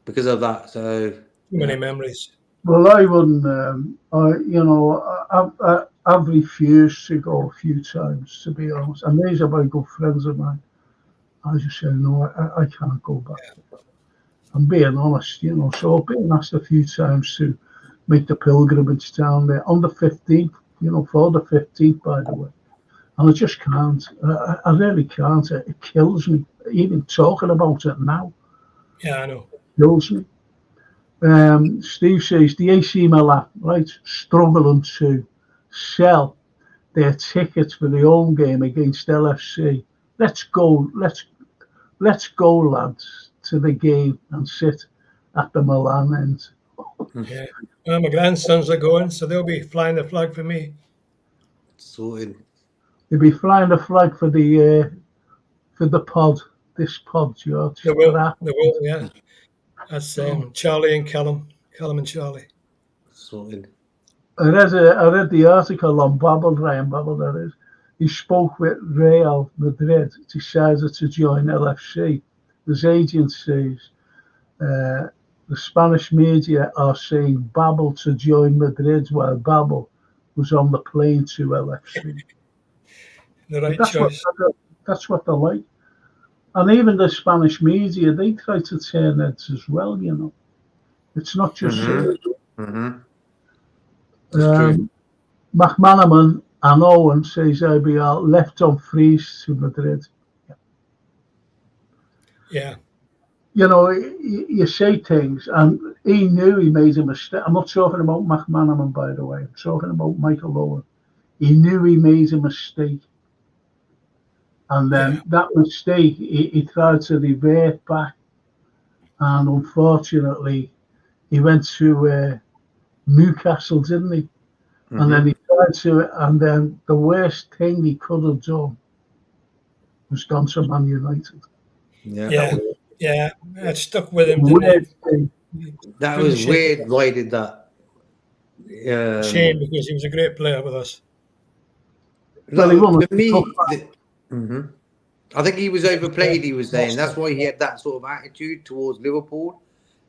because of that. So too many memories. Well, I wouldn't. I've refused to go a few times, to be honest. And these are my good friends of mine. I just say no. I can't go back. I'm being honest, you know. So I've been asked a few times to make the pilgrimage down there on the 15th. You know, for the 15th, by the way. And I just can't. I really can't. It kills me. Even talking about it now. Yeah, I know. Kills me. Steve says the AC Milan, right, struggling to sell their tickets for the home game against LFC. Let's go, lads, to the game and sit at the Milan end. Yeah. Well, my grandsons are going, so they'll be flying the flag for me. Sorted. They'll be flying the flag for the pod. This pod, George. They will, yeah. That's Charlie and Callum and Charlie. Sorted. I read the article on Ryan Babel, that is. He spoke with Real Madrid, decided to join LFC. His agent says the Spanish media are saying Babel to join Madrid while Babel was on the plane to LFC. The right choice. That's what they like. And even the Spanish media, they try to turn heads as well, you know. It's not just... McManaman and Owen says IBR left on freeze to Madrid. Yeah. You know, you say things, and he knew he made a mistake. I'm not talking about McManaman, by the way. I'm talking about Michael Owen. He knew he made a mistake. And then that mistake, he tried to revert back. And unfortunately, he went to Newcastle, didn't he? And then he tried to, and then the worst thing he could have done was gone to Man United. Yeah. That stuck with him. That was weird. Why did that? Shame, because he was a great player with us. For me, I think he was overplayed. He was saying that's why he had that sort of attitude towards Liverpool.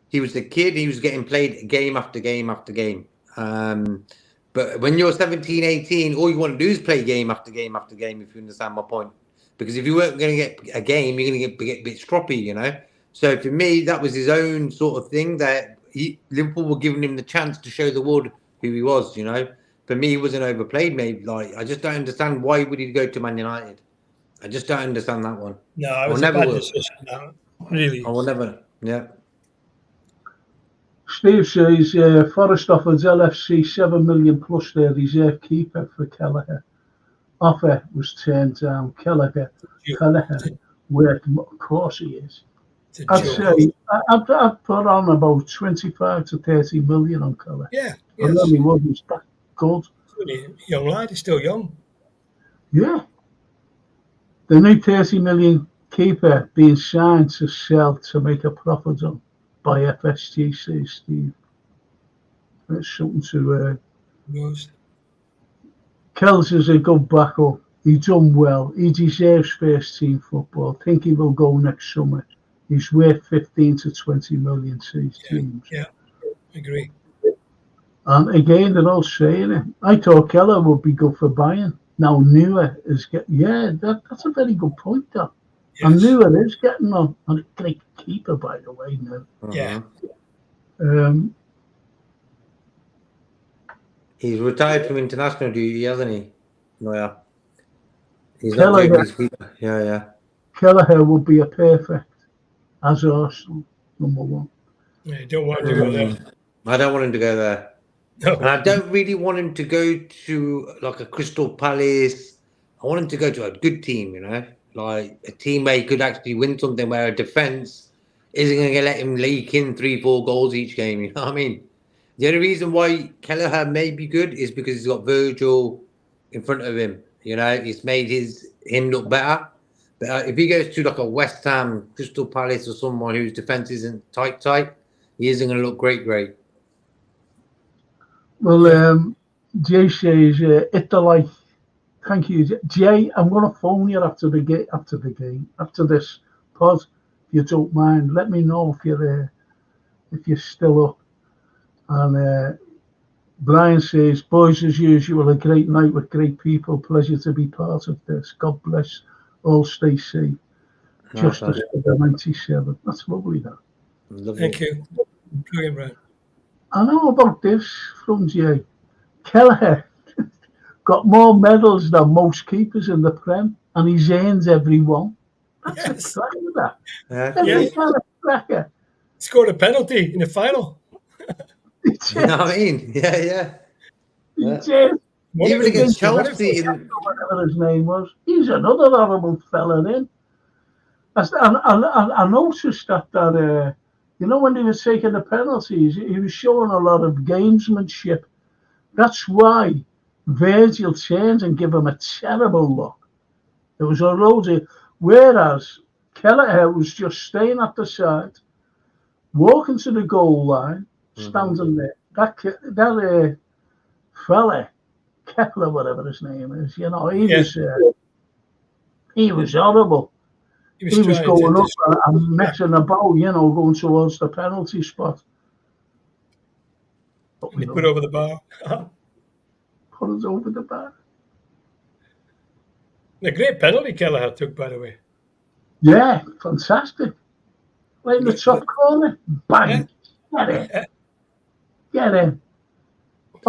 He was a kid. He was getting played game after game after game. But when you're 17, 18, all you want to do is play game after game after game, if you understand my point. Because if you weren't going to get a game, you're going to get a bit stroppy, you know. So for me, that was his own sort of thing that Liverpool were giving him the chance to show the world who he was, you know. for me, he wasn't overplayed. Maybe like I just don't understand why would he go to Man United. I just don't understand that one. No, it was a bad decision. No, really. I will never. Yeah. Steve says Forest offered LFC 7 million plus their reserve keeper for Kelleher. Offer was turned down. Kelleher, of course he is. I'd say I'd put on about 25 to 30 million on Kelleher. Yeah, I really wasn't that good. Young lad, he's still young. Yeah. The new 30 million keeper being signed to sell to make a profit on by FSG, says Steve. That's something to. Kells is a good backup. He done well. He deserves first team football. Think he will go next summer. He's worth 15 to 20 million to his teams. Yeah, agree. And again, they're all saying it. I thought Keller would be good for Bayern. Now Neuer is getting. That's a very good point, though. Yes. And Neuer is getting on. And a great keeper, by the way, now. Yeah. He's retired from international duty, hasn't he? No, yeah. He's not doing his keeper. Yeah. Kelleher would be a perfect as Arsenal #1. Yeah, you don't want him to go there. I don't want him to go there. No. And I don't really want him to go to like a Crystal Palace. I want him to go to a good team, like a team where he could actually win something, where a defense isn't going to let him leak in 3-4 goals each game. You know what I mean? The only reason why Kelleher may be good is because he's got Virgil in front of him. It's made him look better. But if he goes to like a West Ham, Crystal Palace, or someone whose defense isn't tight, he isn't going to look great. Well, Jay says, Italy. Thank you, Jay. I'm going to phone you after the game, after this pod, if you don't mind. Let me know if you're still up. And Brian says, boys, as usual, a great night with great people. Pleasure to be part of this. God bless. All stay safe. Justice for the 97. That's lovely, that. Thank you. Brilliant, Brian. I know about this from Jay. Kelleher got more medals than most keepers in the Prem, and he's earned every one. That's a cracker, that. Cracker. Scored a penalty in the final. You know what I mean? Yeah. Even against Chelsea, whatever his name was, he's another horrible fella. Then I noticed that when they were taking the penalties, he was showing a lot of gamesmanship. That's why Virgil turned and gave him a terrible look. It was a road, whereas Kelleher was just staying at the side, walking to the goal line, standing there. That fella, Kepler, whatever his name is, he was horrible. He was going up and messing about, going towards the penalty spot. But he put over the bar. Put us over the bar. A great penalty Kelleher took, by the way. Yeah, fantastic. Right in the top corner, bang, get in.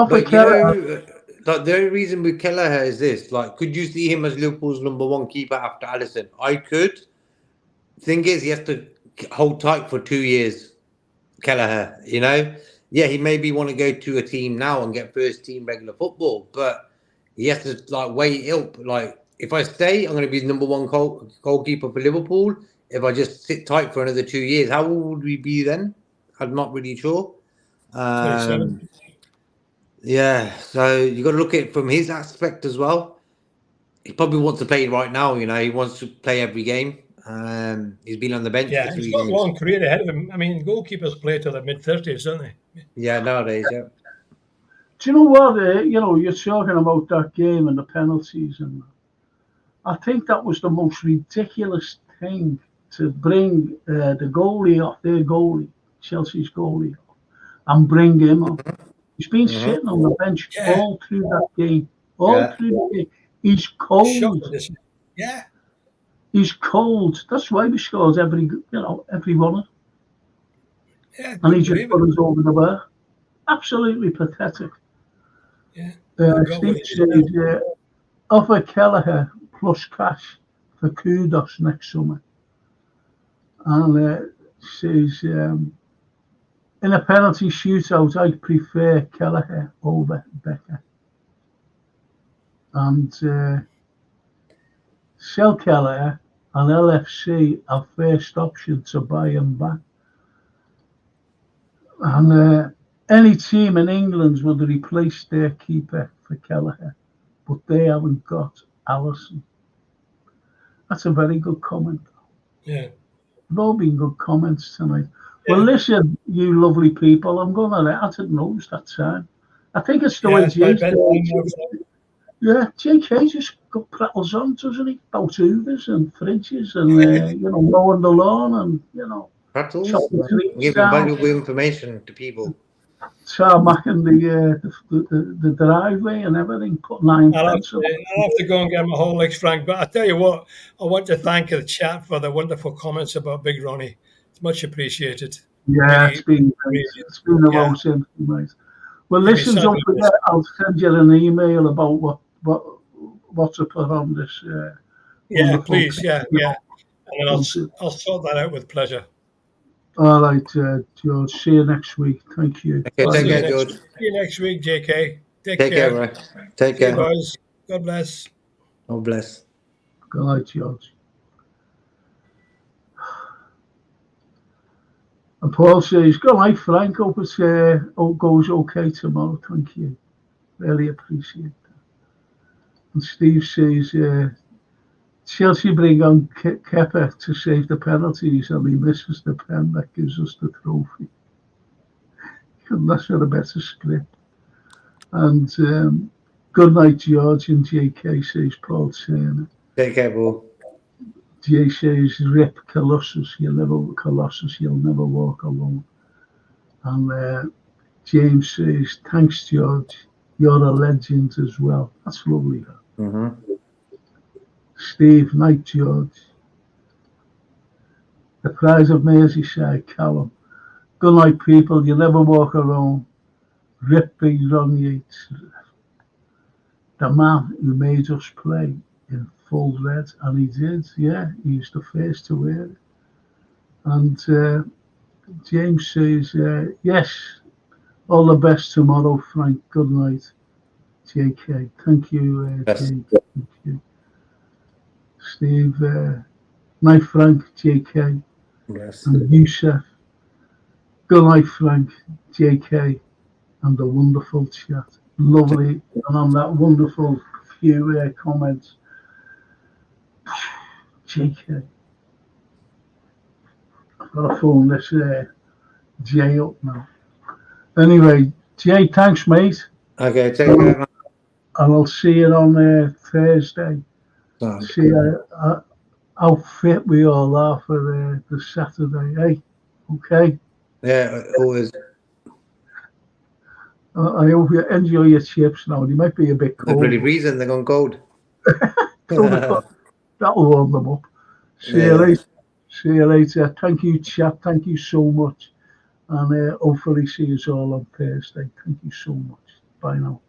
The only reason with Kelleher is this: could you see him as Liverpool's #1 keeper after Alisson? I could. Thing is, he has to hold tight for 2 years. Kelleher, yeah, he maybe want to go to a team now and get first team regular football, but he has to weigh it up. If I stay, I'm going to be the #1 goalkeeper for Liverpool. If I just sit tight for another 2 years, how old would we be then? I'm not really sure. 27. Yeah, so you got to look at it from his aspect as well. He probably wants to play right now. He wants to play every game. He's been on the bench. Yeah, for 3 he's got games. a long career ahead of him. I mean, goalkeepers play till their mid-30s, don't they? Yeah, nowadays, yeah. Do you know what? You're talking about that game and the penalties, and I think that was the most ridiculous thing to bring the goalie off, their goalie, Chelsea's goalie, and bring him on. He's been sitting on the bench all through that game. Through the game. He's cold. Yeah. He's cold. That's why we scored every one. Yeah. And he just put us over the bar. Absolutely pathetic. Yeah. Steve says, offer Kelleher plus cash for kudos next summer. And says, in a penalty shootout, I prefer Kelleher over Becker. And sell Kelleher, and LFC are first option to buy him back. And any team in England would replace their keeper for Kelleher, but they haven't got Allison. That's a very good comment. Yeah. They've all been good comments tonight. Yeah. Well, listen, you lovely people, I didn't know it was that time. I think it's the way JK just got prattles on, doesn't he? About Hoovers and fridges and, mowing the lawn and, prattles? Giving valuable information to people. Tarmacking the driveway and everything, put 9 pence on. I'll have to go and get my Horlicks, Frank. But I tell you what, I want to thank the chat for the wonderful comments about Big Ronnie. It's much appreciated. Yeah, it's been a while since, mate. Well, listen, don't forget, I'll send you an email about what to put on this. Please, yeah. And I'll sort that out with pleasure. All right, George. See you next week. Thank you. Okay, take care, George. See you next week, JK. Take care, right? Take care, boys. God bless. God bless. Good night, George. And Paul says, good night, Frank. Hope it goes okay tomorrow. Thank you. Really appreciate that. And Steve says, Chelsea bring on Kepa to save the penalties and he misses the pen that gives us the trophy. Couldn't ask for a better script. And good night, George, and JK says Paul Turner. Take care, Paul. Jay says, rip Colossus, you'll never walk alone. And James says, thanks, George. You're a legend as well. That's lovely. Mm-hmm. Steve, night, George. The prize of Merseyside, Callum. Good night, people. You never walk alone. Rip Big Ron Yeats. The man who made us play in full red, and he did, yeah. He's the first to wear it. And James says, yes, all the best tomorrow, Frank. Good night, JK. Thank you, Jake. Thank you. Steve, night, Frank, JK, yes. and Yusuf. Good night, Frank, JK, and the wonderful chat. Lovely, and on that wonderful few comments. JK. I've got to phone this Jay up now. Anyway, Jay, thanks, mate. Okay, take care. And I'll see you on Thursday. See how fit we all are for the Saturday, eh? Okay? Yeah, always. I hope you enjoy your chips now. They might be a bit cold. The bloody reason they're gone cold. That'll warm them up. See you later. See you later. Thank you, chat. Thank you so much. And hopefully see you all on Thursday. Thank you so much. Bye now.